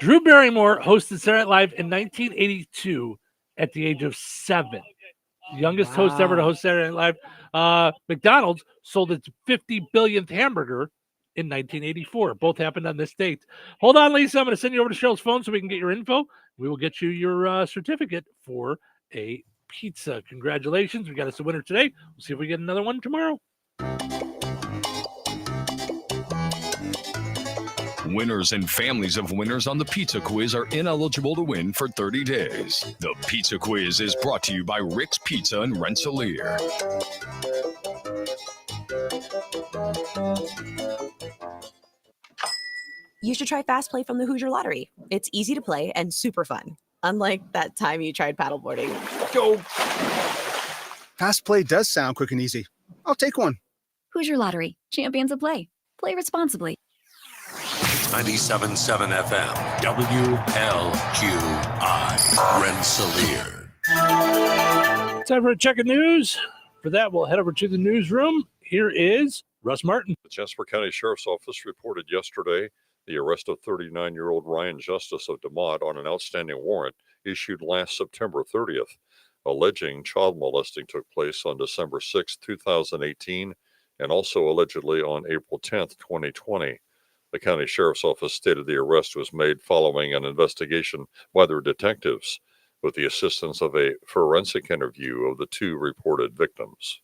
Drew Barrymore hosted Saturday Night Live in 1982 at the age of 7. Youngest host ever to host Saturday Night Live. McDonald's sold its 50 billionth hamburger in 1984. Both happened on this date. Hold on, Lisa. I'm going to send you over to Cheryl's phone so we can get your info. We will get you your certificate for a pizza. Congratulations. We got us a winner today. We'll see if we get another one tomorrow. Winners and families of winners on the Pizza Quiz are ineligible to win for 30 days. The Pizza Quiz is brought to you by Rick's Pizza in Rensselaer. You should try Fast Play from the Hoosier Lottery. It's easy to play and super fun. Unlike that time you tried paddleboarding. Go. Fast Play does sound quick and easy. I'll take one. Hoosier Lottery. Champions of play. Play responsibly. 97.7 FM, WLQI, Rensselaer. Time for a check of news. For that, we'll head over to the newsroom. Here is Russ Martin. The Jasper County Sheriff's Office reported yesterday the arrest of 39-year-old Ryan Justice of DeMott on an outstanding warrant issued last September 30th, alleging child molesting took place on December 6, 2018, and also allegedly on April 10th, 2020. The county sheriff's office stated the arrest was made following an investigation by their detectives with the assistance of a forensic interview of the two reported victims.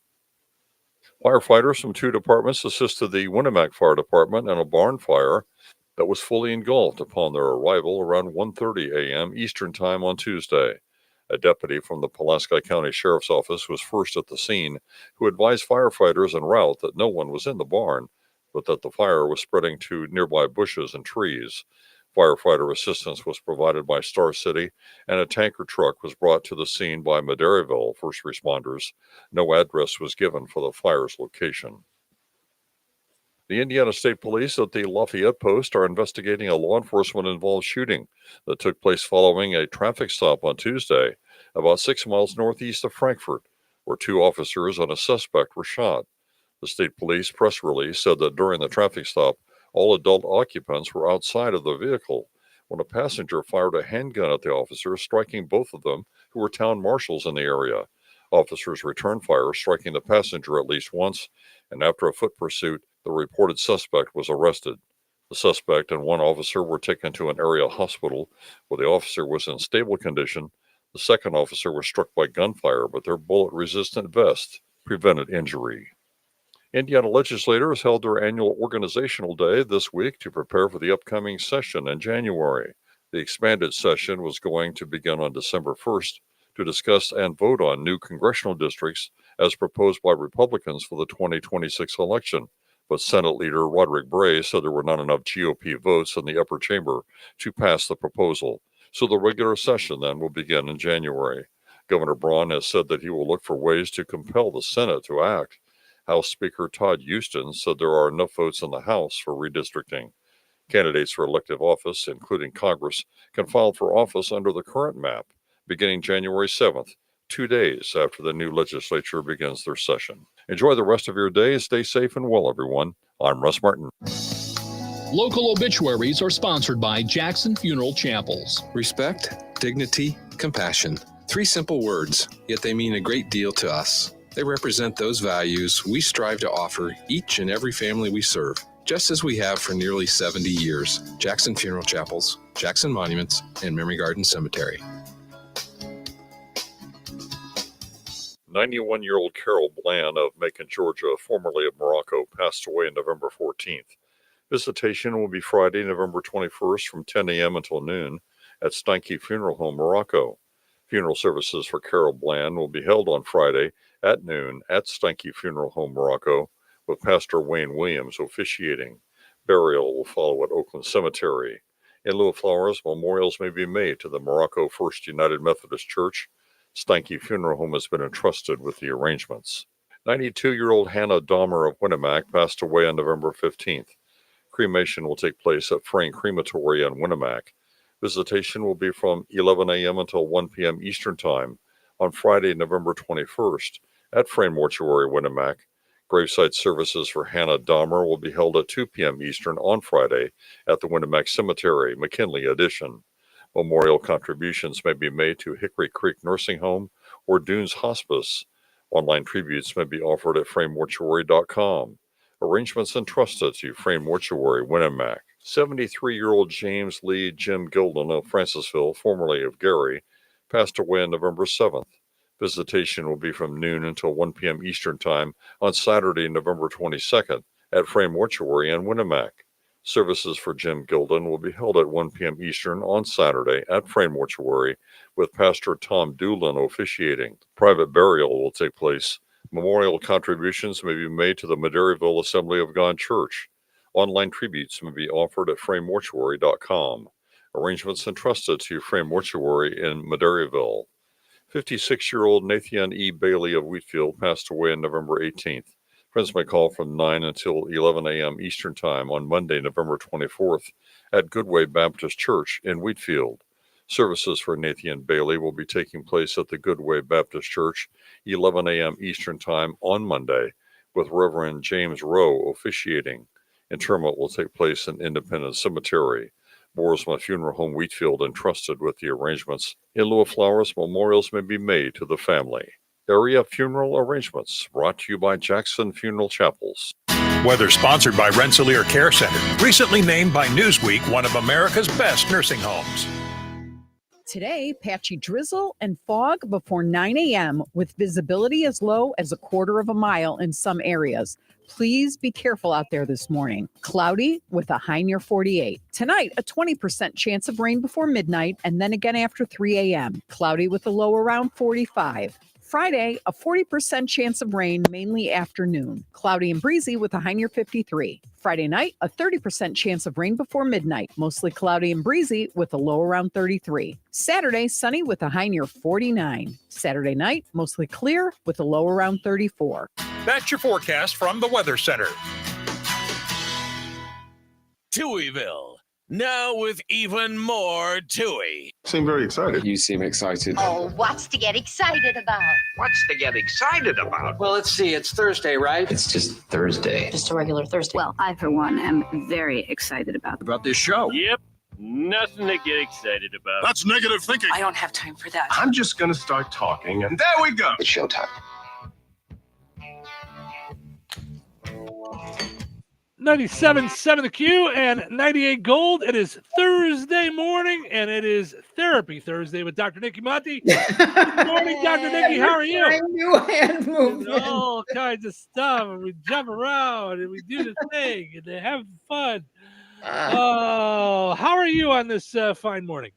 Firefighters from 2 departments assisted the Winnemac Fire Department in a barn fire that was fully engulfed upon their arrival around 1:30 a.m. Eastern Time on Tuesday. A deputy from the Pulaski County Sheriff's Office was first at the scene, who advised firefighters en route that no one was in the barn. but that the fire was spreading to nearby bushes and trees. Firefighter assistance was provided by Star City, and a tanker truck was brought to the scene by Madeiraville first responders. No address was given for the fire's location. The Indiana State Police at the Lafayette Post are investigating a law enforcement-involved shooting that took place following a traffic stop on Tuesday, about 6 miles northeast of Frankfort, where 2 officers and a suspect were shot. The state police press release said that during the traffic stop, all adult occupants were outside of the vehicle when a passenger fired a handgun at the officers, striking both of them, who were town marshals in the area. Officers returned fire, striking the passenger at least once, and after a foot pursuit, the reported suspect was arrested. The suspect and 1 officer were taken to an area hospital where the officer was in stable condition. The second officer was struck by gunfire, but their bullet-resistant vest prevented injury. Indiana legislators held their annual organizational day this week to prepare for the upcoming session in January. The expanded session was going to begin on December 1st to discuss and vote on new congressional districts as proposed by Republicans for the 2026 election. But Senate Leader Roderick Bray said there were not enough GOP votes in the upper chamber to pass the proposal. So the regular session then will begin in January. Governor Braun has said that he will look for ways to compel the Senate to act. House Speaker Todd Houston said there are enough votes in the House for redistricting. Candidates for elective office, including Congress, can file for office under the current map beginning January 7th, 2 days after the new legislature begins their session. Enjoy the rest of your day. Stay safe and well, everyone. I'm Russ Martin. Local obituaries are sponsored by Jackson Funeral Chapels. Respect, dignity, compassion. 3 simple words, yet they mean a great deal to us. They represent those values we strive to offer each and every family we serve, just as we have for nearly 70 years. Jackson Funeral Chapels, Jackson Monuments, and Memory Garden Cemetery. 91-year-old Carol Bland of Macon, Georgia, formerly of Morocco, passed away on November 14th. Visitation will be Friday, November 21st from 10 a.m. until noon at Steinke Funeral Home, Morocco. Funeral services for Carol Bland will be held on Friday at noon at Steinke Funeral Home, Morocco, with Pastor Wayne Williams officiating. Burial will follow at Oakland Cemetery. In lieu of flowers, memorials may be made to the Morocco First United Methodist Church. Steinke Funeral Home has been entrusted with the arrangements. 92-year-old Hannah Dahmer of Winnemac passed away on November 15th. Cremation will take place at Frayne Crematory in Winnemac. Visitation will be from 11 a.m. until 1 p.m. Eastern Time on Friday, November 21st at Frayne Mortuary, Winnemac. Graveside services for Hannah Dahmer will be held at 2 p.m. Eastern on Friday at the Winnemac Cemetery, McKinley Edition. Memorial contributions may be made to Hickory Creek Nursing Home or Dunes Hospice. Online tributes may be offered at FrayneMortuary.com. Arrangements entrusted to Frayne Mortuary, Winnemac. 73-year-old James Lee Jim Gilden of Francisville, formerly of Gary, passed away on November 7th. Visitation will be from noon until 1 p.m. Eastern Time on Saturday, November 22nd at Frayne Mortuary in Winnemac. Services for Jim Gilden will be held at 1 p.m. Eastern on Saturday at Frayne Mortuary with Pastor Tom Doolin officiating. Private burial will take place. Memorial contributions may be made to the Madeiraville Assembly of God Church. Online tributes may be offered at FrayneMortuary.com. Arrangements entrusted to Frayne Mortuary in Madeiraville. 56-year-old Nathan E. Bailey of Wheatfield passed away on November 18th. Friends may call from 9 until 11 a.m. Eastern Time on Monday, November 24th at Goodway Baptist Church in Wheatfield. Services for Nathan Bailey will be taking place at the Goodway Baptist Church, 11 a.m. Eastern Time on Monday, with Reverend James Rowe officiating. Interment will take place in Independence Cemetery. Boersma Funeral Home, Wheatfield, entrusted with the arrangements. In lieu of flowers, memorials may be made to the family. Area funeral arrangements brought to you by Jackson Funeral Chapels. Weather sponsored by Rensselaer Care Center, recently named by Newsweek one of America's best nursing homes. Today, patchy drizzle and fog before 9 a.m. with visibility as low as a quarter of a mile in some areas. Please be careful out there this morning. Cloudy with a high near 48. Tonight, a 20% chance of rain before midnight and then again after 3 a.m. Cloudy with a low around 45. Friday, a 40% chance of rain, mainly afternoon. Cloudy and breezy with a high near 53. Friday night, a 30% chance of rain before midnight, mostly cloudy and breezy with a low around 33. Saturday, sunny with a high near 49. Saturday night, mostly clear with a low around 34. That's your forecast from the Weather Center. Touhyville, now with even more Touhy. Seem very excited. You seem excited. Oh, what's to get excited about? What's to get excited about? Well, let's see. It's Thursday, right? It's just Thursday. Just a regular Thursday. Well, I, for one, am very excited about This show. Yep. Nothing to get excited about. That's negative thinking. I don't have time for that. I'm just going to start talking, and there we go. It's showtime. 97.7 The Q and 98 Gold. It is Thursday morning, and it is Therapy Thursday with Dr. Nikki Monty. Good morning, Dr. Nikki. How are you? New hand movement. All kinds of stuff, and we jump around, and we do the thing, and they have fun. Oh, how are you on this fine morning?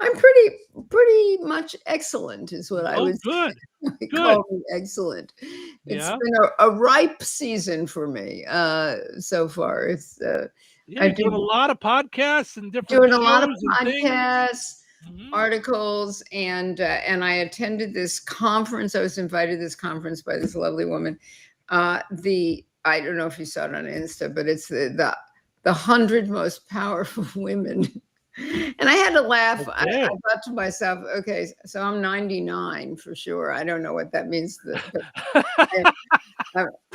I'm pretty much excellent, is what I would good. call me excellent. It's been a ripe season for me so far. It's You're doing a lot of podcasts and different doing a lot of shows and things. podcasts, articles, and I attended this conference. I was invited to this conference by this lovely woman. I don't know if you saw it on Insta, but it's the 100 most powerful women. And I had to laugh. Okay. I thought to myself, okay, so I'm 99 for sure. I don't know what that means.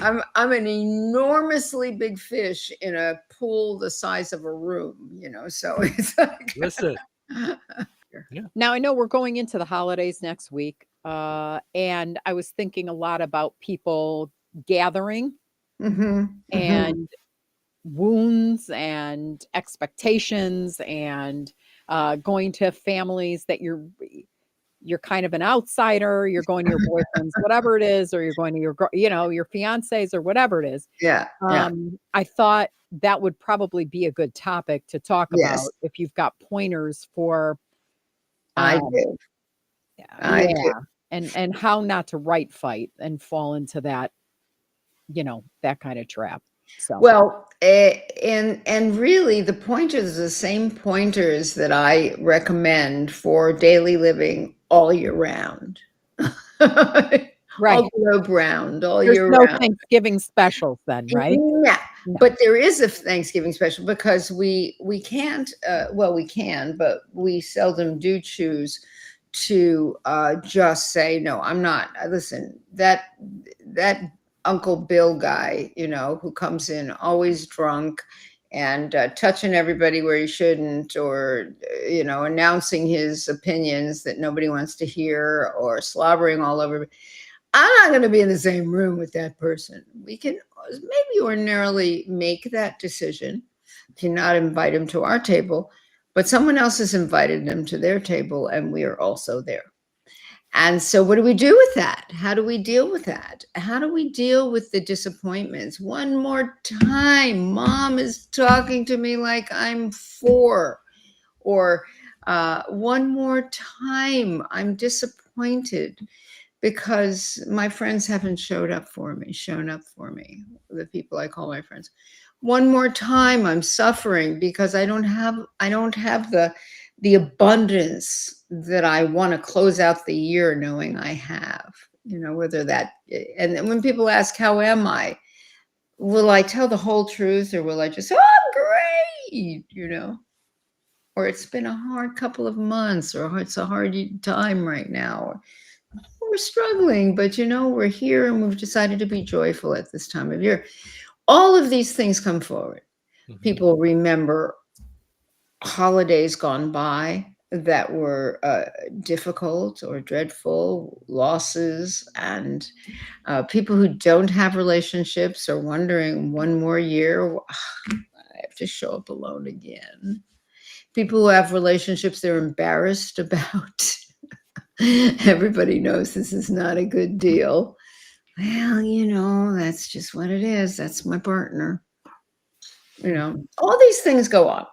I'm an enormously big fish in a pool the size of a room, so it's like Listen. Now, I know we're going into the holidays next week, and I was thinking a lot about people gathering and wounds and expectations and going to families that you're kind of an outsider. You're going to your boyfriend's, whatever it is, or you're going to your fiance's or whatever it is. I thought that would probably be a good topic to talk about if you've got pointers for. I do. And how not to right fight and fall into that, that kind of trap. So. Well, and really the pointers are the same pointers that I recommend for daily living all year round. Right. All globe round, all There's year no round. Thanksgiving specials then, right? Yeah. But there is a Thanksgiving special because we can't, we can, but we seldom do choose to just say, no, I'm not. Listen, that Uncle Bill guy, who comes in always drunk and touching everybody where he shouldn't, or, announcing his opinions that nobody wants to hear, or slobbering all over. I'm not going to be in the same room with that person. We can maybe ordinarily make that decision to not invite him to our table, but someone else has invited him to their table, and we are also there. And so what do we do with that? How do we deal with that? How do we deal with the disappointments? One more time, mom is talking to me like I'm 4. Or one more time, I'm disappointed because my friends haven't shown up for me, the people I call my friends. One more time, I'm suffering because I don't have the abundance that I want to close out the year knowing I have, whether that, and then when people ask, how am I? Will I tell the whole truth, or will I just, I'm great, or it's been a hard couple of months, or it's a hard time right now, or we're struggling, but we're here and we've decided to be joyful at this time of year. All of these things come forward. People remember holidays gone by that were difficult or dreadful, losses, and people who don't have relationships are wondering, one more year, I have to show up alone again. People who have relationships they're embarrassed about. Everybody knows this is not a good deal. Well, that's just what it is. That's my partner. All these things go on.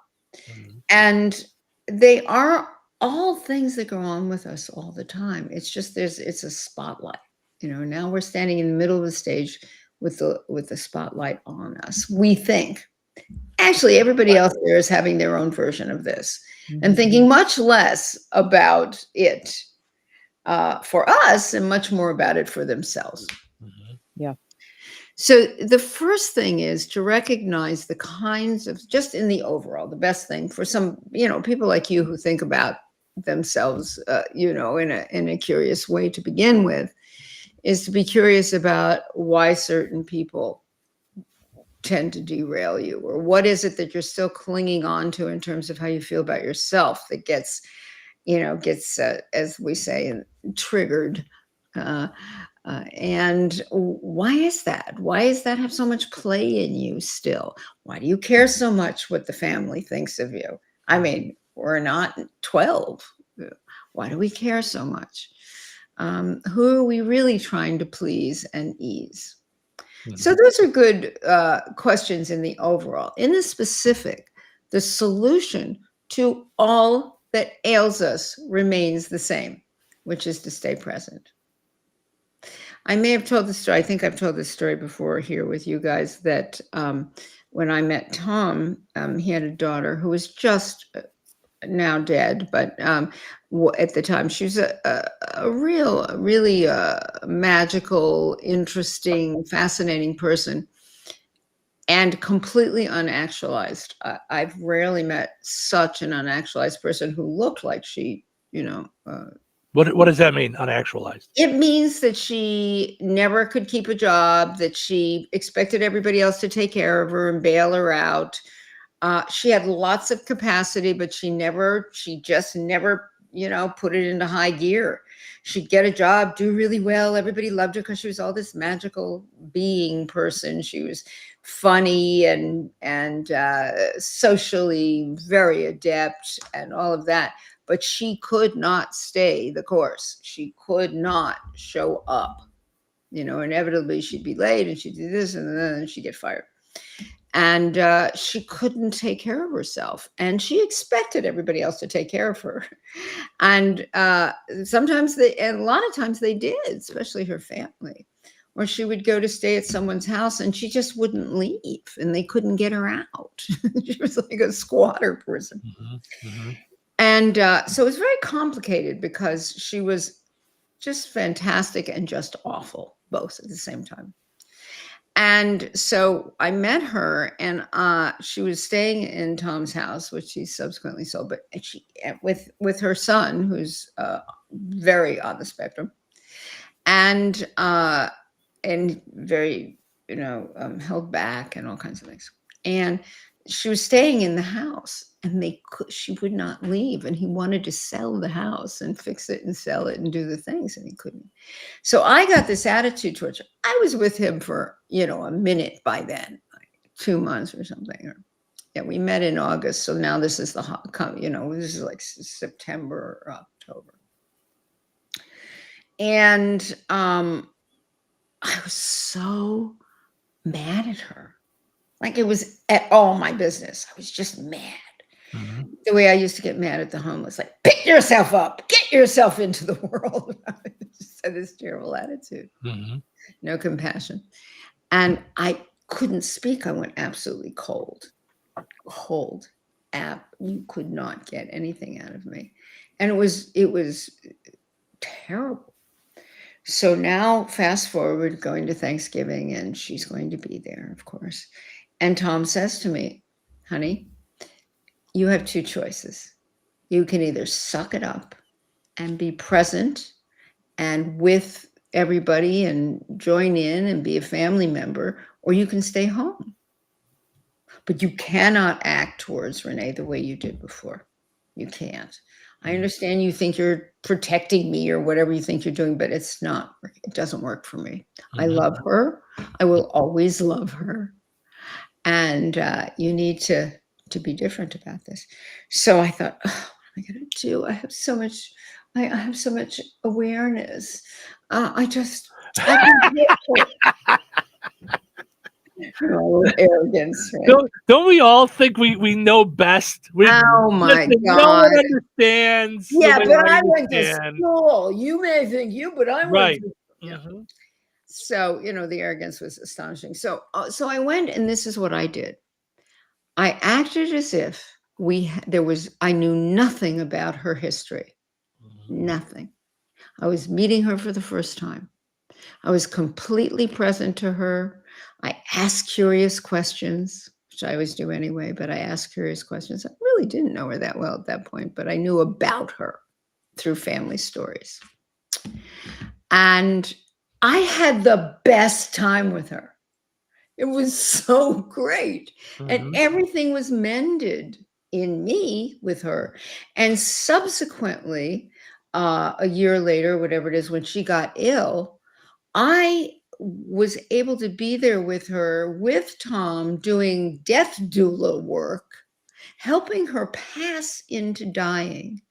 And they are all things that go on with us all the time. It's just it's a spotlight. Now we're standing in the middle of the stage with the spotlight on us. We think. Actually, everybody else there is having their own version of this and thinking much less about it for us and much more about it for themselves. Yeah. So the first thing is to recognize the kinds of, just in the overall, the best thing for some, people like you who think about themselves, in a curious way to begin with, is to be curious about why certain people tend to derail you, or what is it that you're still clinging on to in terms of how you feel about yourself that gets, as we say, triggered. And why is that? Why does that have so much play in you still? Why do you care so much what the family thinks of you? I mean, we're not 12. Why do we care so much? Who are we really trying to please and ease? So those are good questions in the overall. In the specific, the solution to all that ails us remains the same, which is to stay present. I may have told the story. I think I've told this story before here with you guys that when I met Tom, he had a daughter who was just now dead, but at the time she was a really magical, interesting, fascinating person, and completely unactualized. I've rarely met such an unactualized person who looked like she, What does that mean, unactualized? It means that she never could keep a job, that she expected everybody else to take care of her and bail her out. She had lots of capacity, but she just never, put it into high gear. She'd get a job, do really well. Everybody loved her because she was all this magical being person. She was funny and socially very adept and all of that. But she could not stay the course. She could not show up. Inevitably she'd be late and she'd do this and then she'd get fired. And she couldn't take care of herself. And she expected everybody else to take care of her. And sometimes and a lot of times they did, especially her family. Or she would go to stay at someone's house and she just wouldn't leave and they couldn't get her out. She was like a squatter person. And so it was very complicated because she was just fantastic and just awful, both at the same time. And so I met her, and she was staying in Tom's house, which she subsequently sold, but she with her son, who's very on the spectrum, and very held back and all kinds of things. And she was staying in the house, and she would not leave, and he wanted to sell the house and fix it and sell it and do the things, and he couldn't. So I got this attitude towards her. I was with him for a minute by then, like 2 months or something. We met in August, so now this is this is like September or October, and I was so mad at her. Like it was at all my business. I was just mad. The way I used to get mad at the homeless, like, pick yourself up, get yourself into the world. I just had this terrible attitude, no compassion. And I couldn't speak. I went absolutely cold. You could not get anything out of me. And it was terrible. So now fast forward, going to Thanksgiving, and she's going to be there, of course. And Tom says to me, honey, you have two choices. You can either suck it up and be present and with everybody and join in and be a family member, or you can stay home. But you cannot act towards Renee the way you did before. You can't. I understand you think you're protecting me or whatever you think you're doing, but it doesn't work for me. I love her. I will always love her. And you need to be different about this. So I thought, what am I going to do? I have so much awareness. Arrogance. Right? Don't we all think we know best? Oh my God. No one understands. Yeah, but I went to school. You may think but I went to Yeah. Mm-hmm. So, the arrogance was astonishing. So I went, and this is what I did. I acted as if I knew nothing about her history. Nothing. I was meeting her for the first time. I was completely present to her. I asked curious questions, which I always do anyway, but I asked curious questions. I really didn't know her that well at that point, but I knew about her through family stories. And I had the best time with her. It was so great. And everything was mended in me with her. And subsequently, a year later, whatever it is, when she got ill, I was able to be there with her, with Tom, doing death doula work, helping her pass into dying,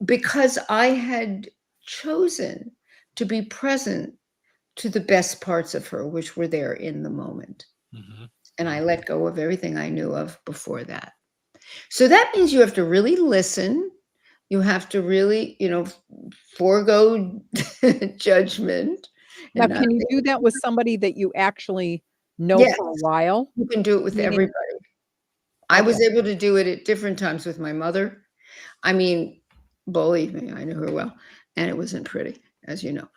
because I had chosen to be present to the best parts of her, which were there in the moment. And I let go of everything I knew of before that. So that means you have to really listen. You have to really, forego judgment. Now, can you do that with somebody that you actually know Yes, for a while? you can do it with Meaning- everybody. I was Okay. able to do it at different times with my mother. I mean, believe me, I knew her well, and it wasn't pretty, as you know.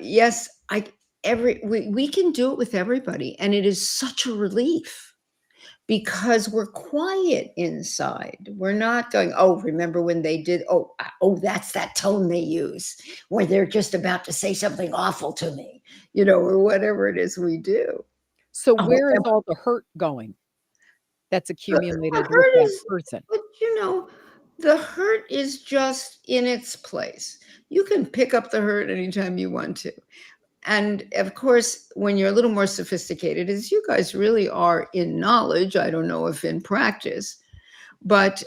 Yes, we can do it with everybody, and it is such a relief because we're quiet inside. We're not going, oh, remember when they did, oh, that's that tone they use where they're just about to say something awful to me, or whatever it is we do. So where is all the hurt going that's accumulated with that person? But the hurt is just in its place. You can pick up the hurt anytime you want to. And of course, when you're a little more sophisticated, as you guys really are in knowledge, I don't know if in practice, but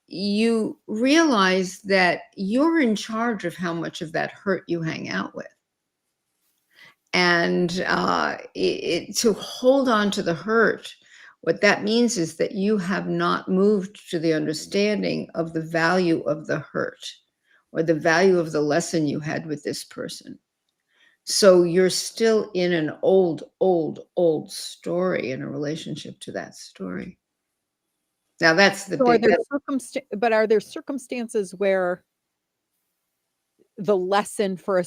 you realize that you're in charge of how much of that hurt you hang out with. And to hold on to the hurt, what that means is that you have not moved to the understanding of the value of the hurt or the value of the lesson you had with this person. So you're still in an old story in a relationship to that story. Now that's the So are there circumstances where the lesson for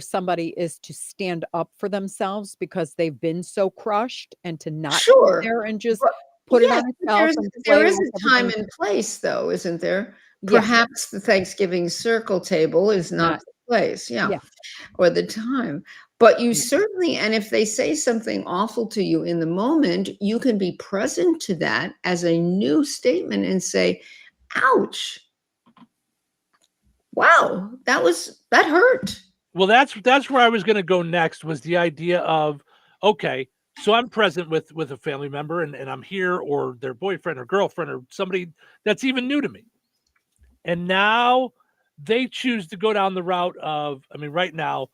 somebody is to stand up for themselves because they've been so crushed, and to not sit there and just put it on itself? There is a time and place, though, isn't there? Perhaps the Thanksgiving circle table is not the place, or the time. But you certainly, and if they say something awful to you in the moment, you can be present to that as a new statement and say, ouch. Wow, that hurt. Well, that's where I was going to go next, was the idea of, okay, so I'm present with a family member and I'm here, or their boyfriend or girlfriend or somebody that's even new to me. And now they choose to go down the route of, right now,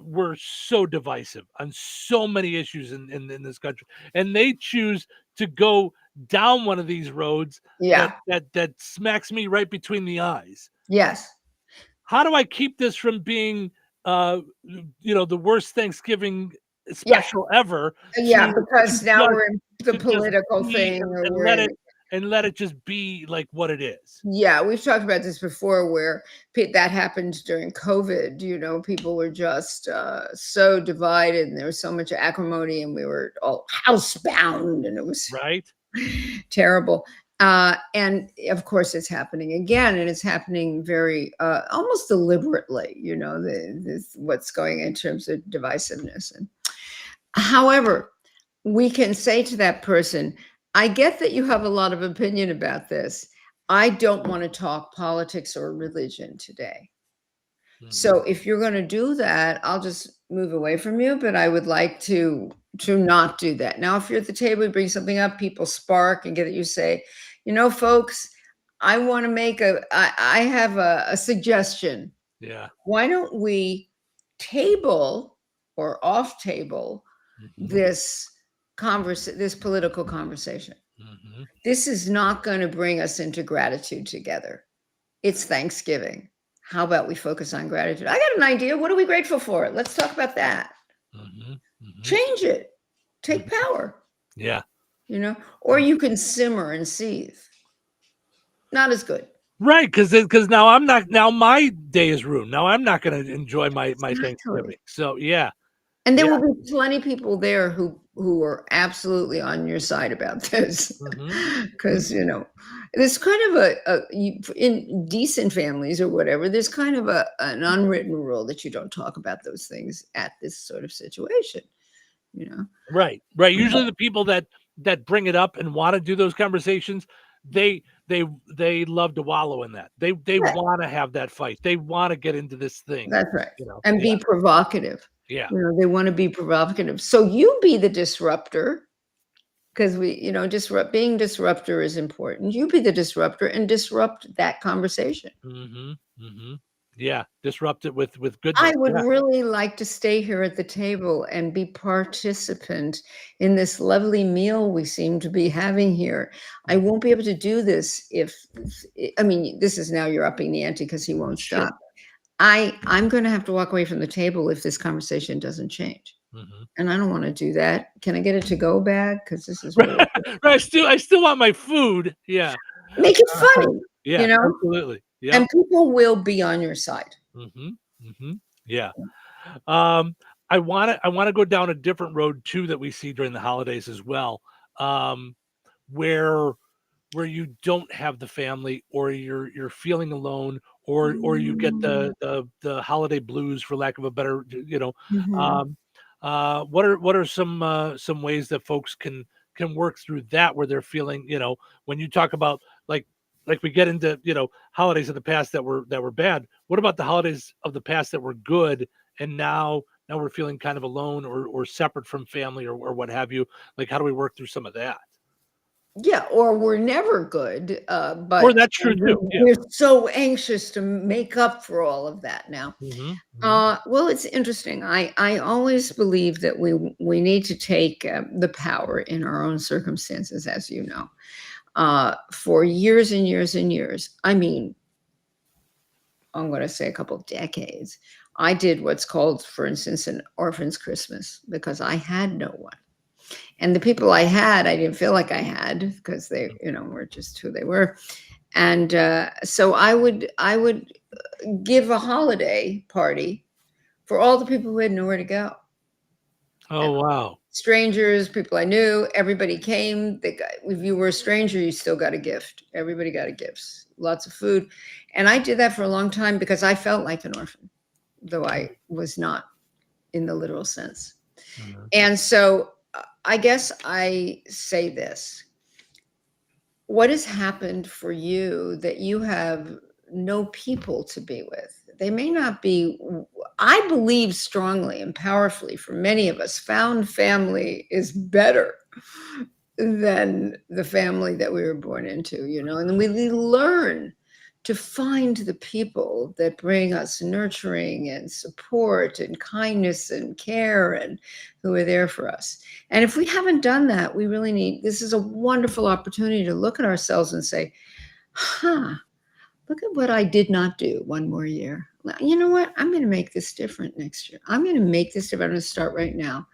we're so divisive on so many issues in this country. And they choose to go down one of these roads that smacks me right between the eyes. Yes. How do I keep this from being, the worst Thanksgiving special ever? Because now we're in the political thing. And let it just be like what it is. Yeah, we've talked about this before, where that happened during COVID. People were just so divided, and there was so much acrimony, and we were all housebound, and it was terrible. And of course, it's happening again, and it's happening very almost deliberately. What's going in terms of divisiveness. And however, we can say to that person, I get that you have a lot of opinion about this. I don't want to talk politics or religion today. So if you're going to do that, I'll just move away from you, but I would like to not do that. Now, if you're at the table, you bring something up, people spark and get it, you say, folks, I want to I have a suggestion. Yeah. Why don't we table or off table this political conversation? This is not going to bring us into gratitude together. It's Thanksgiving. How about we focus on gratitude? I got an idea. What are we grateful for? Let's talk about that. Change it. Take power. Yeah. You know, or you can simmer and seethe. Not as good. Right, because now my day is ruined. Now I'm not going to enjoy my Thanksgiving. So yeah. And there will be plenty of people there who are absolutely on your side about this, because you know, there's kind of in decent families or whatever, there's kind of an unwritten rule that you don't talk about those things at this sort of situation, you know. Right. Usually the people that bring it up and want to do those conversations, they love to wallow in that. They want to have that fight. They want to get into this thing. That's right. You know, and be provocative. Yeah. You know, they want to be provocative. So you be the disruptor, because being disruptor is important. You be the disruptor and disrupt that conversation. Yeah. Disrupt it with goodness. I would really like to stay here at the table and be participant in this lovely meal we seem to be having here. I won't be able to do this this is now you're upping the ante because he won't stop. I'm going to have to walk away from the table if this conversation doesn't change. And I don't want to do that. Can I get a to-go bag? Because this is really I still want my food. Yeah. Make it funny. Yeah, you know? Absolutely. Yeah. And people will be on your side. Yeah. I want to go down a different road too that we see during the holidays as well, where you don't have the family, or you're feeling alone, or you get the holiday blues, for lack of a better, what are some ways that folks can work through that, where they're feeling, when you talk about like we get into, holidays of the past that were bad. What about the holidays of the past that were good, and now we're feeling kind of alone or separate from family or what have you? Like, how do we work through some of that? Yeah, or we're never good, but or that's true too. Yeah. We're so anxious to make up for all of that now. Well, it's interesting. I always believe that we need to take the power in our own circumstances, as you know. For years and years and years, I mean, I'm going to say a couple of decades, I did what's called, for instance, an orphan's Christmas, because I had no one. And the people I had, I didn't feel like I had, because they, were just who they were. And so I would give a holiday party for all the people who had nowhere to go. Oh, wow. Strangers, people I knew, everybody came. If you were a stranger, you still got a gift. Everybody got a gift, lots of food. And I did that for a long time because I felt like an orphan, though I was not in the literal sense. And so I guess I say this. What has happened for you that you have no people to be with? They may not be, I believe strongly and powerfully, for many of us, found family is better than the family that we were born into, and we learn to find the people that bring us nurturing and support and kindness and care, and who are there for us. And if we haven't done that, we really this is a wonderful opportunity to look at ourselves and say, look at what I did not do one more year. You know what? I'm going to make this different next year. I'm going to make this different. I'm going to start right now.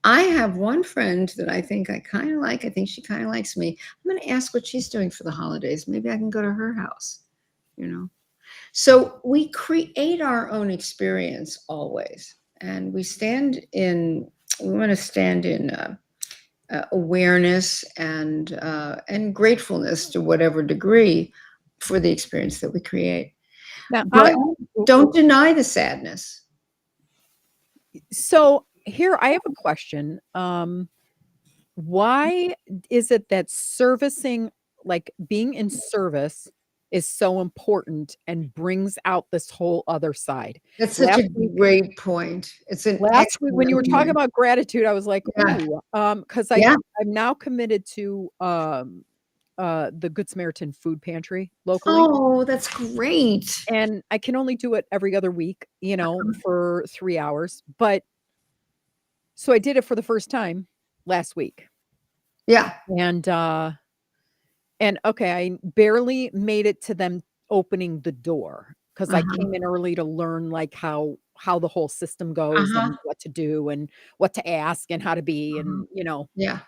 I have one friend that I think I kind of like. I think she kind of likes me. I'm going to ask what she's doing for the holidays. Maybe I can go to her house, So we create our own experience always. And we want to stand in awareness and gratefulness to whatever degree for the experience that we create. Now, but don't deny the sadness. So here I have a question. Why is it that servicing, like being in service, is so important and brings out this whole other side? That's such a great point. It's last week when you were talking about gratitude, I was like, because I'm now committed to the Good Samaritan food pantry locally. Oh, that's great. And I can only do it every other week, for 3 hours. But so I did it for the first time last week. Yeah. And okay, I barely made it to them opening the door because I came in early to learn like how the whole system goes and what to do and what to ask and how to be and Yeah.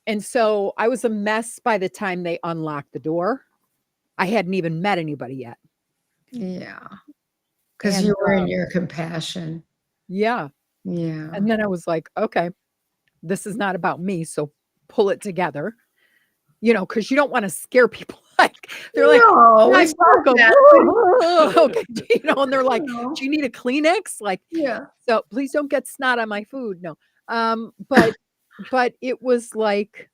And so I was a mess by the time they unlocked the door. I hadn't even met anybody yet. Yeah. Because you were in your compassion. Yeah. Yeah. And then I was like, okay, this is not about me. So pull it together, because you don't want to scare people. Like they're like, "Nice welcome." Okay, and they're like, "Do you need a Kleenex?" Like, yeah. So please don't get snot on my food. No. But it was like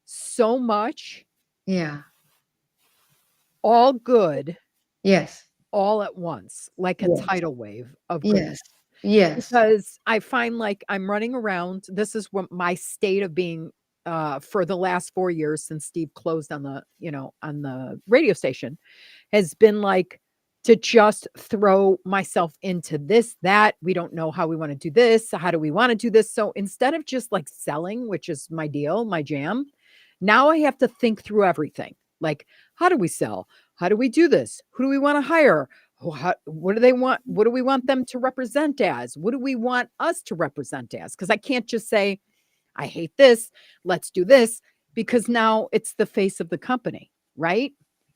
so much. Yeah. All good. Yes. All at once, like a Yes. tidal wave of goodness. Yes. Because I find like I'm running around. This is what my state of being for the last 4 years since Steve closed on the, on the radio station has been like to just throw myself into this, that we don't know how we want to do this. How do we want to do this? So instead of just like selling, which is my deal, my jam, now I have to think through everything. Like, how do we sell? How do we do this? Who do we want to hire? What do they want? What do we want them to represent as? What do we want us to represent as? Because I can't just say, I hate this. Let's do this, because now it's the face of the company, right?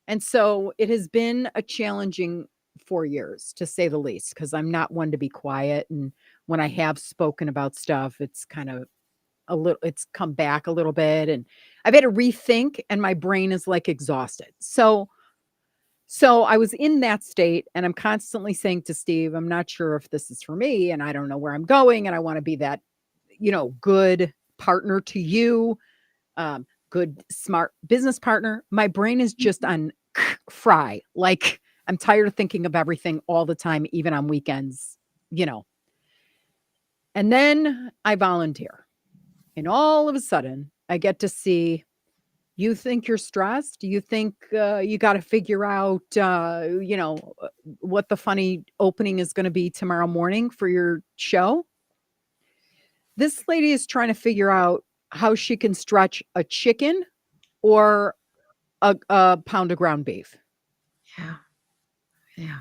And so it has been a challenging 4 years, to say the least, because I'm not one to be quiet. And when I have spoken about stuff, it's kind of it's come back a little bit, and I've had to rethink, and my brain is like exhausted. So I was in that state, and I'm constantly saying to Steve, I'm not sure if this is for me, and I don't know where I'm going, and I want to be that, good partner to you, good, smart business partner. My brain is just on fry. Like I'm tired of thinking of everything all the time, even on weekends, And then I volunteer, and all of a sudden I get to see, you think you're stressed? You think you got to figure out, what the funny opening is going to be tomorrow morning for your show? This lady is trying to figure out how she can stretch a chicken or a pound of ground beef. Yeah. Yeah.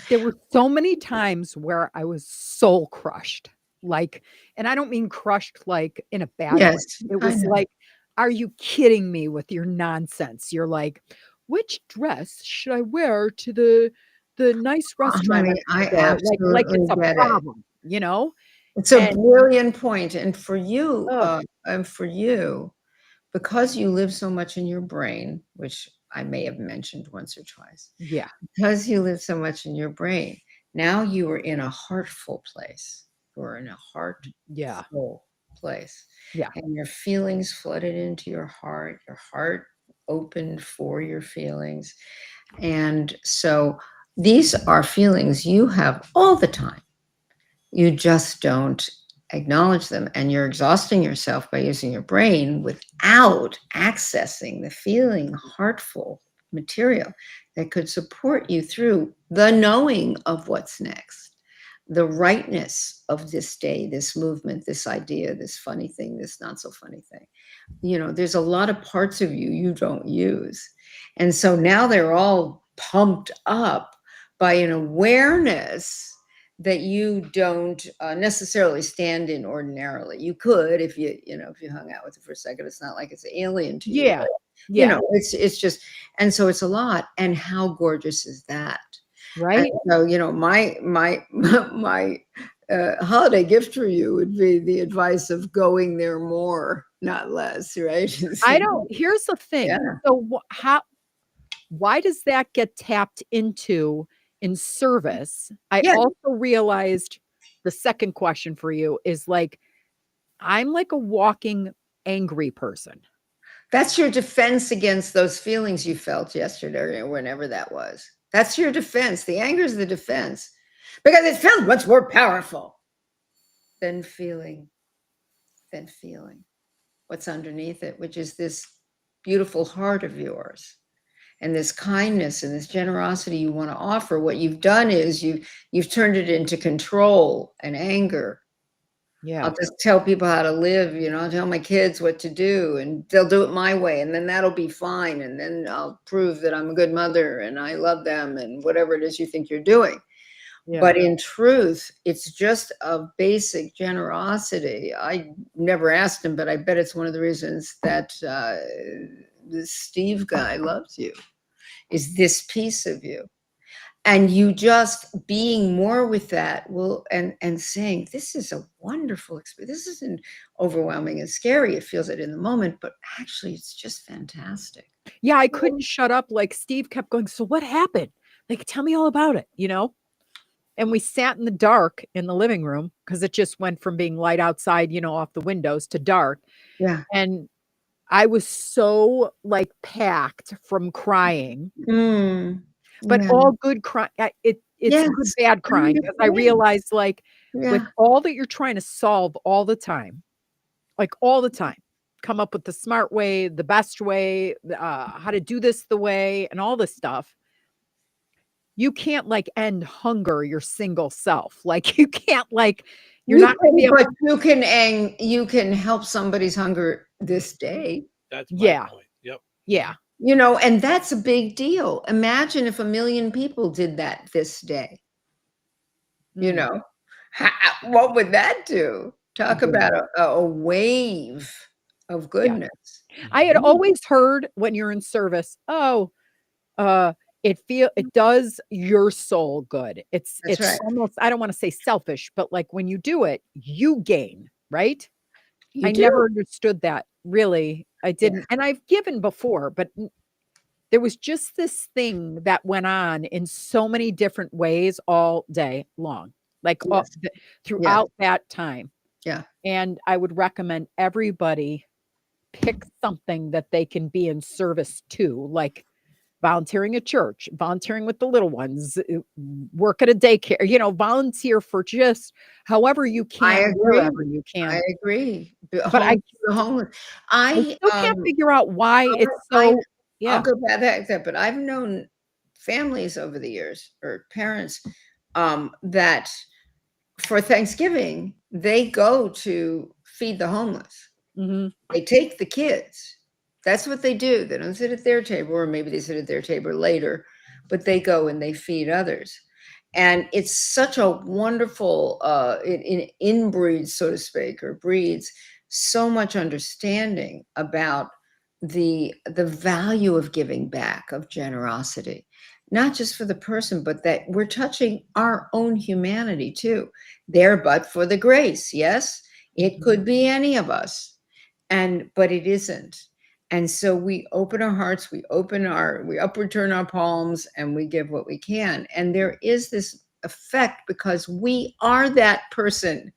There were so many times where I was soul crushed. Like, and I don't mean crushed like in a bad way. It was like, are you kidding me with your nonsense? You're like, which dress should I wear to the nice restaurant? Honey, I like it's a absolutely get it. problem, It's a And- brilliant point. And for you, Ugh. because you live so much in your brain, which I may have mentioned once or twice. Yeah. Because you live so much in your brain, now you are in a heartful place. You're in a heartful place. Yeah. And your feelings flooded into your heart opened for your feelings. And so these are feelings you have all the time. You just don't acknowledge them, and you're exhausting yourself by using your brain without accessing the feeling, heartful material that could support you through the knowing of what's next, the rightness of this day, this movement, this idea, this funny thing, this not so funny thing. There's a lot of parts of you don't use. And so now they're all pumped up by an awareness that you don't necessarily stand in ordinarily. You could, if you hung out with it for a second. It's not like it's alien to you. Yeah. But, Yeah. It's just, and so it's a lot. And how gorgeous is that? Right. And so, my holiday gift for you would be the advice of going there more, not less, right? Here's the thing. Yeah. So why does that get tapped into in service? I also realized the second question for you is like, I'm like a walking angry person. That's your defense against those feelings you felt yesterday or whenever that was. That's your defense. The anger is the defense because it feels much more powerful than feeling what's underneath it, which is this beautiful heart of yours. And this kindness and this generosity you want to offer. What you've done is you've turned it into control and anger. Yeah. I'll just tell people how to live, I'll tell my kids what to do, and they'll do it my way, and then that'll be fine. And then I'll prove that I'm a good mother and I love them and whatever it is you think you're doing. Yeah. But in truth, it's just a basic generosity. I never asked him, but I bet it's one of the reasons that this Steve guy loves you, is this piece of you. And you just being more with that will, and saying, this is a wonderful experience. This isn't overwhelming and scary. It feels it in the moment, but actually it's just fantastic. Yeah, I couldn't shut up. Like Steve kept going, so what happened? Like, tell me all about it, And we sat in the dark in the living room because it just went from being light outside, off the windows to dark. Yeah. And I was so like packed from crying. But Yeah. all good crying. It's Yes. good, bad crying. Because I realized, like, with all that you're trying to solve all the time, come up with the smart way, the best way, how to do this the way, and all this stuff. You can't like end hunger your single self. Like you can't you're not gonna be able but you can help somebody's hunger this day. That's my point. Yep. Yeah. And that's a big deal. Imagine if 1 million people did that this day. What would that do? Talk about a wave of goodness. I had always heard when you're in service, it does your soul good. It's right. almost, I don't want to say selfish, but like when you do it, you gain, right? You I do. never understood that, really. I didn't. And I've given before, but there was just this thing that went on in so many different ways all day long, like throughout that time. Yeah. And I would recommend everybody pick something that they can be in service to, like volunteering at church, volunteering with the little ones, work at a daycare, volunteer for just however you can, I agree. wherever you can. I agree. But I still can't figure out why it's so. I'll go back to that, but I've known families over the years, or parents, that for Thanksgiving, they go to feed the homeless. They take the kids. That's what they do. They don't sit at their table, or maybe they sit at their table later, but they go and they feed others. And it's such a wonderful, inbreeds, so to speak, or breeds so much understanding about the value of giving back, of generosity, not just for the person, but that we're touching our own humanity too. There, but for the grace. Yes, it could be any of us, but it isn't. And so we open our hearts, we upward turn our palms, and we give what we can. And there is this effect because we are that person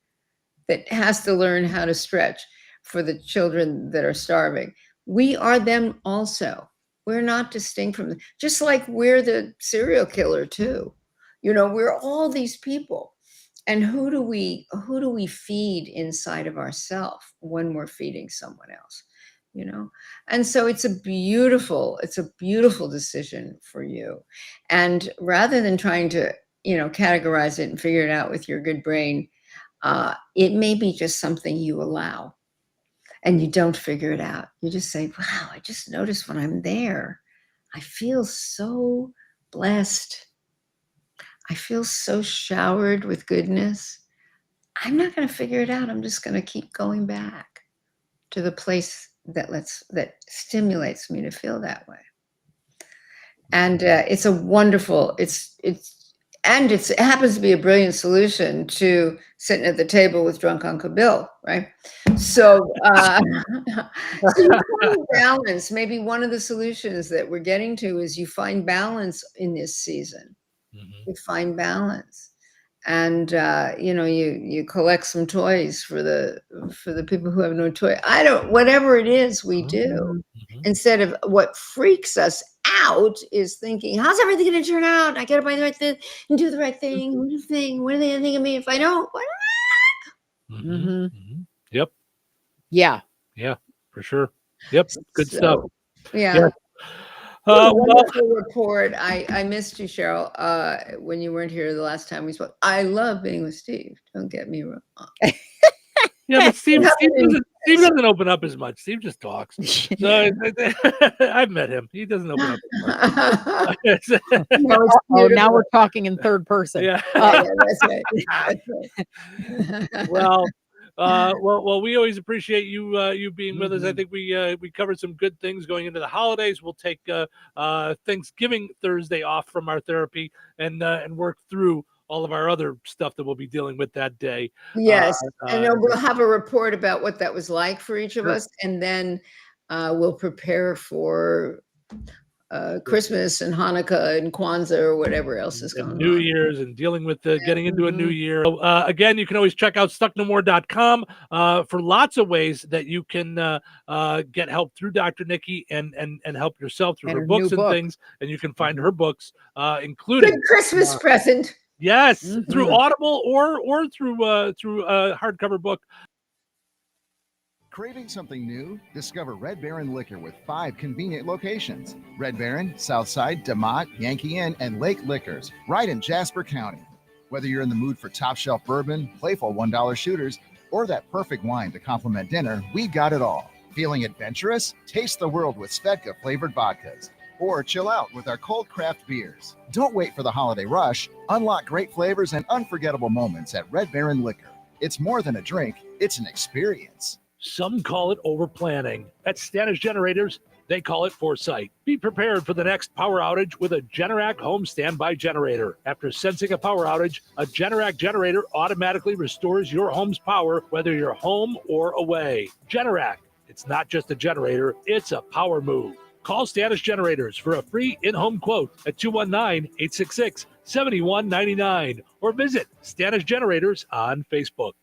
that has to learn how to stretch for the children that are starving. We are them also. We're not distinct from them. Just like we're the serial killer too. We're all these people. And who do we feed inside of ourselves when we're feeding someone else? And so it's a beautiful decision for you. And rather than trying to, categorize it and figure it out with your good brain, it may be just something you allow. And you don't figure it out. You just say, wow, I just noticed when I'm there, I feel so blessed. I feel so showered with goodness. I'm not going to figure it out. I'm just going to keep going back to the place that stimulates me to feel that way. And it's a wonderful, it happens to be a brilliant solution to sitting at the table with drunk Uncle Bill, right? So, so you find balance. Maybe one of the solutions that we're getting to is you find balance in this season. You find balance, and you collect some toys for the people who have no toy. Whatever it is we do, instead of what freaks us out is thinking, how's everything going to turn out? I got to buy the right thing and do the right thing. What do you think? What do they think of me if I don't? Yep. Yeah. Yeah, for sure. Yep. Good stuff. Yeah. Wonderful report. I missed you, Cheryl, when you weren't here the last time we spoke. I love being with Steve. Don't get me wrong. Yeah, but Steve doesn't open up as much. Steve just talks. So I've met him. He doesn't open up as much. Now we're talking in third person. Yeah. That's right. Well, we always appreciate you being with us. I think we covered some good things going into the holidays. We'll take Thanksgiving Thursday off from our therapy and work through all of our other stuff that we'll be dealing with that day. Yes, and then we'll have a report about what that was like for each of us, and then we'll prepare for Christmas and Hanukkah and Kwanzaa or whatever else is going on. New Year's and dealing with getting into a new year. Again, you can always check out stucknomore.com for lots of ways that you can get help through Dr. Nikki and help yourself through her books and things. And you can find her books, including Good Christmas present. Yes, through Audible or through a hardcover book. Craving something new? Discover Red Baron Liquor with 5 convenient locations. Red Baron, Southside, DeMott, Yankee Inn, and Lake Liquors, right in Jasper County. Whether you're in the mood for top shelf bourbon, playful $1 shooters, or that perfect wine to complement dinner, we got it all. Feeling adventurous? Taste the world with Svedka flavored vodkas. Or chill out with our cold craft beers. Don't wait for the holiday rush. Unlock great flavors and unforgettable moments at Red Baron Liquor. It's more than a drink, it's an experience. Some call it overplanning. At Stanish Generators, they call it foresight. Be prepared for the next power outage with a Generac home standby generator. After sensing a power outage, a Generac generator automatically restores your home's power, whether you're home or away. Generac, it's not just a generator, it's a power move. Call Stanish Generators for a free in-home quote at 219-866-7199 or visit Stanish Generators on Facebook.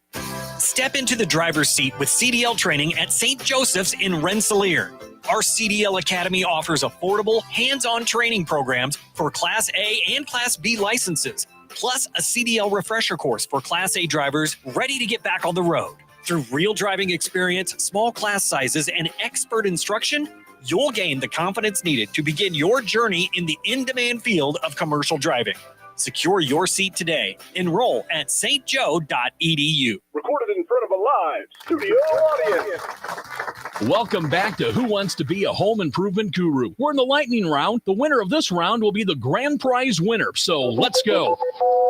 Step into the driver's seat with CDL training at St. Joseph's in Rensselaer. Our CDL Academy offers affordable, hands-on training programs for Class A and Class B licenses, plus a CDL refresher course for Class A drivers ready to get back on the road. Through real driving experience, small class sizes, and expert instruction, you'll gain the confidence needed to begin your journey in the in-demand field of commercial driving. Secure your seat today. Enroll at stjoe.edu. Recorded in front of a live studio audience. Welcome back to Who Wants to Be a Home Improvement Guru. We're in the lightning round. The winner of this round will be the grand prize winner. So let's go.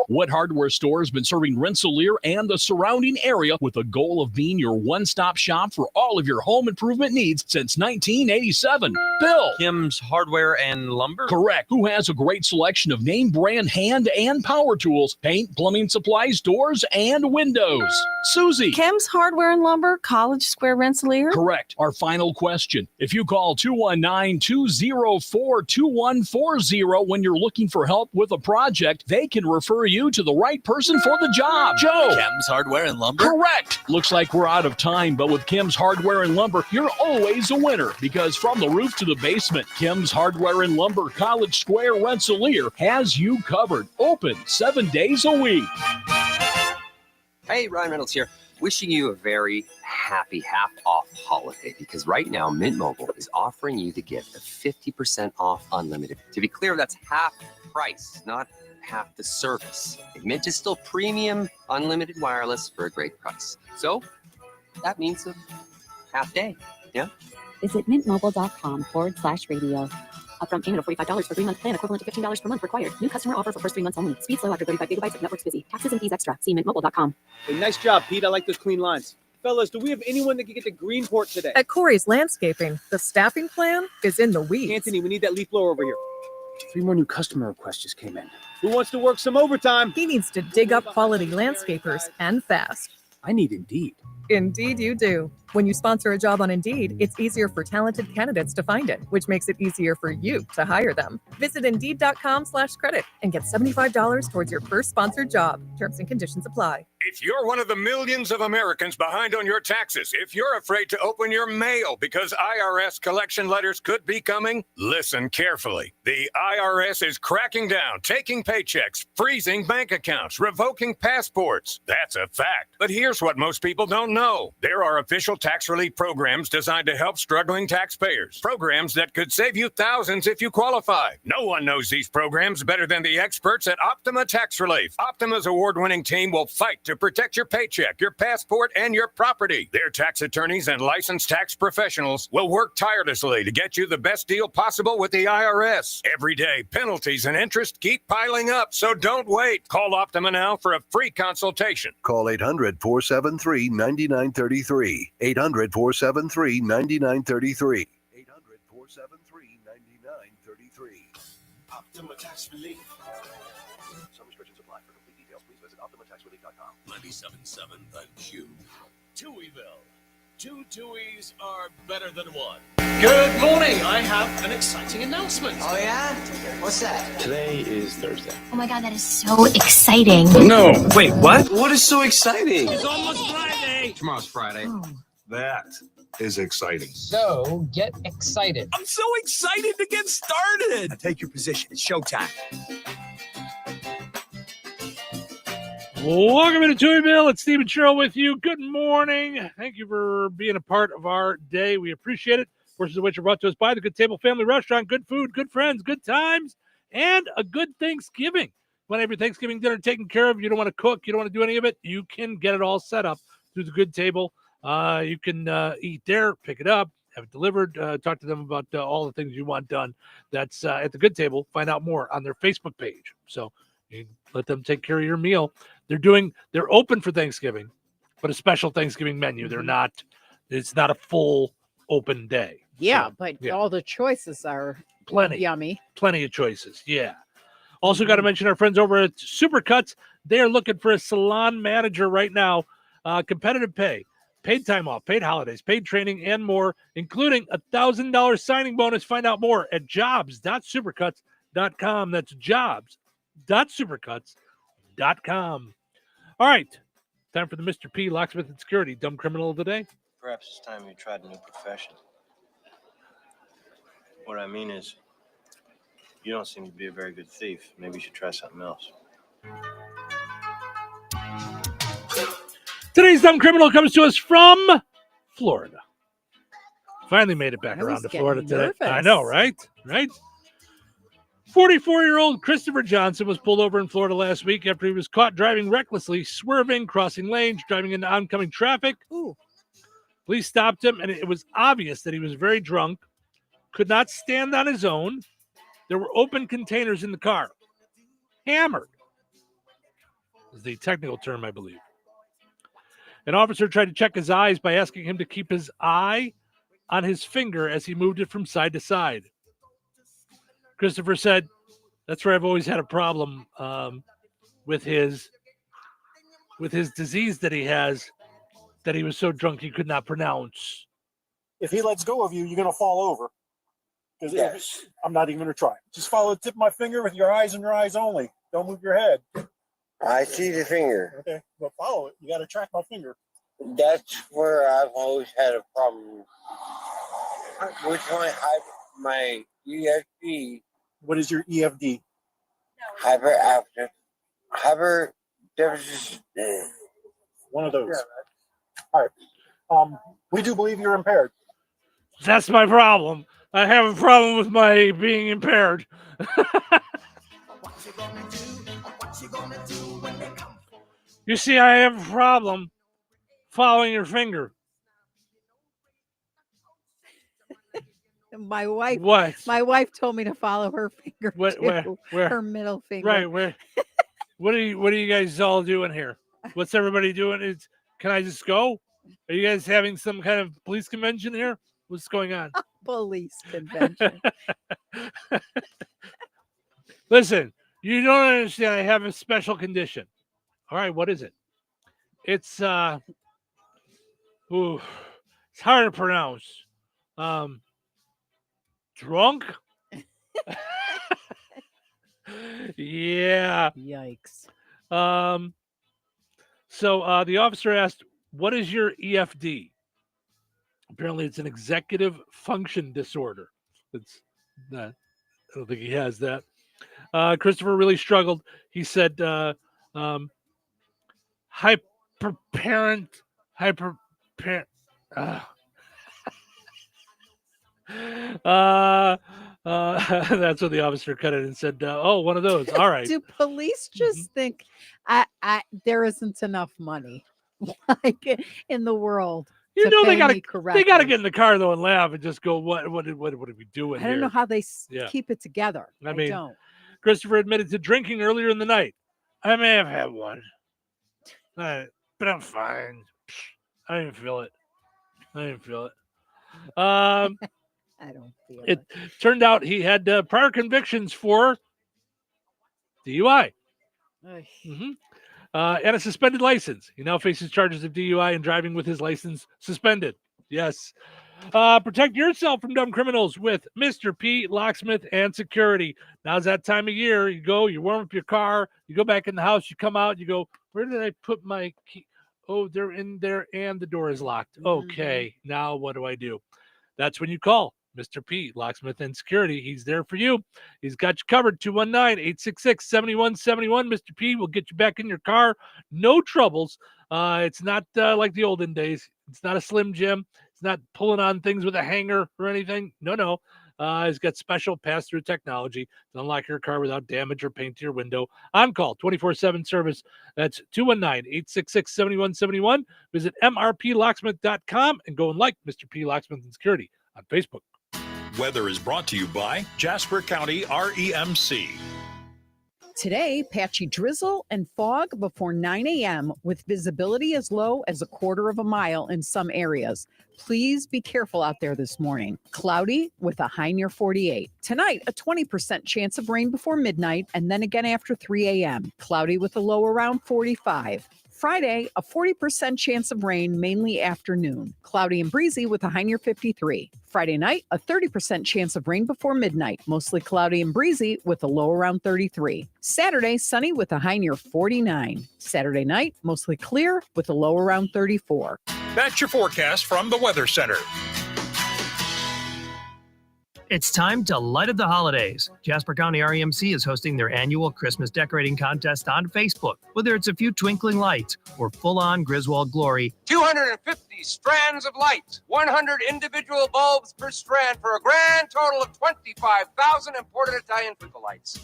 What hardware store has been serving Rensselaer and the surrounding area with the goal of being your one-stop shop for all of your home improvement needs since 1987? Bill. Kim's Hardware and Lumber? Correct. Who has a great selection of name brand hand and power tools, paint, plumbing supplies, doors, and windows? Susie. Kim's Hardware and Lumber, College Square, Rensselaer? Correct. Our final question. If you call 219-204-2140 when you're looking for help with a project, they can refer you to the right person for the job. Joe. Kim's Hardware and Lumber? Correct. Looks like we're out of time, but with Kim's Hardware and Lumber, you're always a winner because from the roof to the basement, Kim's Hardware and Lumber, College Square, Rensselaer has you covered. Open 7 days a week. Hey, Ryan Reynolds here. Wishing you a very happy half-off holiday because right now Mint Mobile is offering you the gift of 50% off unlimited. To be clear, that's half price, not half the service. Mint is still premium unlimited wireless for a great price. So that means a half day, yeah? Visit mintmobile.com/radio. Upfront payment of $45 for 3-month plan equivalent to $15 per month required. New customer offer for first 3 months only. Speed slow after 35 gigabytes if network's busy. Taxes and fees extra. See mintmobile.com. Hey, nice job, Pete. I like those clean lines. Fellas, do we have anyone that can get to Greenport today? At Corey's Landscaping, the staffing plan is in the weeds. Anthony, we need that leaf blower over here. 3 more new customer requests just came in. Who wants to work some overtime? He needs to dig up quality landscapers and fast. I need Indeed. Indeed you do. When you sponsor a job on Indeed, it's easier for talented candidates to find it, which makes it easier for you to hire them. Visit Indeed.com/credit and get $75 towards your first sponsored job. Terms and conditions apply. If you're one of the millions of Americans behind on your taxes, if you're afraid to open your mail because IRS collection letters could be coming, listen carefully. The IRS is cracking down, taking paychecks, freezing bank accounts, revoking passports. That's a fact. But here's what most people don't know. There are official tax relief programs designed to help struggling taxpayers. Programs that could save you thousands if you qualify. No one knows these programs better than the experts at Optima Tax Relief. Optima's award-winning team will fight to to protect your paycheck, your passport, and your property. Their tax attorneys and licensed tax professionals will work tirelessly to get you the best deal possible with the IRS. Every day, penalties and interest keep piling up, so don't wait. Call Optima now for a free consultation. Call 800-473-9933. 800-473-9933. 800-473-9933. Optima Tax Relief. Some restrictions apply. For complete details, please visit OptimaTaxRelief.com. 97.7 The Q. Touhyville. Two Touhies are better than one. Good morning. I have an exciting announcement. Oh, yeah? What's that? Today is Thursday. Oh my God, that is so exciting. No. Wait, what? What is so exciting? It's almost Friday. Tomorrow's Friday. That is exciting. So, get excited. I'm so excited to get started. Now take your position. It's showtime. Welcome to Touhyville. It's Steve and Cheryl with you. Good morning. Thank you for being a part of our day. We appreciate it. Portions of which are brought to us by the Good Table Family Restaurant. Good food, good friends, good times, and a good Thanksgiving. Want every Thanksgiving dinner taken care of? You don't want to cook. You don't want to do any of it. You can get it all set up through the Good Table. You can eat there, pick it up, have it delivered. Talk to them about all the things you want done. That's at the Good Table. Find out more on their Facebook page. So you can let them take care of your meal. They're open for Thanksgiving, but a special Thanksgiving menu. It's not a full open day. Yeah, So, but all the choices are plenty. yummy. Plenty of choices. Yeah. Also got to mention our friends over at Supercuts. They are looking for a salon manager right now. Competitive pay, paid time off, paid holidays, paid training, and more, including a $1,000 signing bonus. Find out more at jobs.supercuts.com. That's jobs.supercuts.com. All right. Time for the Mr. P, Locksmith and Security, Dumb Criminal of the Day. Perhaps it's time you tried a new profession. What I mean is, you don't seem to be a very good thief. Maybe you should try something else. Today's Dumb Criminal comes to us from Florida. Finally made it back I around was to getting Florida today. I nervous. know, right? Right? 44-year-old Christopher Johnson was pulled over in Florida last week after he was caught driving recklessly, swerving, crossing lanes, driving into oncoming traffic. Ooh. Police stopped him, and it was obvious that he was very drunk, could not stand on his own. There were open containers in the car. Hammered is the technical term, I believe. An officer tried to check his eyes by asking him to keep his eye on his finger as he moved it from side to side. Christopher said, that's where I've always had a problem with his disease that he has, that he was so drunk he could not pronounce. If he lets go of you, you're going to fall over. Because I'm not even going to try. Just follow the tip of my finger with your eyes and your eyes only. Don't move your head. I see the finger. Okay, well, follow it. You got to track my finger. That's where I've always had a problem. With my EFD. What is your EFD? Hyper deficit. One of those. All right. We do believe you're impaired. That's my problem. I have a problem with my being impaired. You see, I have a problem following your finger. My wife. What? My wife told me to follow her finger too. Where? Her middle finger. Right. Where? What are you guys all doing here? What's everybody doing? Can I just go? Are you guys having some kind of police convention here? What's going on? Police convention. Listen, you don't understand. I have a special condition. All right, what is it? It's it's hard to pronounce. Drunk? Yeah. Yikes. So the officer asked, what is your EFD? Apparently it's an executive function disorder. It's not, I don't think he has that. Christopher really struggled. He said, hyperparent. That's when the officer cut in and said, "Oh, one of those. All right." Do police just think there isn't enough money like in the world? You to know pay they gotta me correctly? get in the car though and laugh and just go, "What are we doing I don't here?" know how they Yeah. keep it together. I I mean, don't. Christopher admitted to drinking earlier in the night. I may have had one, but I'm fine. I didn't feel it. I don't feel It turned out he had prior convictions for DUI. Ugh. And a suspended license. He now faces charges of DUI and driving with his license suspended. Yes. Protect yourself from dumb criminals with Mr. P, Locksmith, and Security. Now's that time of year. You go, you warm up your car, you go back in the house, you come out, you go, where did I put my key? Oh, they're in there and the door is locked. Okay, now what do I do? That's when you call Mr. P, Locksmith, and Security. He's there for you. He's got you covered. 219-866-7171. Mr. P will get you back in your car. No troubles. It's not like the olden days. It's not a Slim Jim. It's not pulling on things with a hanger or anything. No. He's got special pass-through technology to unlock your car without damage or paint to your window. On call, 24/7 service. That's 219-866-7171. Visit mrplocksmith.com and go and like Mr. P Locksmith and Security on Facebook. Weather is brought to you by Jasper County REMC. Today, patchy drizzle and fog before 9 a.m. with visibility as low as a quarter of a mile in some areas. Please be careful out there this morning. Cloudy with a high near 48. Tonight, a 20% chance of rain before midnight and then again after 3 a.m. Cloudy with a low around 45. Friday, a 40% chance of rain, mainly afternoon. Cloudy and breezy with a high near 53. Friday night, a 30% chance of rain before midnight, mostly cloudy and breezy with a low around 33. Saturday, sunny with a high near 49. Saturday night, mostly clear with a low around 34. That's your forecast from the Weather Center. It's time to light up the holidays. Jasper County REMC is hosting their annual Christmas decorating contest on Facebook. Whether it's a few twinkling lights or full-on Griswold glory, 250 strands of lights, 100 individual bulbs per strand for a grand total of 25,000 imported Italian twinkle lights.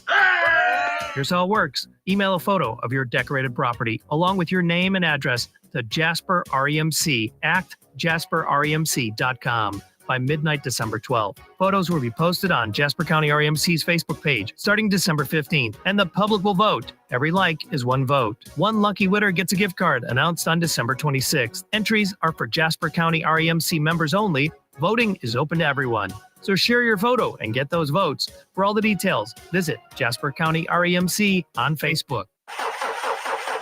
here's how it works. Email a photo of your decorated property along with your name and address to Jasper REMC at jasperremc.com. by midnight December 12th. Photos will be posted on Jasper County REMC's Facebook page starting December 15th, and the public will vote. Every like is one vote. One lucky winner gets a gift card announced on December 26th. Entries are for Jasper County REMC members only. Voting is open to everyone. So share your photo and get those votes. For all the details, visit Jasper County REMC on Facebook.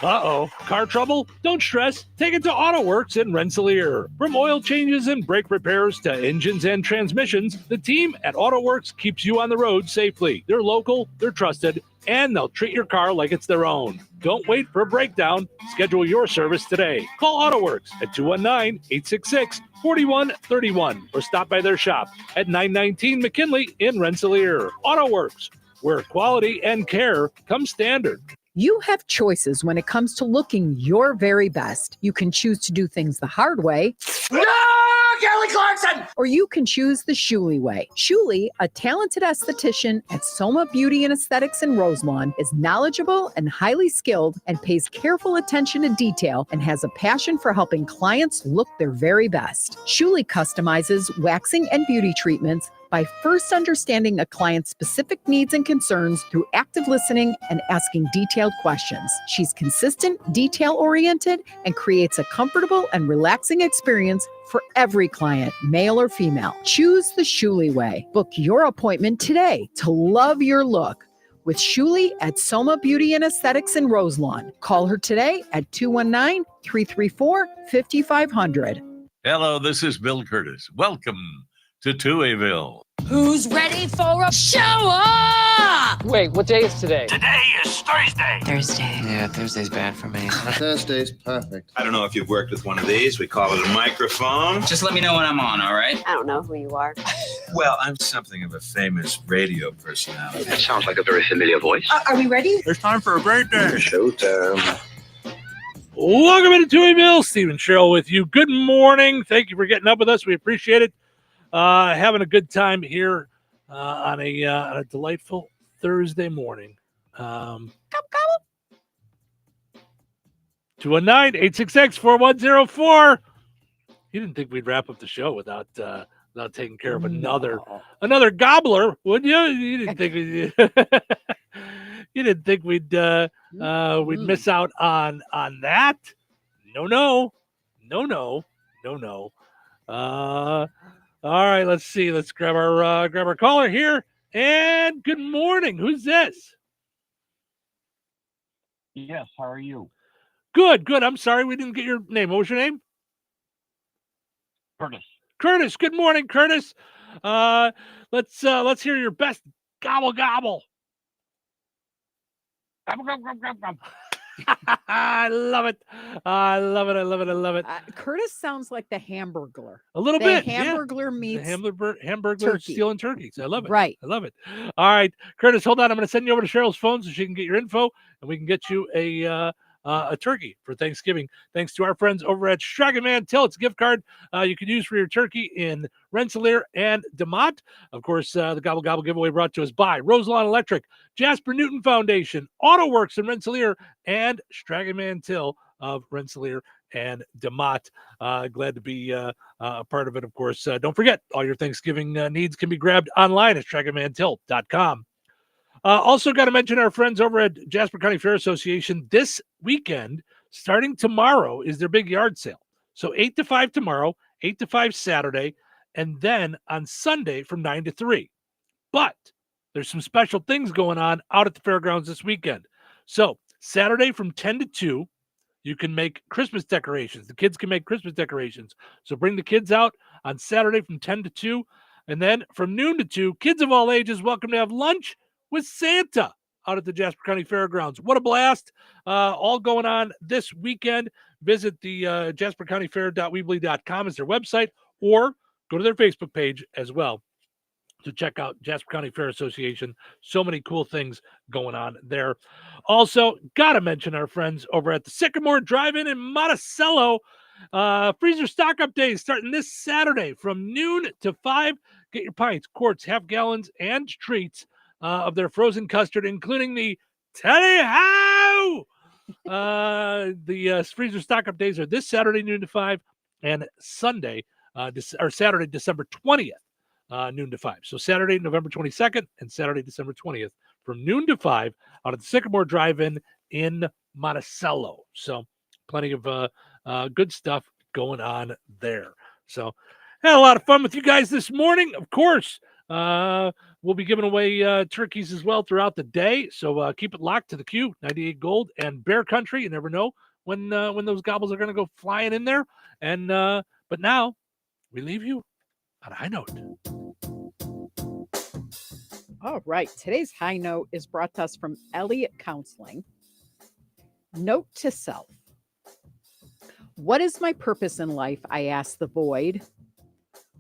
Uh-oh. Car trouble? Don't stress. Take it to AutoWorks in Rensselaer. From oil changes and brake repairs to engines and transmissions, the team at AutoWorks keeps you on the road safely. They're local, they're trusted, and they'll treat your car like it's their own. Don't wait for a breakdown. Schedule your service today. Call AutoWorks at 219-866-4131 or stop by their shop at 919 McKinley in Rensselaer. AutoWorks, where quality and care come standard. You have choices when it comes to looking your very best. You can choose to do things the hard way. No, Kelly Clarkson! Or you can choose the Shuley way. Shuley, a talented esthetician at Soma Beauty and Aesthetics in Roselawn, is knowledgeable and highly skilled and pays careful attention to detail and has a passion for helping clients look their very best. Shuley customizes waxing and beauty treatments by first understanding a client's specific needs and concerns through active listening and asking detailed questions. She's consistent, detail-oriented, and creates a comfortable and relaxing experience for every client, male or female. Choose the Shuley way. Book your appointment today to love your look with Shuley at Soma Beauty and Aesthetics in Roselawn. Call her today at 219-334-5500. Hello, this is Bill Curtis. Welcome to Touhyville. Who's ready for a show up? Wait, what day is today? Today is Thursday. Thursday. Yeah, Thursday's bad for me. Thursday's perfect. I don't know if you've worked with one of these. We call it a microphone. Just let me know when I'm on, all right? I don't know who you are. Well, I'm something of a famous radio personality. That sounds like a very familiar voice. Are we ready? It's time for a break day. Showtime. Welcome into Touhyville. Stephen Sherrill with you. Good morning. Thank you for getting up with us. We appreciate it. Having a good time here on a delightful Thursday morning. 219-866-4104. You didn't think we'd wrap up the show without taking care of another gobbler, would you? You didn't think we you didn't think we'd miss out on that? No. All right, let's see. Let's grab our caller here. And good morning. Who's this? Yes, how are you? Good. I'm sorry we didn't get your name. What was your name? Curtis. Good morning, Curtis. Let's hear your best gobble. Gobble, gobble, gobble. I love it. I love it. Curtis sounds like the Hamburglar. A little bit. Hamburglar meets Hamburglar turkey. stealing turkeys. I love it. Right. I love it. All right, Curtis, hold on. I'm going to send you over to Cheryl's phone so she can get your info, and we can get you a turkey for Thanksgiving. Thanks to our friends over at Stragaman Till. It's a gift card you can use for your turkey in Rensselaer and DeMont. Of course, the Gobble Gobble giveaway brought to us by Roselawn Electric, Jasper Newton Foundation, AutoWorks in Rensselaer, and Stragaman Till of Rensselaer and DeMont. Glad to be a part of it, of course. Don't forget, all your Thanksgiving needs can be grabbed online at stragamantill.com. Also got to mention our friends over at Jasper County Fair Association. This weekend, starting tomorrow, is their big yard sale. So 8 to 5 tomorrow, 8 to 5 Saturday, and then on Sunday from 9 to 3. But there's some special things going on out at the fairgrounds this weekend. So Saturday from 10 to 2, you can make Christmas decorations. The kids can make Christmas decorations. So bring the kids out on Saturday from 10 to 2. And then from noon to 2, kids of all ages welcome to have lunch with Santa out at the Jasper County Fairgrounds. What a blast. All going on this weekend. Visit the jaspercountyfair.weebly.com is their website, or go to their Facebook page as well to check out Jasper County Fair Association. So many cool things going on there. Also, got to mention our friends over at the Sycamore Drive-In in Monticello. Freezer stock-up days starting this Saturday from noon to 5. Get your pints, quarts, half gallons, and treats of their frozen custard, including the Teddy How. The freezer stock-up days are this Saturday, noon to 5, and Saturday, December 20th, noon to 5. So Saturday, November 22nd, and Saturday, December 20th, from noon to 5, out at the Sycamore Drive-In in Monticello. So plenty of good stuff going on there. So had a lot of fun with you guys this morning. Of course, we'll be giving away turkeys as well throughout the day. So keep it locked to the Q, 98 Gold, and Bear Country. You never know when those gobbles are going to go flying in there. And but now we leave you on a high note. All right. Today's high note is brought to us from Elliott Counseling. Note to self. What is my purpose in life? I asked the void.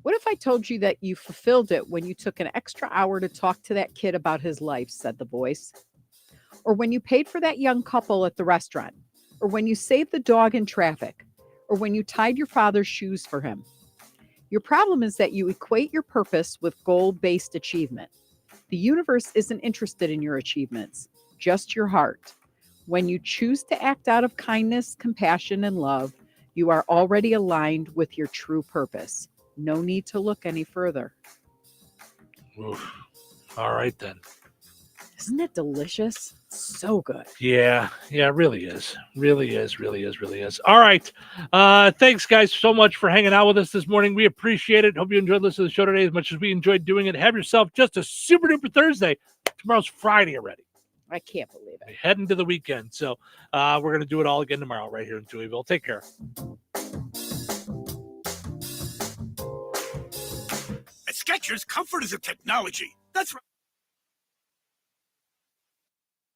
What if I told you that you fulfilled it when you took an extra hour to talk to that kid about his life, said the voice. Or when you paid for that young couple at the restaurant. Or when you saved the dog in traffic. Or when you tied your father's shoes for him. Your problem is that you equate your purpose with goal-based achievement. The universe isn't interested in your achievements, just your heart. When you choose to act out of kindness, compassion, and love, you are already aligned with your true purpose. No need to look any further. Oof. All right, then. Isn't it delicious? So good. Yeah, it really is. Really is. All right. Thanks, guys, so much for hanging out with us this morning. We appreciate it. Hope you enjoyed listening to the show today as much as we enjoyed doing it. Have yourself just a super duper Thursday. Tomorrow's Friday already. I can't believe it. We're heading to the weekend. So we're going to do it all again tomorrow right here in Touhyville. Take care. At Skechers, comfort is a technology. That's right.